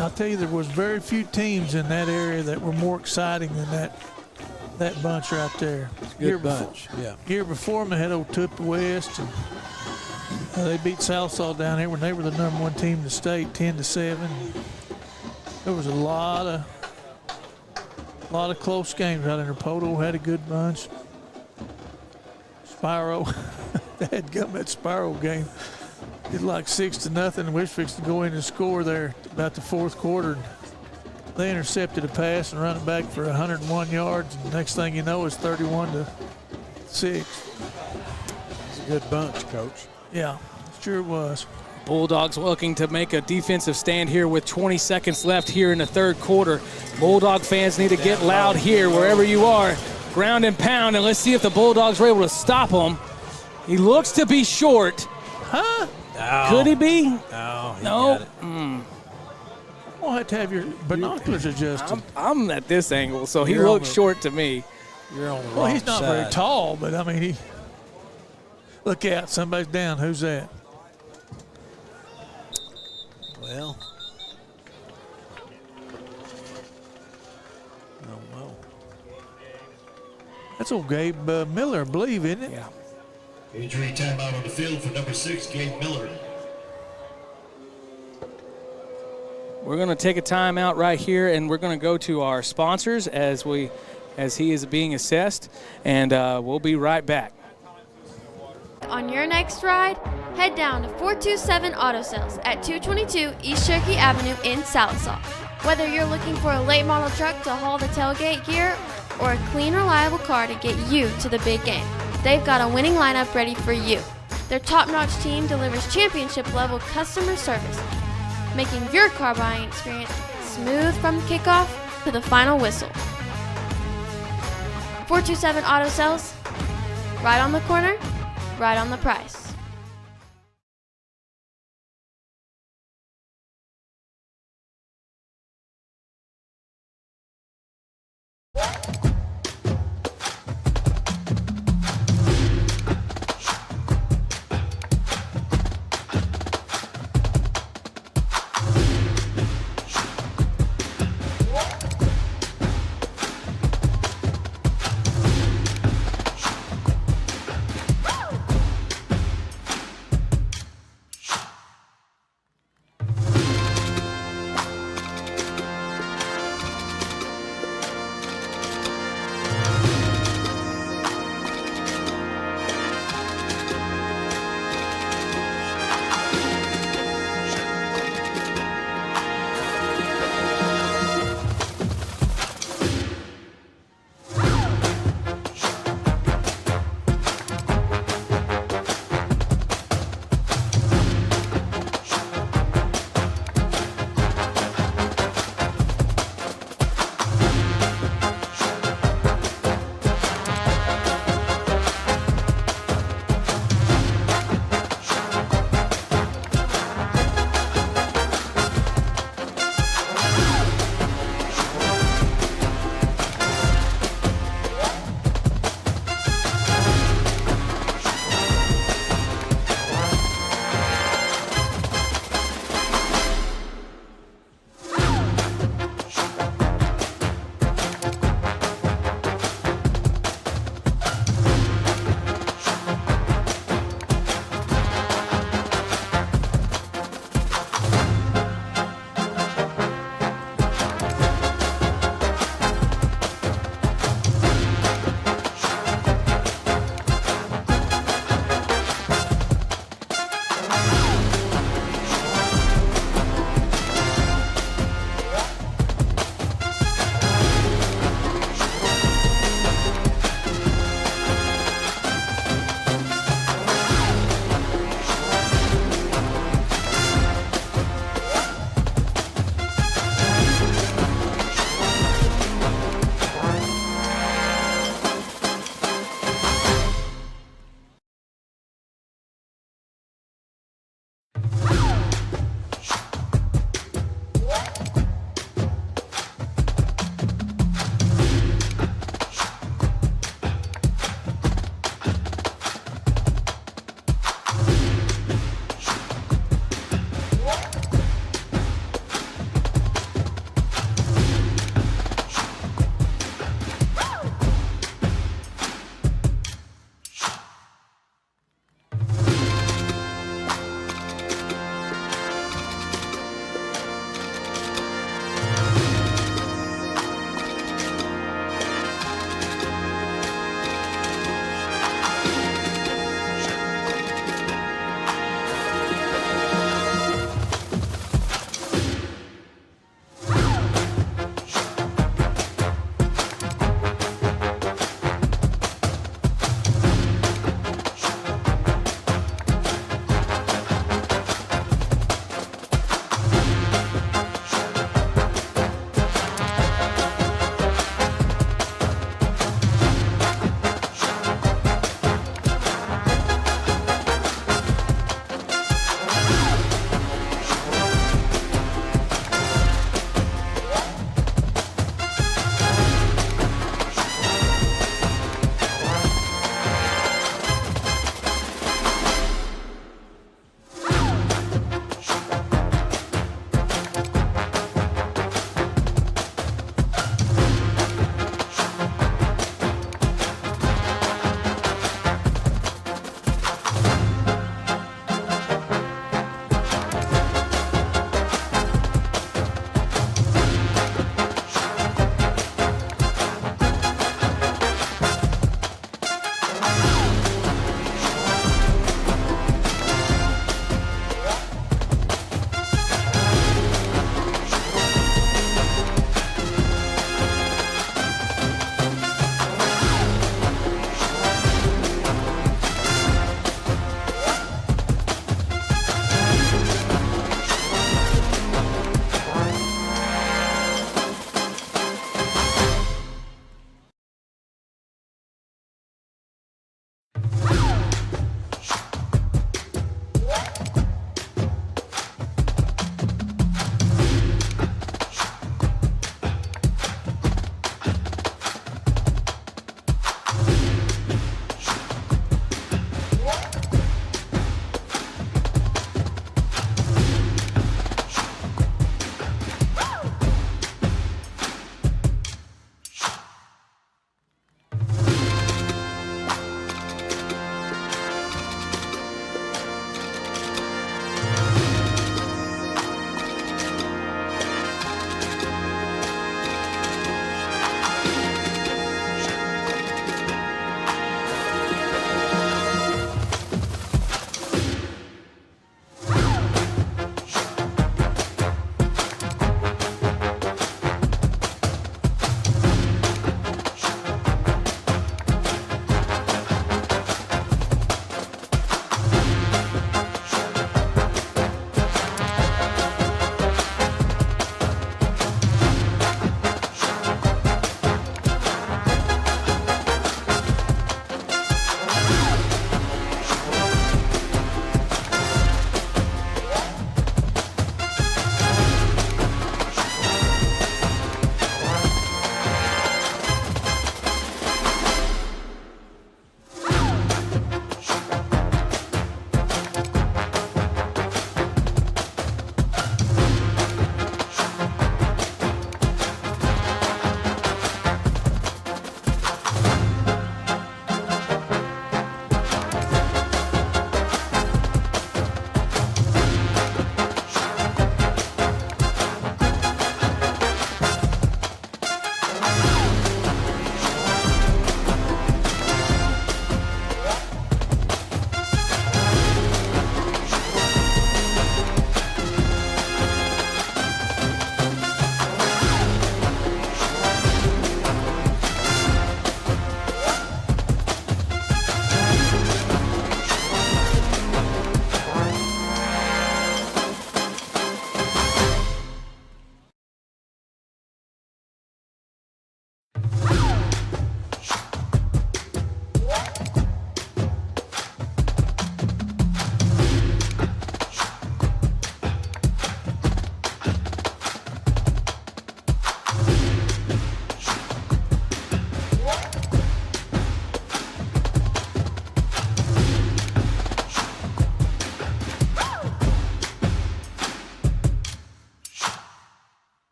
I'll tell you, there was very few teams in that area that were more exciting than that bunch right there. Good bunch, yeah. Year before them, they had old Tupper West. And, they beat Southsaw down here when they were the #1 team in the state, 10-7. There was a lot of close games out there. Poto had a good bunch. Spyro, they had come that Spyro game. Did like 6-0. We was fixed to go in and score there about the fourth quarter. They intercepted a pass and run it back for 101 yards. And the next thing you know, it's 31-6. It's a good bunch, Coach. Yeah, sure was. Bulldogs looking to make a defensive stand here with 20 seconds left here in the third quarter. Bulldog fans need to get loud here wherever you are. Ground and pound, and let's see if the Bulldogs are able to stop him. He looks to be short. Huh? No. Could he be? No, he No. got it. We'll have to have your binoculars adjusted. I'm at this angle, so he You're on looks the- short to me. You're on the wrong Well, he's not very side. tall, but I mean, look out, somebody's down. Who's that? Well, I don't know. That's old Gabe Miller, I believe, isn't it? Yeah. Injury timeout on the field for number 6, Gabe Miller. We're going to take a timeout right here, and we're going to go to our sponsors as he is being assessed, and we'll be right back. On your next ride, head down to 427 Auto Sales at 222 East Cherokee Avenue in Sallisaw. Whether you're looking for a late model truck to haul the tailgate gear or a clean, reliable car to get you to the big game, they've got a winning lineup ready for you. Their top-notch team delivers championship-level customer service, making your car buying experience smooth from the kickoff to the final whistle. 427 Auto Sales, right on the corner, right on the price.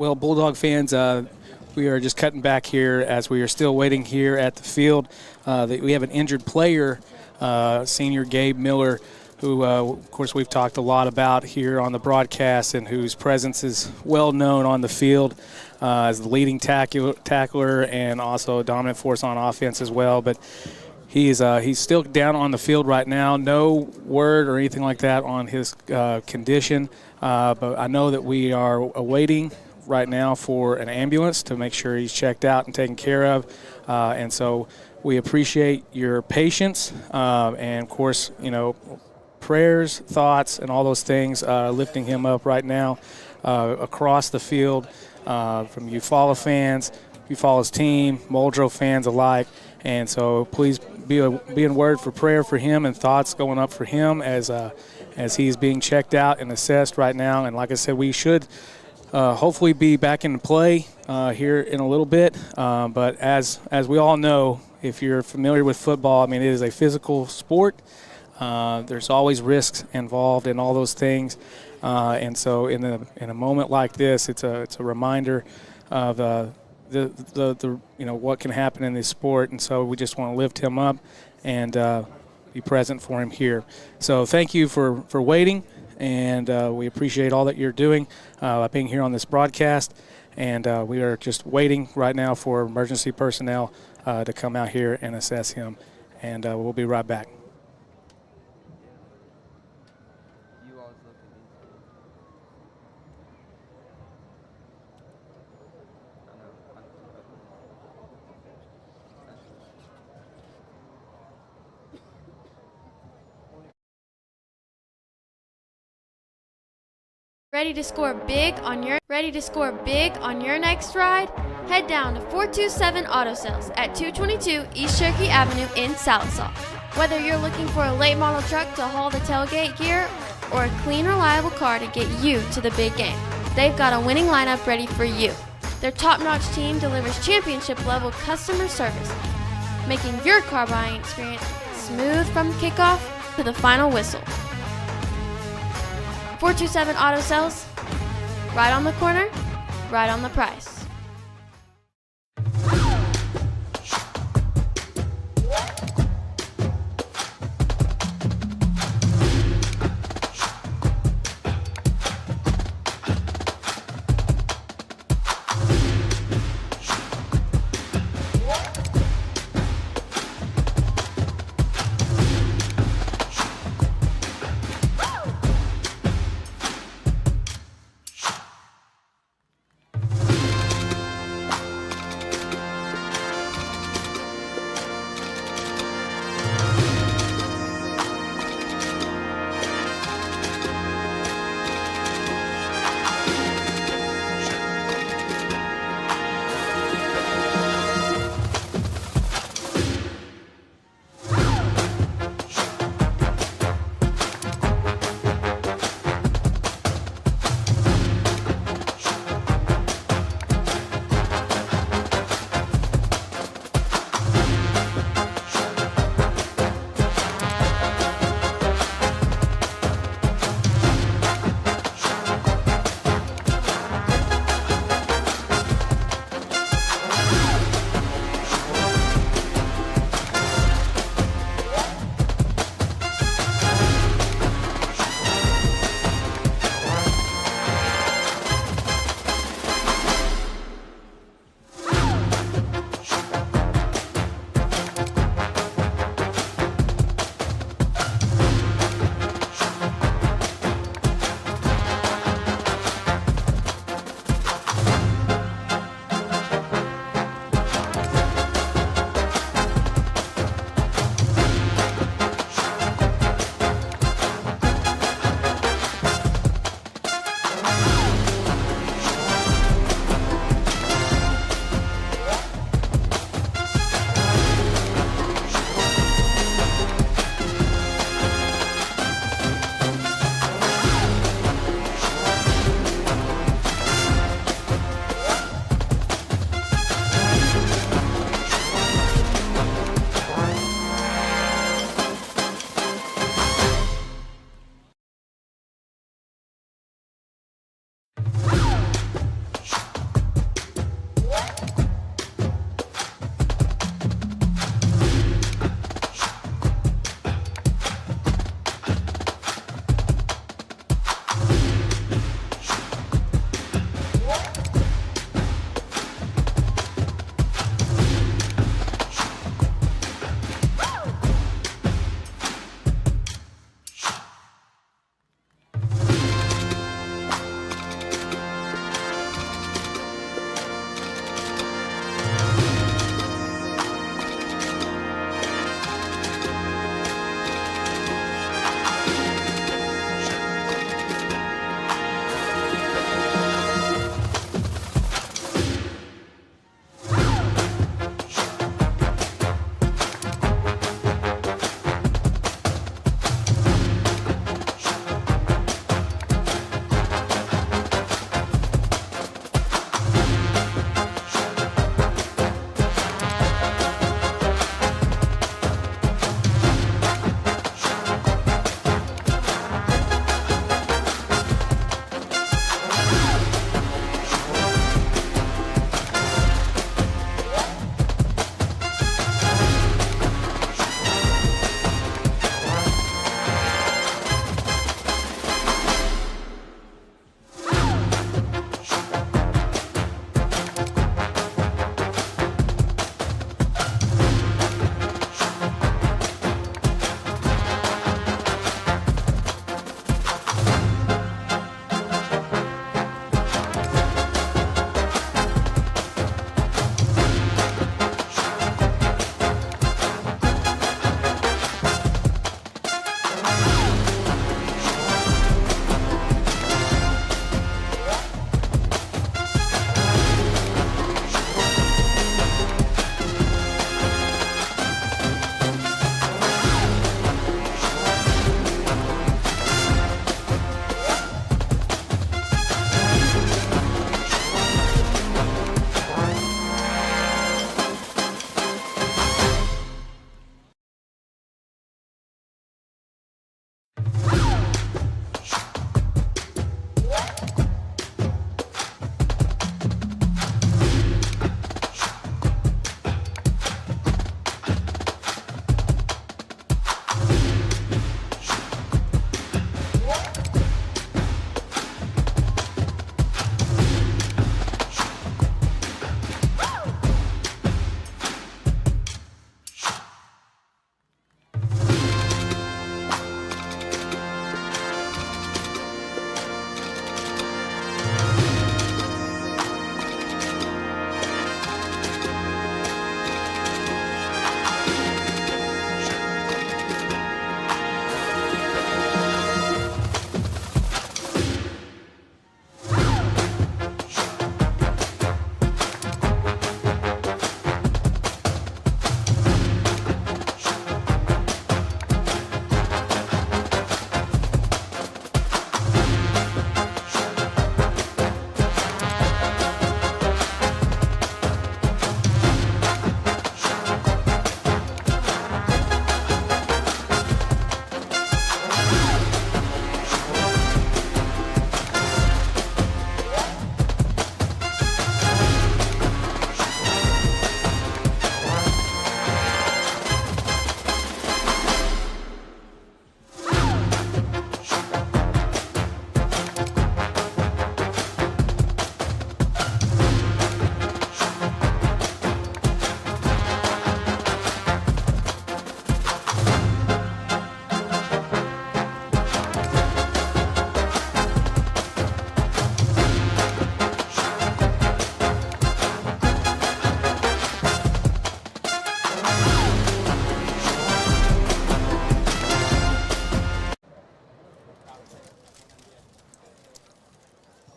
Well, Bulldog fans, we are just cutting back here as we are still waiting here at the field. We have an injured player, senior Gabe Miller, who, of course, we've talked a lot about here on the broadcast and whose presence is well known on the field as the leading tackler and also a dominant force on offense as well. But he's still down on the field right now. No word or anything like that on his condition, but I know that we are awaiting right now for an ambulance to make sure he's checked out and taken care of. And so we appreciate your patience and, of course, prayers, thoughts, and all those things, lifting him up right now across the field from EUFAULA fans, EUFAULA's team, Muldrow fans alike. And so please be in word for prayer for him and thoughts going up for him as he's being checked out and assessed right now. And like I said, we should hopefully be back in play here in a little bit. But as we all know, if you're familiar with football, I mean, it is a physical sport. There's always risks involved in all those things. And so in a moment like this, it's a reminder of the what can happen in this sport. And so we just want to lift him up and be present for him here. So thank you for waiting. And we appreciate all that you're doing by being here on this broadcast. And we are just waiting right now for emergency personnel to come out here and assess him. And we'll be right back. Ready to score big on your next ride? Head down to 427 Auto Sales at 222 East Cherokee Avenue in Sallisaw. Whether you're looking for a late model truck to haul the tailgate gear or a clean, reliable car to get you to the big game, they've got a winning lineup ready for you. Their top-notch team delivers championship-level customer service, making your car buying experience smooth from kickoff to the final whistle. 427 Auto Sales, right on the corner, right on the price.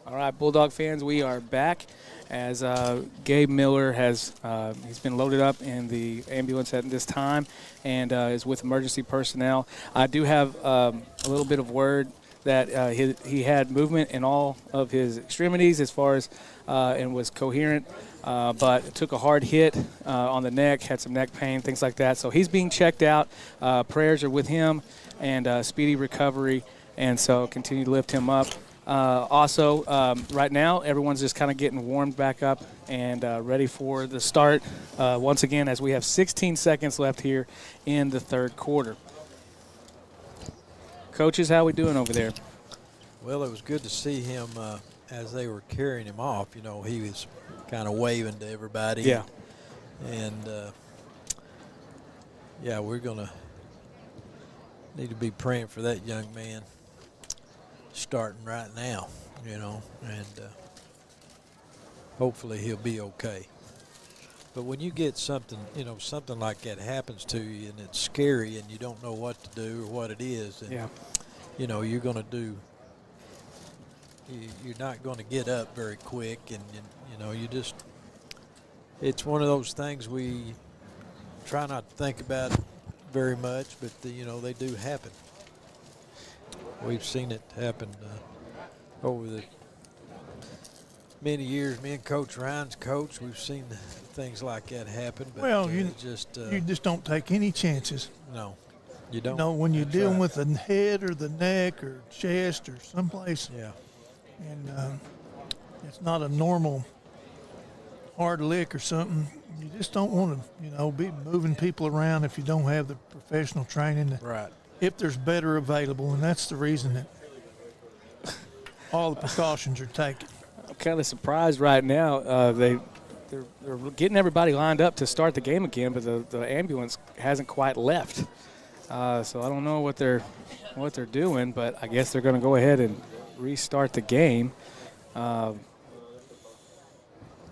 All right, Bulldog fans, we are back as Gabe Miller has he's been loaded up in the ambulance at this time and is with emergency personnel. I do have a little bit of word that he had movement in all of his extremities as far as and was coherent, but took a hard hit on the neck, had some neck pain, things like that. So he's being checked out. Prayers are with him and speedy recovery, and so continue to lift him up. Also, right now, everyone's just kind of getting warmed back up and ready for the start once again as we have 16 seconds left here in the third quarter. Coaches, how we doing over there? Well, it was good to see him as they were carrying him off. You know, he was kind of waving to everybody. Yeah. And, yeah, we're going to need to be praying for that young man starting right now, you know, and hopefully he'll be okay. But when you get something, you know, something like that happens to you and it's scary and you don't know what to do or what it is, and, Yeah. you know, you're going to do, you're not going to get up very quick, and, you know, you just, it's one of those things we try not to think about very much, but, you know, they do happen. We've seen it happen over the many years. Me and Coach Ryan's coach, we've seen things like that happen. But Well, you just don't take any chances. No, you don't. You know, when you're That's dealing right. with the head or the neck or chest or someplace, Yeah, and it's not a normal hard lick or something, you just don't want to, you know, be moving people around if you don't have the professional training. right. If there's better available, and that's the reason that all the precautions are taken. I'm kind of surprised right now. They're getting everybody lined up to start the game again, but the ambulance hasn't quite left. So I don't know what they're doing, but I guess they're going to go ahead and restart the game. Maybe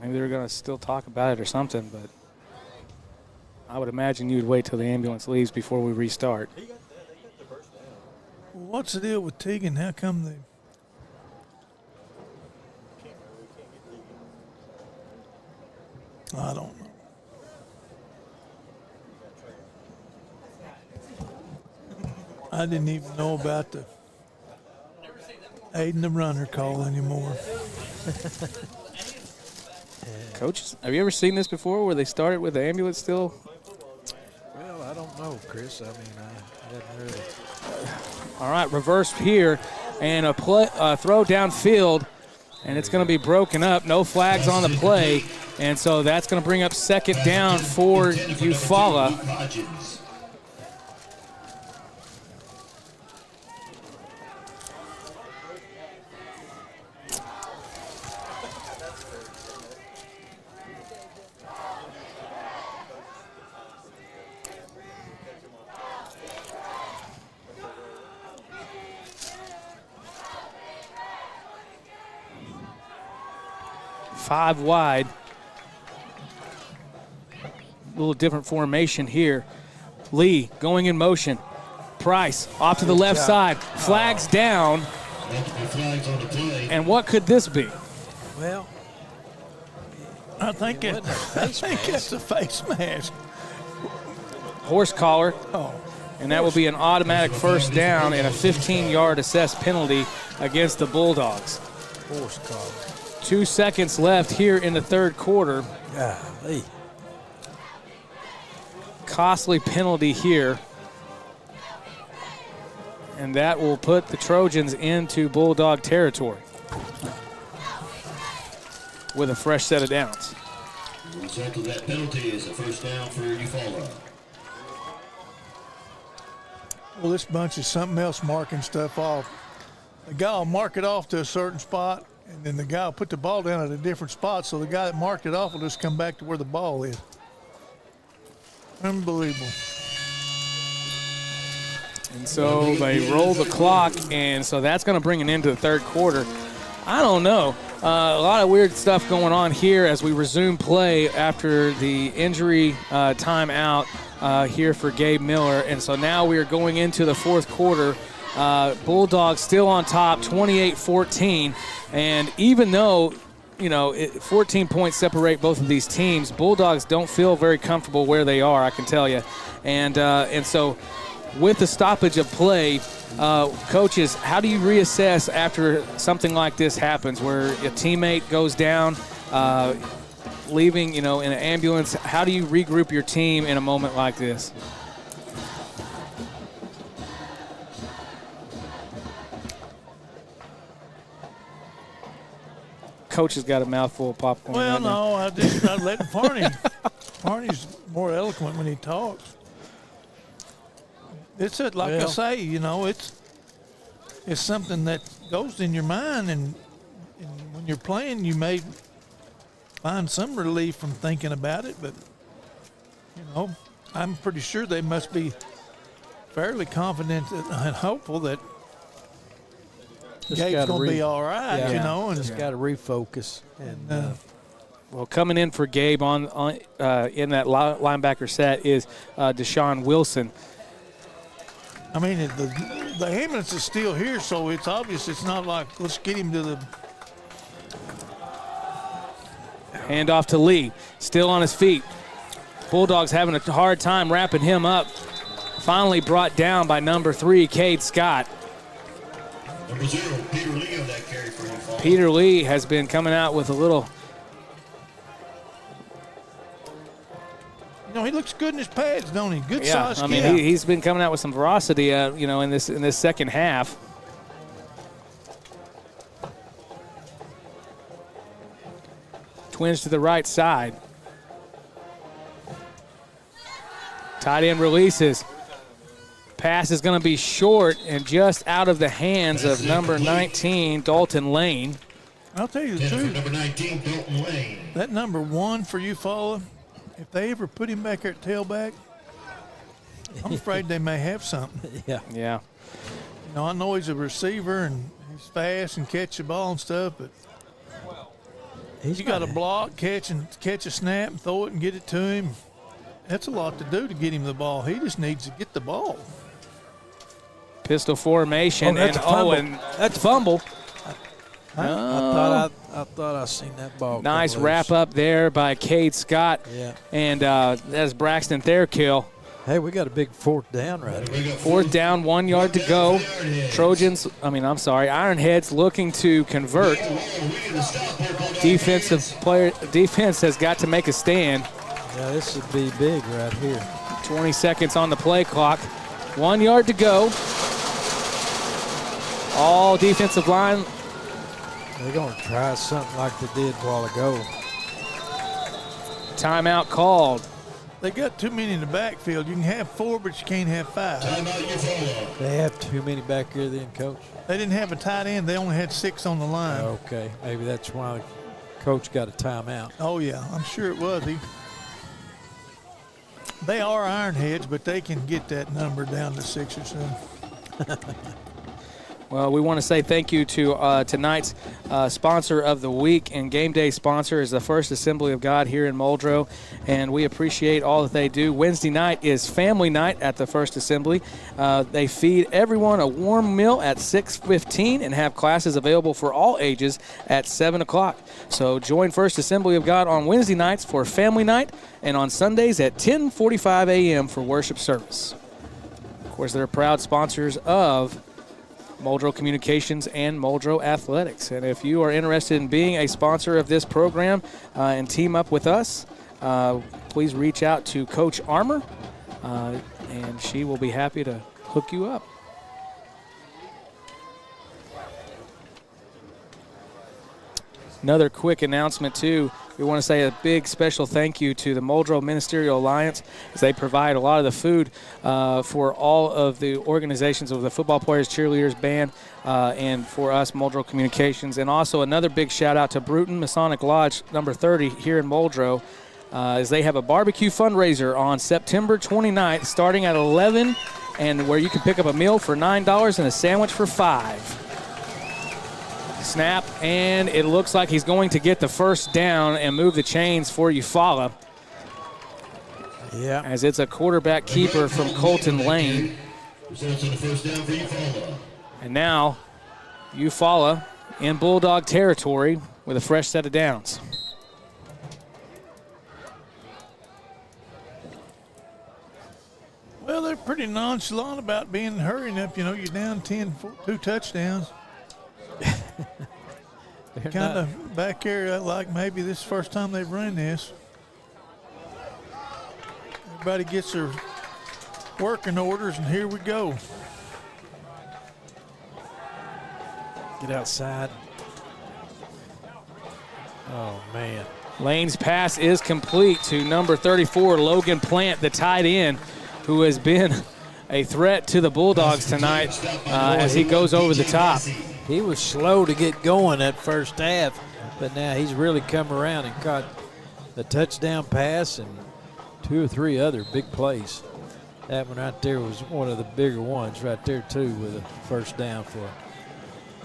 they're going to still talk about it or something, but I would imagine you'd wait till the ambulance leaves before we restart. What's the deal with Teagan? How come they? I don't know. I didn't even know about the aiding the runner call anymore. Coaches, have you ever seen this before where they started with the ambulance still? Well, I don't know, Chris. I mean, I haven't really. All right, reverse here, and a throw downfield, and it's going to be broken up. No flags on the play, and so that's going to bring up second down for EUFAULA. Five wide. A little different formation here. Lee going in motion. Price off to the left side. Flags down. And what could this be? Well, I think it wasn't a face mask. it's a face mask. Horse collar. Oh, And that will be an automatic first down and a 15-yard assessed penalty against the Bulldogs. horse collar. 2 seconds left here in the third quarter. Golly. Costly penalty here. And that will put the Trojans into Bulldog territory with a fresh set of downs. The result of that penalty is a first down for EUFAULA. well, this bunch is something else marking stuff off. The guy will mark it off to a certain spot, and then the guy will put the ball down at a different spot, so the guy that marked it off will just come back to where the ball is. Unbelievable. And so they roll the clock, and so that's going to bring an end to the third quarter. I don't know. A lot of weird stuff going on here as we resume play after the injury timeout here for Gabe Miller. And so now we are going into the fourth quarter Bulldogs still on top, 28-14. And even though, 14 points separate both of these teams, Bulldogs don't feel very comfortable where they are, I can tell you. And so with the stoppage of play, coaches, how do you reassess after something like this happens where a teammate goes down, leaving, in an ambulance? How do you regroup your team in a moment like this? Coach has got a mouthful of popcorn. Well, right now. no, I let Barney's more eloquent when he talks. It's like I say, it's something that goes in your mind, and when you're playing, you may find some relief from thinking about it, but I'm pretty sure they must be fairly confident and hopeful that Gabe's going to be all right, and just got to refocus. And well, coming in for Gabe on in that linebacker set is Deshaun Wilson. I mean, the ambulance is still here, so it's obvious. It's not like let's get him to the hand off to Lee, still on his feet. Bulldogs having a hard time wrapping him up. Finally brought down by number 3, Cade Scott. Number 0, Peter Lee on that carry for EUFAULA. Peter Lee has been coming out with a little. He looks good in his pads, don't he? Good size kid. I mean, he's been coming out with some veracity, in this second half. Twins to the right side. Tight end releases. Pass is going to be short and just out of the hands of number 19, Dalton Lane. I'll tell you the truth. Number 19, Dalton Lane. That number 1 for EUFAULA, if they ever put him back there at tailback, I'm afraid they may have something. Yeah. I know he's a receiver and he's fast and catch the ball and stuff, but you got to block, catch a snap, and throw it and get it to him. That's a lot to do to get him the ball. He just needs to get the ball. Pistol formation, that's a fumble. And that's fumble. I thought I seen that ball. Nice wrap up there by Cade Scott. Yeah. And that's Braxton Thairkill. Hey, we got a big 4th down right here. 4th down, 1 yard to go. Ironheads looking to convert. Defense has got to make a stand. Yeah, this would be big right here. 20 seconds on the play clock. 1 yard to go. All defensive line. They're going to try something like they did a while ago. Timeout called. They got too many in the backfield. You can have 4, but you can't have 5. They have too many back here then, Coach? They didn't have a tight end. They only had 6 on the line. Okay. Maybe that's why the coach got a timeout. Oh, yeah. I'm sure it was. They are Ironheads, but they can get that number down to 6 or 7. Well, we want to say thank you to tonight's sponsor of the week and game day sponsor is the First Assembly of God here in Muldrow, and we appreciate all that they do. Wednesday night is family night at the First Assembly. They feed everyone a warm meal at 6:15 and have classes available for all ages at 7 o'clock. So join First Assembly of God on Wednesday nights for family night and on Sundays at 10:45 a.m. for worship service. Of course, they're proud sponsors of Muldrow Communications and Muldrow Athletics. And if you are interested in being a sponsor of this program and team up with us, please reach out to Coach Armour, and she will be happy to hook you up. Another quick announcement, too. We want to say a big special thank you to the Muldrow Ministerial Alliance as they provide a lot of the food for all of the organizations of the football players, cheerleaders, band, and for us, Muldrow Communications. And also another big shout out to Bruton Masonic Lodge number 30 here in Muldrow as they have a barbecue fundraiser on September 29th starting at 11 and where you can pick up a meal for $9 and a sandwich for $5. Snap, and it looks like he's going to get the first down and move the chains for EUFAULA. Yeah. As it's a quarterback keeper from Colton Lane. Results on the first down for EUFAULA. And now, EUFAULA in Bulldog territory with a fresh set of downs. Well, they're pretty nonchalant about being hurrying up. You know, you're down 10, 2 touchdowns. Kind of back there like maybe this is the first time they've run this. Everybody gets their working orders, and here we go. Get outside. Oh, man. Lane's pass is complete to number 34, Logan Plant, the tight end, who has been a threat to the Bulldogs tonight as he goes over the top. He was slow to get going that first half, but now he's really come around and caught the touchdown pass and 2 or 3 other big plays. That one right there was one of the bigger ones right there, too, with a first down for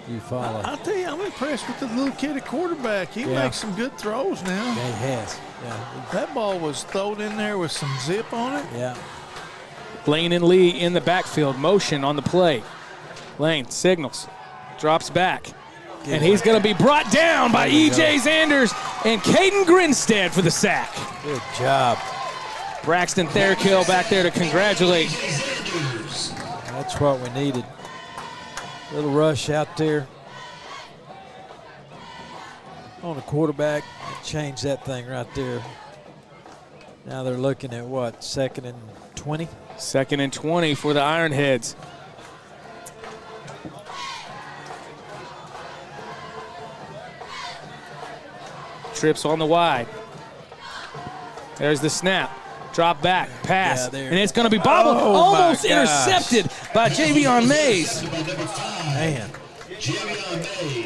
EUFAULA. I'll tell you, I'm impressed with the little kid at quarterback. He makes some good throws now. Yeah, he has. Yeah. That ball was thrown in there with some zip on it. Yeah. Lane and Lee in the backfield, motion on the play. Lane signals, drops back, and he's going to be brought down by E.J. Sanders and Caden Grinstead for the sack. Good job. Braxton Thairkill back there to congratulate. That's what we needed. Little rush out there on the quarterback. Change that thing right there. Now they're looking at what, 2nd and 20? 2nd and 20 for the Ironheads. Trips on the wide. There's the snap. Drop back, pass, and it's going to be bobbled. Almost intercepted by Javion Mays. Man.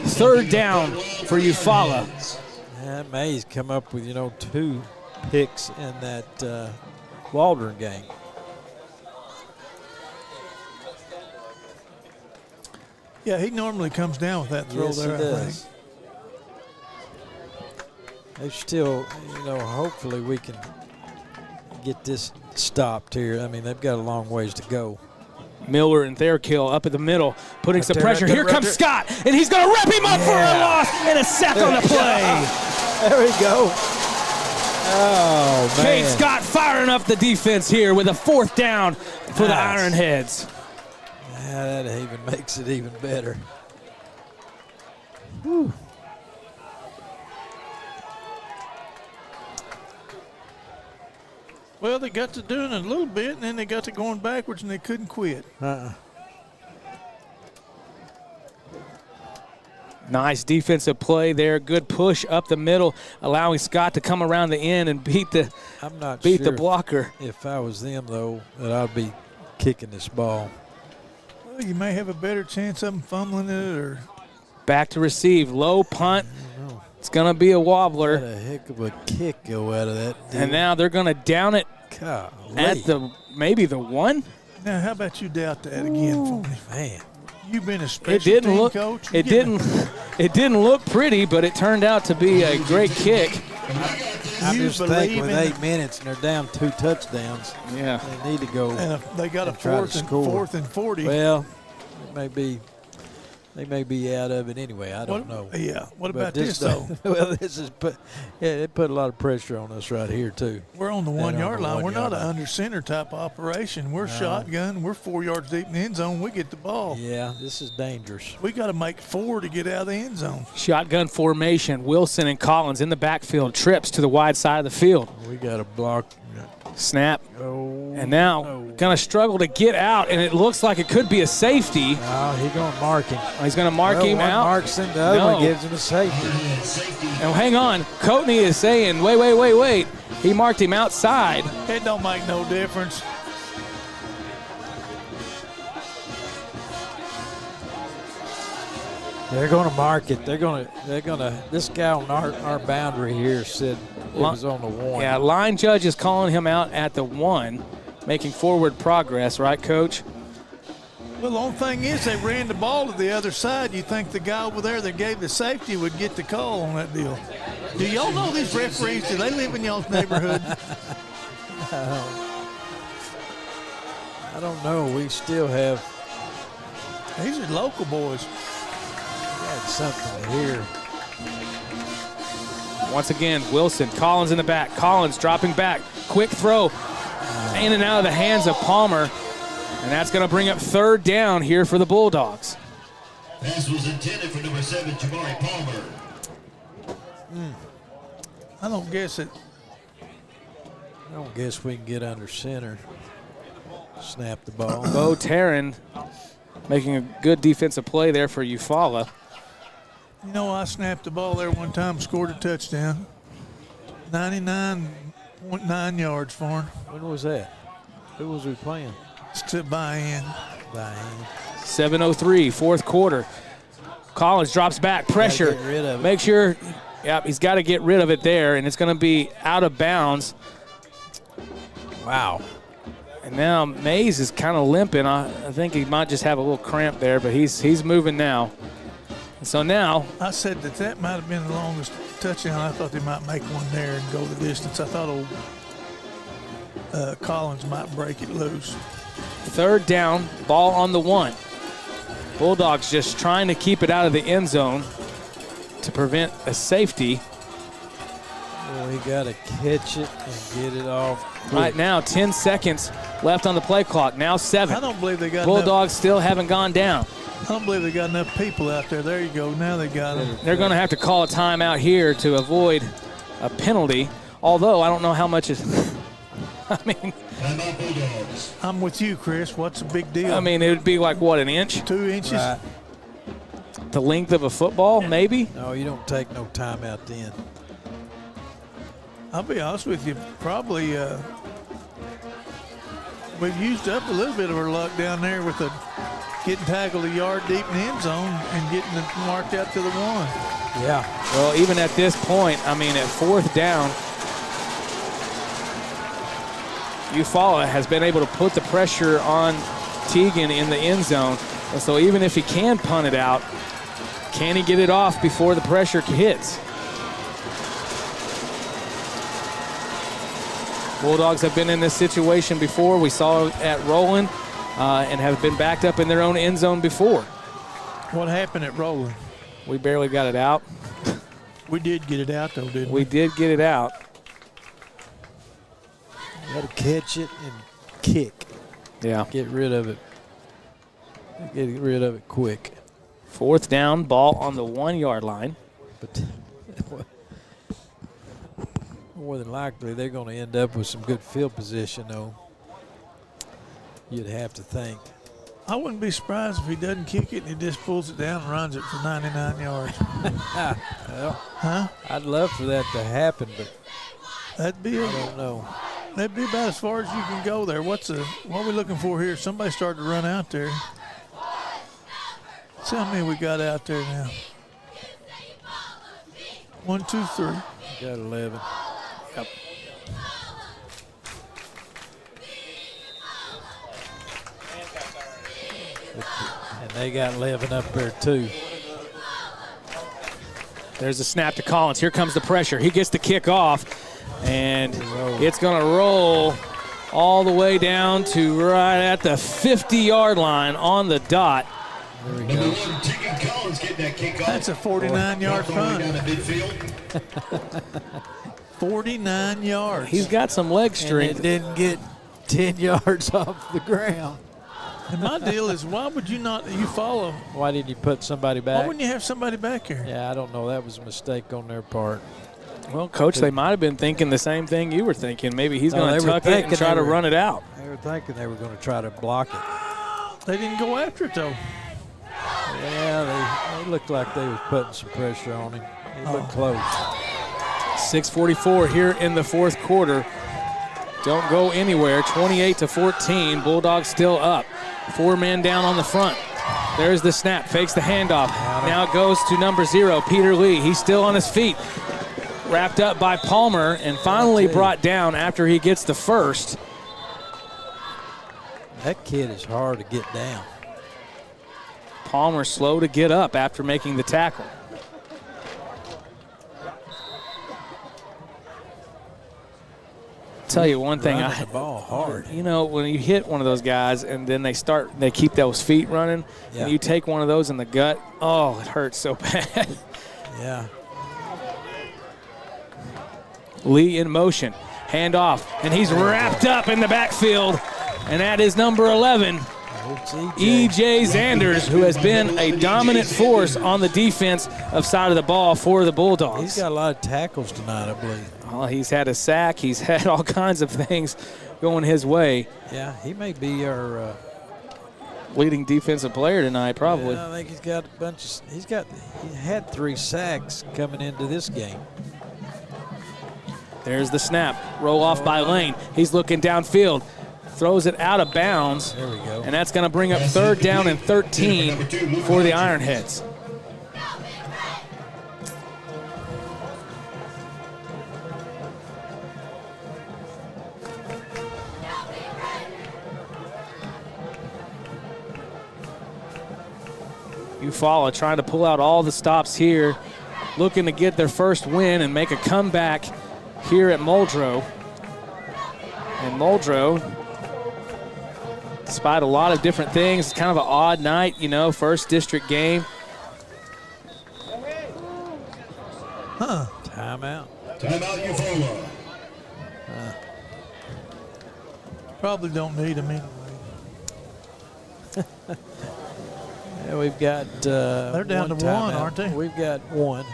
3rd down for EUFAULA. Yeah, Mays come up with, 2 picks in that Waldron game. Yeah, he normally comes down with that throw there, he I does. think. They still, hopefully we can get this stopped here. I mean, they've got a long ways to go. Miller and Thairkill up in the middle, putting Right some there, pressure. right there, Here right comes there. Scott, and he's going to wrap him up for a loss and a sack on the play. There we go. Oh, man. Kate Scott firing up the defense here with a 4th down for the Ironheads. Yeah, that even makes it even better. Whew. Well, they got to doing it a little bit, and then they got to going backwards, and they couldn't quit. Nice defensive play there. Good push up the middle, allowing Scott to come around the end and beat the blocker. If I was them, though, that I'd be kicking this ball. Well, you may have a better chance of them fumbling it or. Back to receive. Low punt. It's going to be a wobbler. What a heck of a kick go out of that dude. And now they're going to down it at maybe the 1. Now, how about you doubt that again for me? Man. You've been a special team coach. It didn't look pretty, but it turned out to be a great kick. I'm just thinking with 8 minutes and they're down 2 touchdowns. Yeah. They need to go. And they got a 4th and 40. Well, they may be out of it anyway. I don't know. Yeah. What about this though? Well, it put a lot of pressure on us right here too. We're on the 1 yard line. We're not an under center type operation. We're shotgun. We're 4 yards deep in the end zone. We get the ball. Yeah, this is dangerous. We got to make 4 to get out of the end zone. Shotgun formation. Wilson and Collins in the backfield. Trips to the wide side of the field. We got to block. Snap. And now going to struggle to get out, and it looks like it could be a safety. Oh, he's going to mark him. He's going to mark him one out. Marks him, the other one gives him a safety. Now, hang on. Coatney is saying, wait. He marked him outside. It don't make no difference. They're going to mark it. They're going to. This guy on our boundary here said it was on the 1. Yeah, line judge is calling him out at the 1, making forward progress, right, Coach? Well, the only thing is they ran the ball to the other side. You think the guy over there that gave the safety would get the call on that deal. Do y'all know these referees? Do they live in y'all's neighborhood? I don't know. We still have These are local boys. got something here. Once again, Wilson, Collins in the back. Collins dropping back. Quick throw in and out of the hands of Palmer. And that's going to bring up 3rd down here for the Bulldogs. Pass was intended for number 7, Jamari Palmer. I don't guess it. I don't guess we can get under center. Snap the ball. Bo Taryn making a good defensive play there for EUFAULA. You know, I snapped the ball there one time, scored a touchdown. 99.9 yards for him. When was that? Who was we playing? It's to buy in. 7:03, 4th quarter. Collins drops back, pressure. Get rid of it. Make sure, he's got to get rid of it there, and it's going to be out of bounds. Wow. And now Mays is kind of limping. I think he might just have a little cramp there, but he's moving now. And so now, I said that might have been the longest touchdown. I thought they might make one there and go the distance. I thought old Collins might break it loose. 3rd down, ball on the 1. Bulldogs just trying to keep it out of the end zone to prevent a safety. Well, he got to catch it and get it off quick. Right now, 10 seconds left on the play clock. Now 7. I don't believe they got Bulldogs still haven't gone down. I don't believe they got enough people out there. There you go. Now they got them. They're going to have to call a timeout here to avoid a penalty. Although I don't know how much is. I mean, I'm with you, Chris. What's the big deal? I mean, it would be like what, an inch? 2 inches. Right. The length of a football, maybe. No, you don't take no timeout then. I'll be honest with you. Probably we've used up a little bit of our luck down there with getting tackled a yard deep in the end zone and getting it marked out to the 1. Yeah. Well, even at this point, I mean, at 4th down, EUFAULA has been able to put the pressure on Teagan in the end zone. And so even if he can punt it out, can he get it off before the pressure hits? Bulldogs have been in this situation before. We saw it at Roland and have been backed up in their own end zone before. What happened at Roland? We barely got it out. We did get it out, though, didn't we? We did get it out. Got to catch it and kick. Yeah. Get rid of it. Get rid of it quick. 4th down, ball on the 1-yard line. But more than likely, they're going to end up with some good field position, though. You'd have to think. I wouldn't be surprised if he doesn't kick it and he just pulls it down and runs it for 99 yards. Well, Huh? I'd love for that to happen, but I don't know. That'd be about as far as you can go there. What are we looking for here? Somebody started to run out there. See how many we got out there now. 1, 2, 3. Got 11. Yep. And they got 11 up there, too. There's a snap to Collins. Here comes the pressure. He gets the kick off, and it's going to roll all the way down to right at the 50-yard line on the dot. There we go. Collins getting that kick off. That's a 49-yard punt. 49 yards. He's got some leg And strength. it didn't get 10 yards off the ground. And my deal is, why would you not? You follow. Why did you put somebody Why back? wouldn't you have somebody back here? Yeah, I don't know. That was a mistake on their part. Well, Coach, they might have been thinking the same thing you were thinking. Maybe he's No, going they to were tuck it and thinking try they to were- run it out. They were thinking they were going to try to block it. They didn't go after it, though. Yeah, they looked like they was putting some pressure on him. He looked close. 6:44 here in the 4th quarter. Don't go anywhere. 28-14. Bulldogs still up. 4 men down on the front. There's the snap. Fakes the handoff. Now it goes to number 0, Peter Lee. He's still on his feet. Wrapped up by Palmer and finally brought down after he gets the first. That kid is hard to get down. Palmer slow to get up after making the tackle. tell you one thing. Running the ball hard. You know, when you hit one of those guys and then they keep those feet running, Yeah. and you take one of those in the gut, oh, it hurts so bad. Yeah. Lee in motion, handoff, and he's wrapped up in the backfield, and that is number 11. E.J. Sanders, who has been a dominant force on the defense of side of the ball for the Bulldogs. He's got a lot of tackles tonight, I believe. Oh, he's had a sack. He's had all kinds of things going his way. Yeah, he may be our leading defensive player tonight, probably. Yeah, I think he's got a bunch of. He had 3 sacks coming into this game. There's the snap. Roll off by Lane. He's looking downfield. Throws it out of bounds. There we go. And that's going to bring up 3rd down and 13 for the Ironheads. EUFAULA trying to pull out all the stops here, looking to get their first win and make a comeback here at Muldrow. And Muldrow, despite a lot of different things, it's kind of an odd night, you know, first district game. Timeout. Timeout, EUFAULA. Probably don't need them anyway. Yeah, we've got. They're down to timeout. one, aren't they? We've got 1.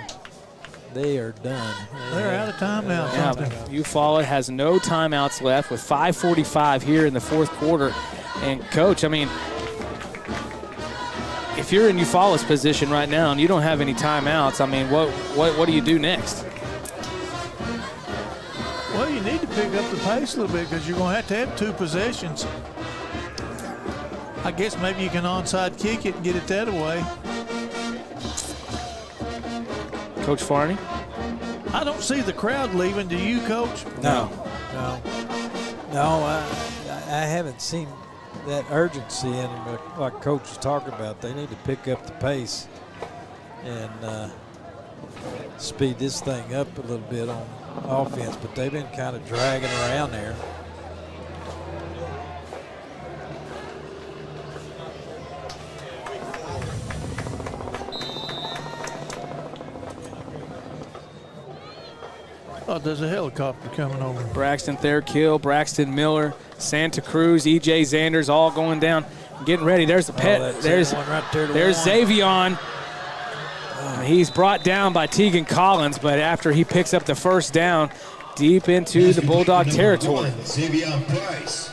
They are done. They're out of timeouts, Yeah, aren't they? EUFAULA has no timeouts left with 5:45 here in the 4th quarter. And Coach, I mean, if you're in EUFAULA's position right now and you don't have any timeouts, I mean, what do you do next? Well, you need to pick up the pace a little bit because you're going to have 2 possessions. I guess maybe you can onside kick it and get it that way. Coach Farney? I don't see the crowd leaving. Do you, Coach? No. I haven't seen that urgency in them, like Coach was talking about. They need to pick up the pace and speed this thing up a little bit on offense, but they've been kind of dragging around there. Oh, there's a helicopter coming over. Braxton Thairkill, Braxton Miller, Santa Cruz, E.J. Sanders all going down, getting ready. There's the pet. There's one right there. There's Xavion. He's brought down by Tegan Collins, but after he picks up the first down deep into the Bulldog territory. Xavion Price.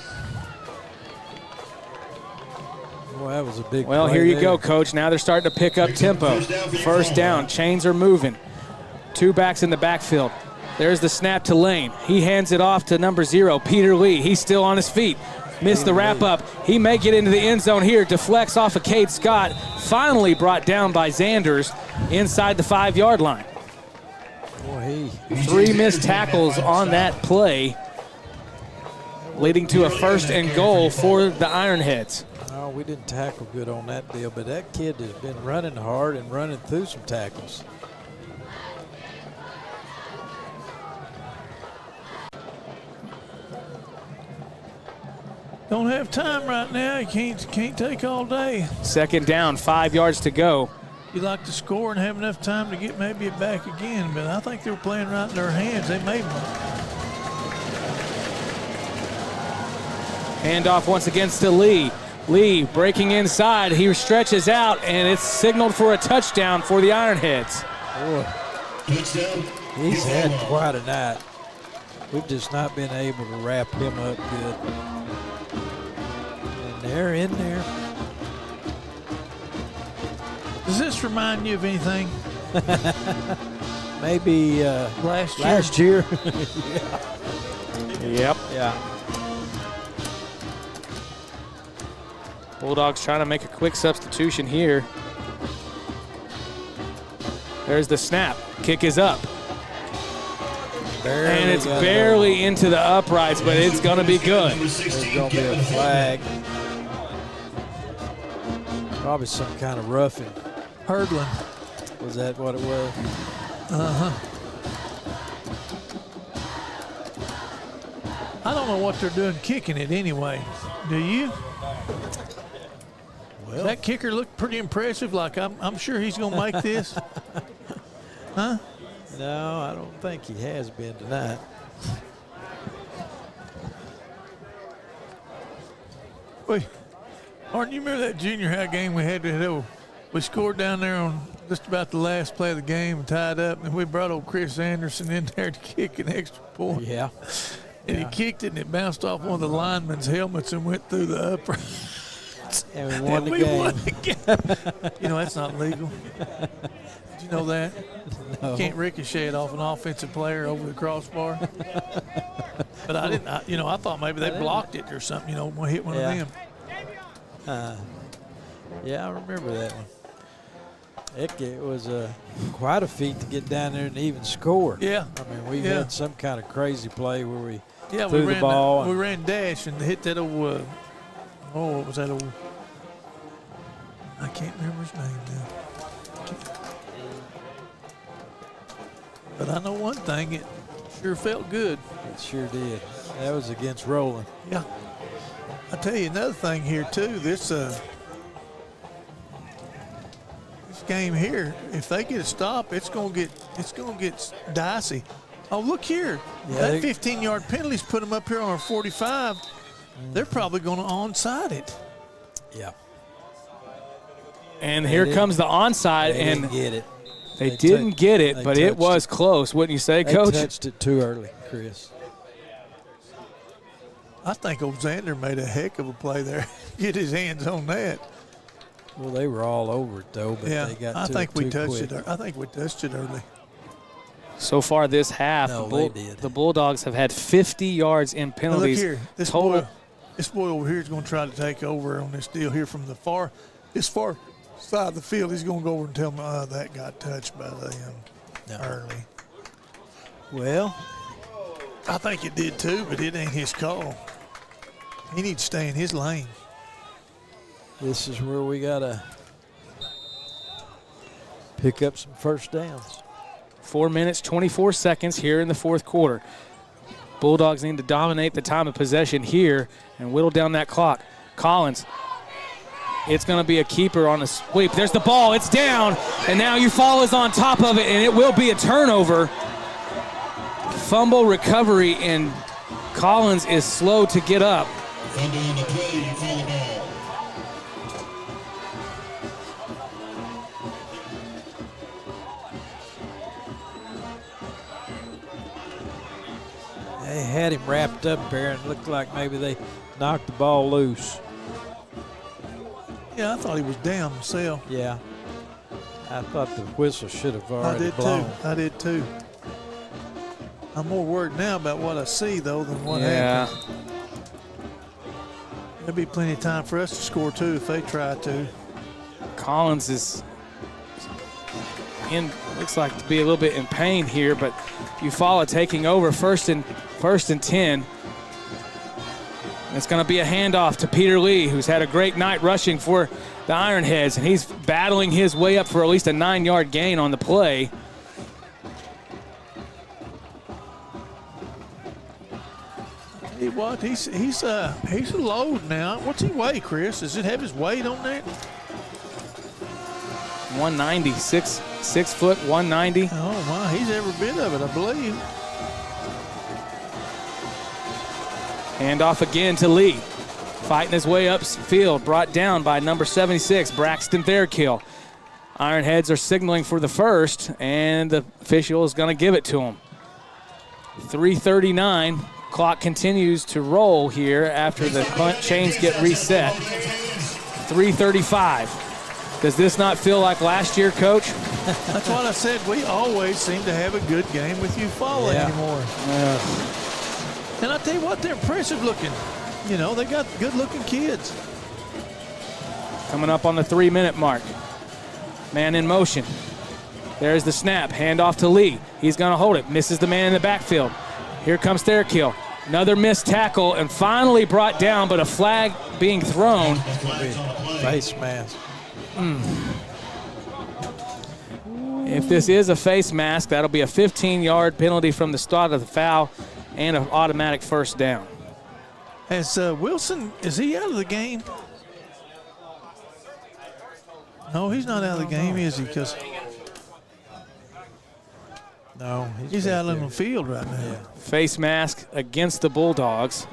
Well, that was a big Well, play here you there. go, Coach. Now they're starting to pick up tempo. First down, chains are moving. 2 backs in the backfield. There's the snap to Lane. He hands it off to number 0, Peter Lee. He's still on his feet. Missed the wrap up. He may get into the end zone here. Deflects off of Cade Scott. Finally brought down by Sanders inside the 5-yard line. Boy, 3 missed tackles on that play, leading to a 1st and goal for the Ironheads. oh, we didn't tackle good on that deal, but that kid has been running hard and running through some tackles. Don't have time right now. You can't take all day. 2nd down, 5 yards to go. You like to score and have enough time to get maybe it back again, but I think they were playing right in their hands. They made one. Handoff once again to Lee. Lee breaking inside. He stretches out, and it's signaled for a touchdown for the Ironheads. Boy, Touchdown. he's had quite a night. We've just not been able to wrap him up good. And they're in there. Does this remind you of anything? Maybe Last year? year. Yep. Yeah. Bulldogs trying to make a quick substitution here. There's the snap. Kick is up. And it's barely into the uprights, but it's going to be good. There's going to be a flag. Probably some kind of roughing. Hurdling. Was that what it was? I don't know what they're doing kicking it anyway. Do you? Well, That kicker looked pretty impressive. Like I'm sure he's going to make this. Huh? no, I don't think he has been tonight. Wait, Martin, you remember that junior high game we had? We scored down there on just about the last play of the game and tied up, and we brought old Chris Anderson in there to kick an extra point. Yeah. And he kicked it, and it bounced off one of the linemen's helmets and went through the upper. And we won And the we game. won the game. You know, that's not legal. Did you know that? No. You can't ricochet it off an offensive player over the crossbar. But I didn't, I thought maybe they blocked it or something, hit one Yeah. of them. Yeah, I remember that one. It was quite a feat to get down there and even score. Yeah. I mean, we Yeah. had some kind of crazy play where we Yeah, threw we the ran ball. we ran dash and hit that old, what was that old? I can't remember his name now. But I know one thing, it sure felt good. It sure did. That was against Roland. Yeah. I tell you another thing here too. This game here, if they get a stop, it's gonna get dicey. Oh, look here. Yeah, That they- 15-yard penalty's put them up here on our 45. They're probably going to onside it. Yeah. And here comes the onside, They and didn't get it. they They didn't tou- get it, they but it touched was close, wouldn't you say, They Coach? touched it too early, Chris. I think old Xander made a heck of a play there. Get his hands on that. Well, they were all over it, though, but Yeah, they got I to think it we too touched quick. it. I think we touched it early. So far this half, No, they did. the Bulldogs have had 50 yards in Now penalties. look here. This total. boy over here is going to try to take over on this deal here from this far side of the field. He's going to go over and tell me that got touched by them early. Well, I think it did too, but it ain't his call. He needs to stay in his lane. this is where we got to pick up some first downs. 4 minutes, 24 seconds here in the fourth quarter. Bulldogs need to dominate the time of possession here and whittle down that clock. Collins, it's going to be a keeper on a sweep. There's the ball. It's down, and now EUFAULA is on top of it, and it will be a turnover. Fumble recovery, and Collins is slow to get up. Fumble on the play, EUFAULA ball. They had him wrapped up there and looked like maybe they knocked the ball loose. Yeah, I thought he was down himself. Yeah. I thought the whistle should have I already did blown. too. I did too. I'm more worried now about what I see though than what Yeah. happened. There'll be plenty of time for us to score too if they try to. Collins is looks like to be a little bit in pain here, but EUFAULA taking over first and 10. It's going to be a handoff to Peter Lee, who's had a great night rushing for the Ironheads, and he's battling his way up for at least a 9-yard gain on the play. Hey, what? He's a load now. What's he weigh, Chris? Does it have his weight on that? 190, 6 foot, 190. Oh my, he's every bit of it, I believe. Handoff again to Lee. Fighting his way upfield, brought down by number 76, Braxton Thairkill. Ironheads are signaling for the first, and the official is going to give it to him. 3:39. Clock continues to roll here after the chains get reset. 3:35. Does this not feel like last year, Coach? That's what I said. We always seem to have a good game with EUFAULA anymore. And I tell you what, they're impressive looking. You know, they got good-looking kids. Coming up on the 3-minute mark. Man in motion. There's the snap. Handoff to Lee. He's going to hold it. Misses the man in the backfield. Here comes Thairkill. Another missed tackle and finally brought down, but a flag being thrown. Face mask. If this is a face mask, that'll be a 15-yard penalty from the start of the foul and an automatic first down. Has Wilson, is he out of the game? No, he's not out of the game, is he? Because No, he's out on the field right now. Yeah. Face mask against the Bulldogs.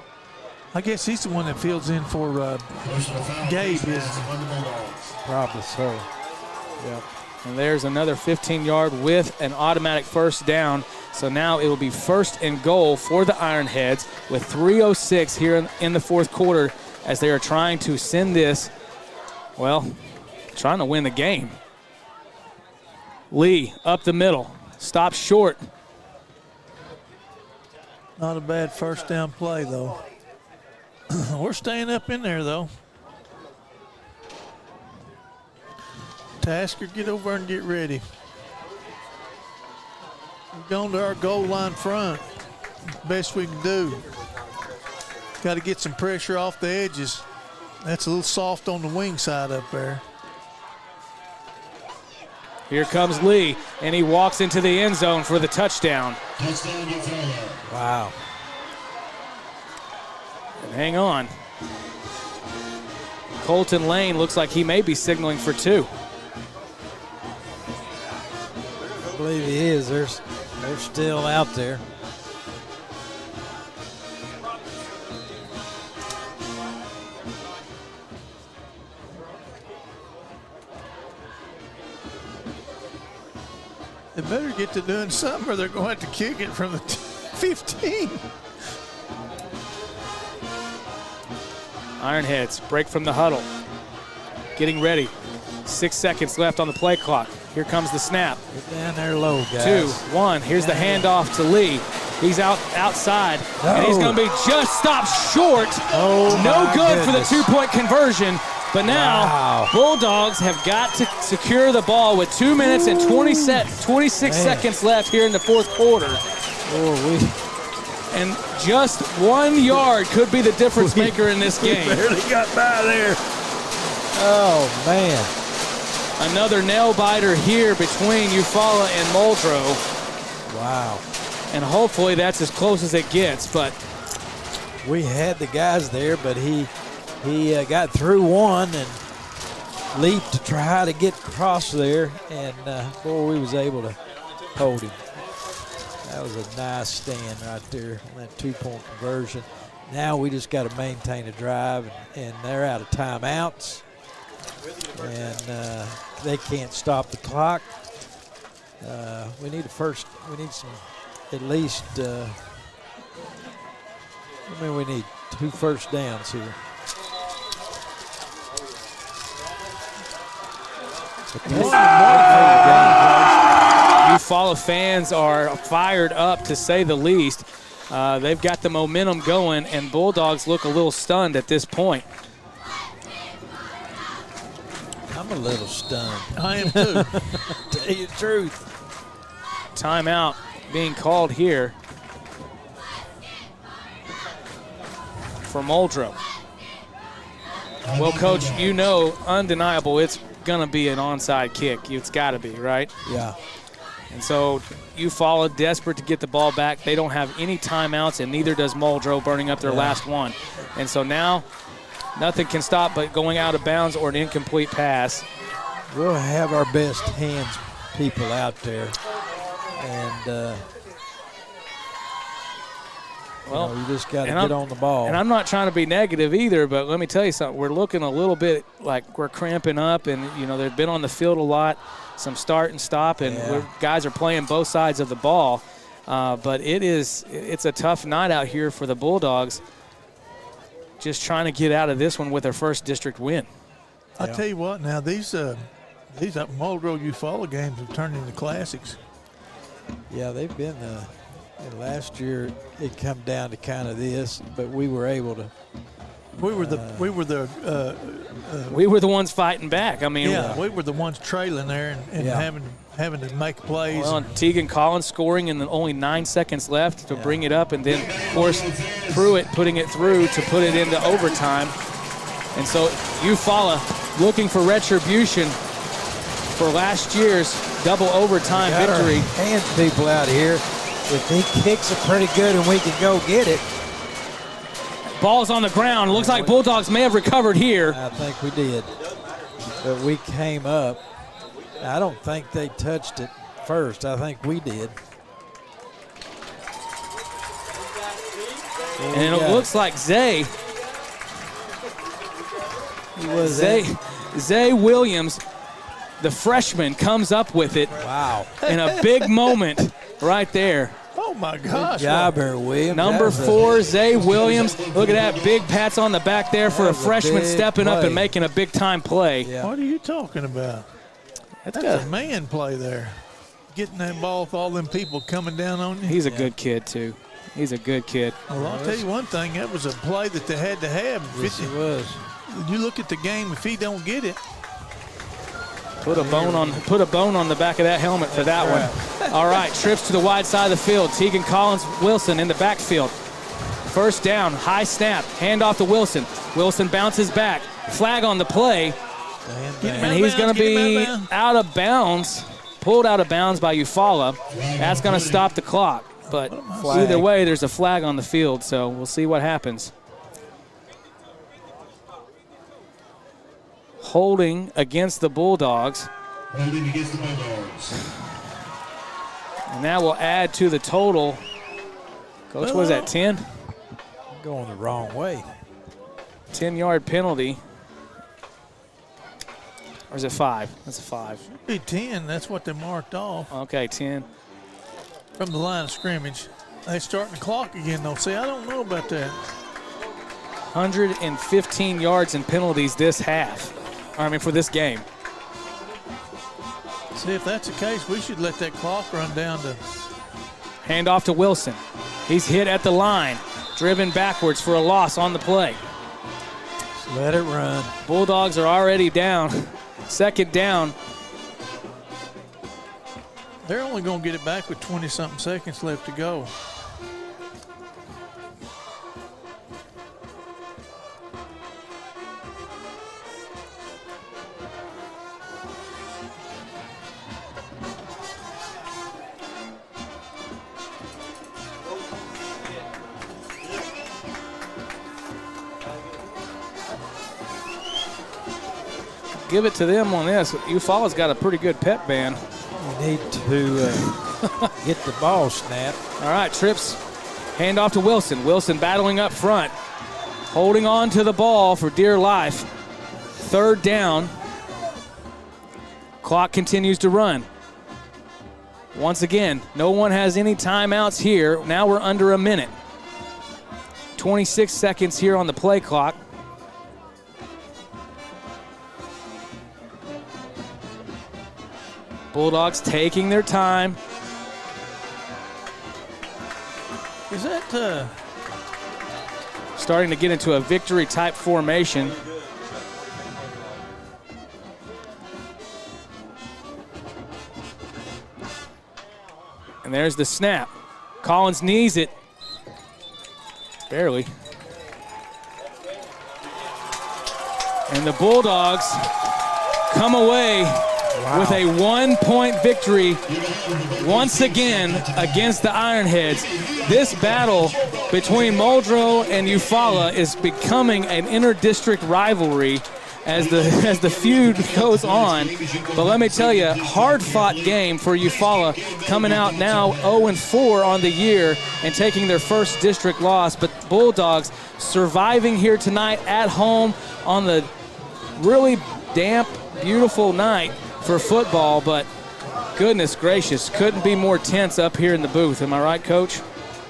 I guess he's the one that fields in for Gabe. Probably so. Yep. And there's another 15-yard with an automatic first down. So now it will be 1st and goal for the Ironheads with 3:06 here in the fourth quarter as they are trying to send this, well, trying to win the game. Lee up the middle, stops short. Not a bad first down play, though. We're staying up in there, though. Tasker, get over and get ready. We're going to our goal line front. Best we can do. Got to get some pressure off the edges. That's a little soft on the wing side up there. Here comes Lee, and he walks into the end zone for the touchdown. Touchdown, EUFAULA. Wow. And hang on. Colton Lane looks like he may be signaling for 2. I believe he is. They're still out there. They better get to doing something or they're going to have to kick it from the 15. Ironheads break from the huddle. Getting ready. 6 seconds left on the play clock. Here comes the snap. Get down there low, guys. 2, 1. Here's the handoff to Lee. He's outside, and he's going to be just stopped short. Oh, no good goodness. for the 2-point conversion. But now, Wow. Bulldogs have got to secure the ball with 2 minutes and 26 seconds left here in the fourth quarter. Oh, And just 1 yard could be the difference maker in this game. barely got by there. Oh, man. Another nail biter here between EUFAULA and Muldrow. Wow. And hopefully that's as close as it gets. But We had the guys there, but he got through one and leaped to try to get across there, and boy, we was able to hold him. That was a nice stand right there on that 2-point conversion. Now we just got to maintain a drive, and they're out of timeouts, and they can't stop the clock. We need some at least. We need 2 first downs here. EUFAULA fans are fired up, to say the least. They've got the momentum going, and Bulldogs look a little stunned at this point. I'm a little stunned. I am too. Tell you the truth. Timeout being called here for Muldrow. Well, Coach, you know, undeniable, it's going to be an onside kick. It's got to be, right? Yeah. And so EUFAULA desperate to get the ball back. They don't have any timeouts, and neither does Muldrow, burning up their last one. And so now nothing can stop but going out of bounds or an incomplete pass. We'll have our best hands people out there. And, Well, you just got to get on the ball. And I'm not trying to be negative either, but let me tell you something. We're looking a little bit like we're cramping up, and, you know, they've been on the field a lot, some start and stop, and guys are playing both sides of the ball. But it's a tough night out here for the Bulldogs, just trying to get out of this one with their first district win. I tell you what, now these Muldrow EUFAULA games have turned into classics. Yeah, they've been. Last year it come down to kind of this, but we were able to. We were the ones fighting back. I mean, we were the ones trailing there and having to make plays. Well, and Tegan Collins scoring in only 9 seconds left to bring it up, and then of course Pruitt putting it through to put it into overtime. And so EUFAULA looking for retribution for last year's double overtime victory. Hands people out here. If he kicks it pretty good and we can go get it. Ball's on the ground. Looks like Bulldogs may have recovered here. I think we did. But we came up. I don't think they touched it first. I think we did. And it looks like Zay Williams, the freshman, comes up with it. Wow. In a big moment right there. Oh, my gosh. Good job there, Williams. Number 4, Zay Williams. Look at that big pats on the back there for a freshman stepping up and making a big-time play. Yeah. What are you talking about? That's a man play there. Getting that ball with all them people coming down on you. He's a good kid, too. He's a good kid. Well, I'll tell you one thing. That was a play that they had to have. Yes, it was. You look at the game, if he don't get it. Put a bone on the back of that helmet for that one. All right, trips to the wide side of the field. Tegan Collins Wilson in the backfield. First down, high snap, handoff to Wilson. Wilson bounces back. Flag on the play. And he's going to be out of bounds, pulled out of bounds by EUFAULA. That's going to stop the clock. But either way, there's a flag on the field, so we'll see what happens. Holding against the Bulldogs. Holding against the Bulldogs. And that will add to the total. Coach, what was that, 10? Going the wrong way. 10-yard penalty. Or is it 5? That's a 5. It'd be 10. That's what they marked off. Okay, 10. From the line of scrimmage. They starting the clock again, though. See, I don't know about that. 115 yards in penalties this half. For this game. See, if that's the case, we should let that clock run down to. Handoff to Wilson. He's hit at the line. Driven backwards for a loss on the play. Just let it run. Bulldogs are already down. Second down. They're only going to get it back with 20-something seconds left to go. Give it to them on this. EUFAULA's got a pretty good pep band. We need to get the ball snapped. All right, trips. Handoff to Wilson. Wilson battling up front. Holding on to the ball for dear life. Third down. Clock continues to run. Once again, no one has any timeouts here. Now we're under a minute. 26 seconds here on the play clock. Bulldogs taking their time. Is that starting to get into a victory type formation? And there's the snap. Collins knees it. Barely. And the Bulldogs come away with a 1-point victory once again against the Ironheads. This battle between Muldrow and EUFAULA is becoming an inter-district rivalry as the feud goes on. But let me tell you, hard-fought game for EUFAULA, coming out now 0-4 on the year and taking their first district loss. But Bulldogs surviving here tonight at home on the really damp, beautiful night for football, but goodness gracious, couldn't be more tense up here in the booth. Am I right, Coach?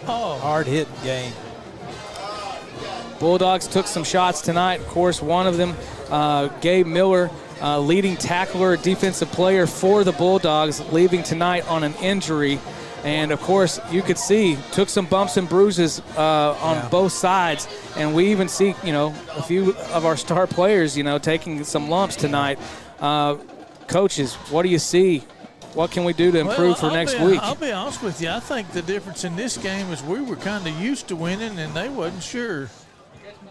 Oh, hard-hitting game. Bulldogs took some shots tonight. Of course, one of them, Gabe Miller, leading tackler, defensive player for the Bulldogs, leaving tonight on an injury. And, of course, you could see, took some bumps and bruises on both sides. And we even see, a few of our star players, taking some lumps tonight. Coaches, what do you see? What can we do to improve for next week? I'll be honest with you. I think the difference in this game is we were kind of used to winning, and they wasn't sure.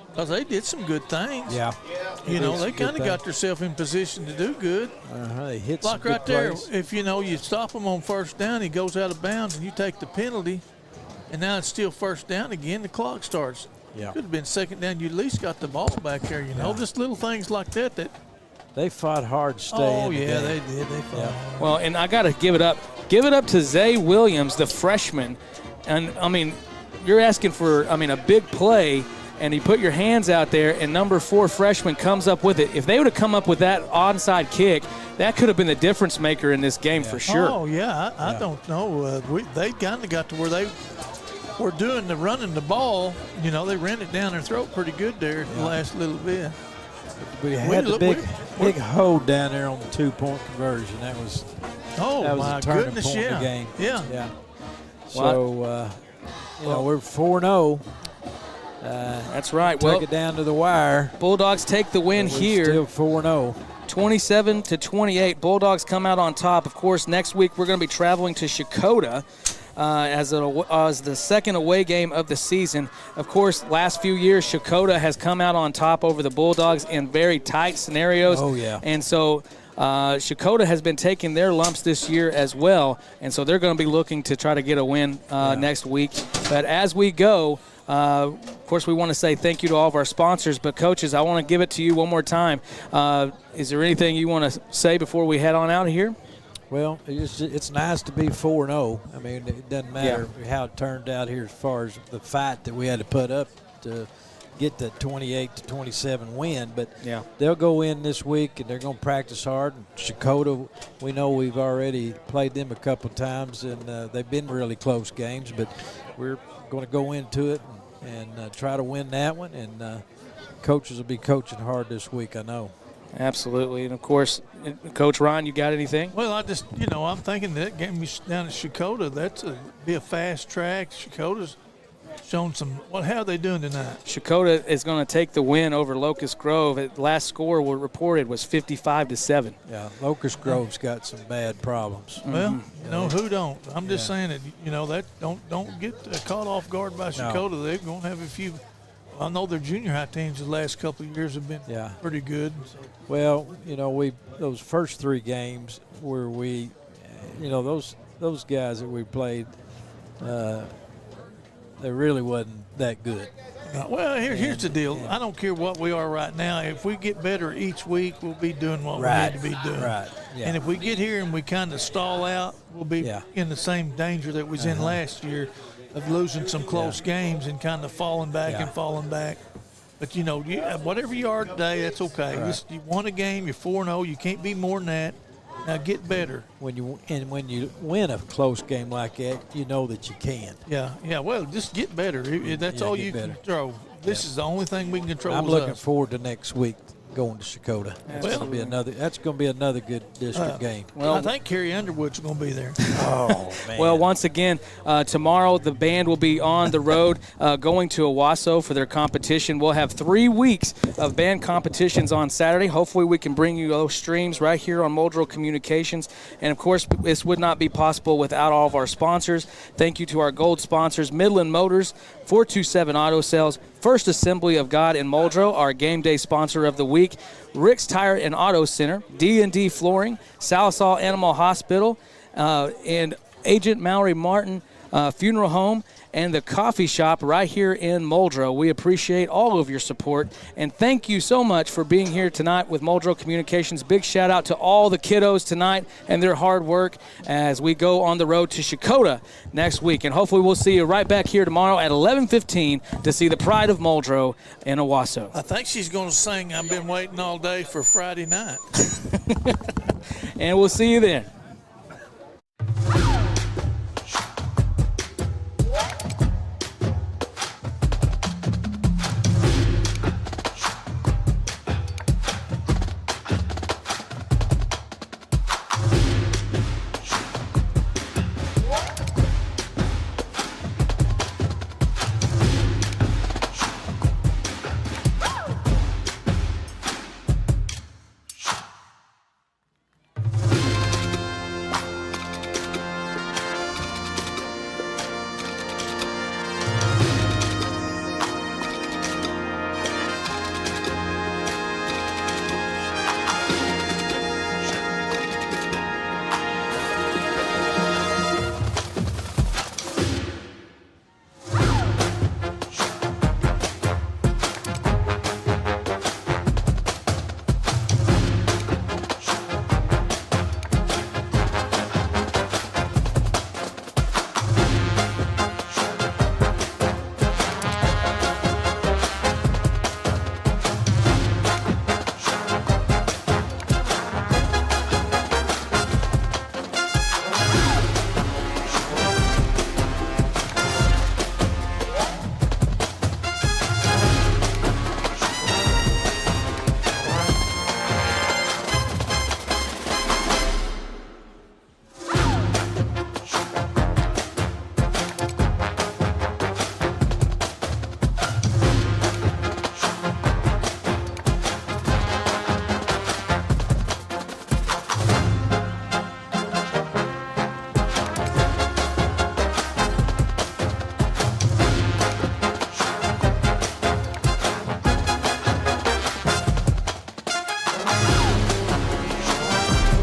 Because they did some good things. Yeah. They kind of got themselves in position to do good. They hit some like good right there, plays. if you stop him on first down, he goes out of bounds, and you take the penalty, and now it's still first down again. The clock starts. Yeah. Could have been second down. You at least got the ball back there, you know. Yeah. Just little things like that. They fought hard to stay Oh, in the yeah, game. they did. They fought hard. Well, and I got to give it up. Give it up to Zay Williams, the freshman. And, I mean, you're asking for, a big play, and you put your hands out there, and number 4 freshman comes up with it. If they would have come up with that onside kick, that could have been the difference maker in this game for sure. Oh, yeah. I don't know. They kind of got to where they were doing the running the ball. You know, they ran it down their throat pretty good there the last little bit. We had the big hold down there on the 2-point conversion. That was my a turning goodness, point in the game. Yeah. So, we're 4-0. That's right. Take it down to the wire. Bulldogs take the win here. Still 4-0. 27-28. Bulldogs come out on top. Of course, next week we're going to be traveling to Shakota as the second away game of the season. Of course, last few years, Shakota has come out on top over the Bulldogs in very tight scenarios. Oh, yeah. And so Shakota has been taking their lumps this year as well, and so they're going to be looking to try to get a win next week. But as we go, of course, we want to say thank you to all of our sponsors. But, coaches, I want to give it to you one more time. Is there anything you want to say before we head on out of here? Well, it's nice to be 4-0. I mean, it doesn't matter how it turned out here as far as the fight that we had to put up to get the 28-27 win. But they'll go in this week, and they're going to practice hard. And Shakota, we know we've already played them a couple times, and they've been really close games. But we're going to go into it and try to win that one. And coaches will be coaching hard this week, I know. Absolutely. And, of course, Coach Ryan, you got anything? Well, I just, I'm thinking that game down at Shakota, be a fast track. Shakota's shown how are they doing tonight? Shakota is going to take the win over Locust Grove. The last score reported was 55-7. Yeah, Locust Grove's got some bad problems. Well, who don't? I'm just saying that, that don't get caught off guard by Shakota. No. They're going to have a few. I know their junior high teams the last couple of years have been pretty good. Well, those first 3 games where we, those guys that we played, they really wasn't that good. Well, here's the deal. I don't care what we are right now. If we get better each week, we'll be doing what we need to be doing. Right. Yeah. And if we get here and we kind of stall out, we'll be in the same danger that was in last year of losing some close games and kind of falling back and falling back. But, whatever you are today, that's okay. Right. You won a game, you're 4-0. You can't be more than that. Now get better. When you win a close game like that, you know that you can. Yeah. Well, just get better. That's all you can control. This is the only thing we can control. I'm looking forward to next week going to Shakota. That's going to be another good district game. Well, I think Kerry Underwood's going to be there. Oh, man. Well, once again, tomorrow the band will be on the road going to Owasso for their competition. We'll have 3 weeks of band competitions on Saturday. Hopefully we can bring you those streams right here on Muldrow Communications. And, of course, this would not be possible without all of our sponsors. Thank you to our gold sponsors, Midland Motors, 427 Auto Sales, First Assembly of God in Muldrow, our game day sponsor of the week, Rick's Tire and Auto Center, D&D Flooring, Salisal Animal Hospital, and Agent Mallory Martin Funeral Home, and the coffee shop right here in Muldrow. We appreciate all of your support, and thank you so much for being here tonight with Muldrow Communications. Big shout out to all the kiddos tonight and their hard work as we go on the road to Shakota next week. And hopefully we'll see you right back here tomorrow at 11:15 to see the Pride of Muldrow in Owasso. I think she's going to sing "I've Been Waiting All Day for Friday Night." And we'll see you then.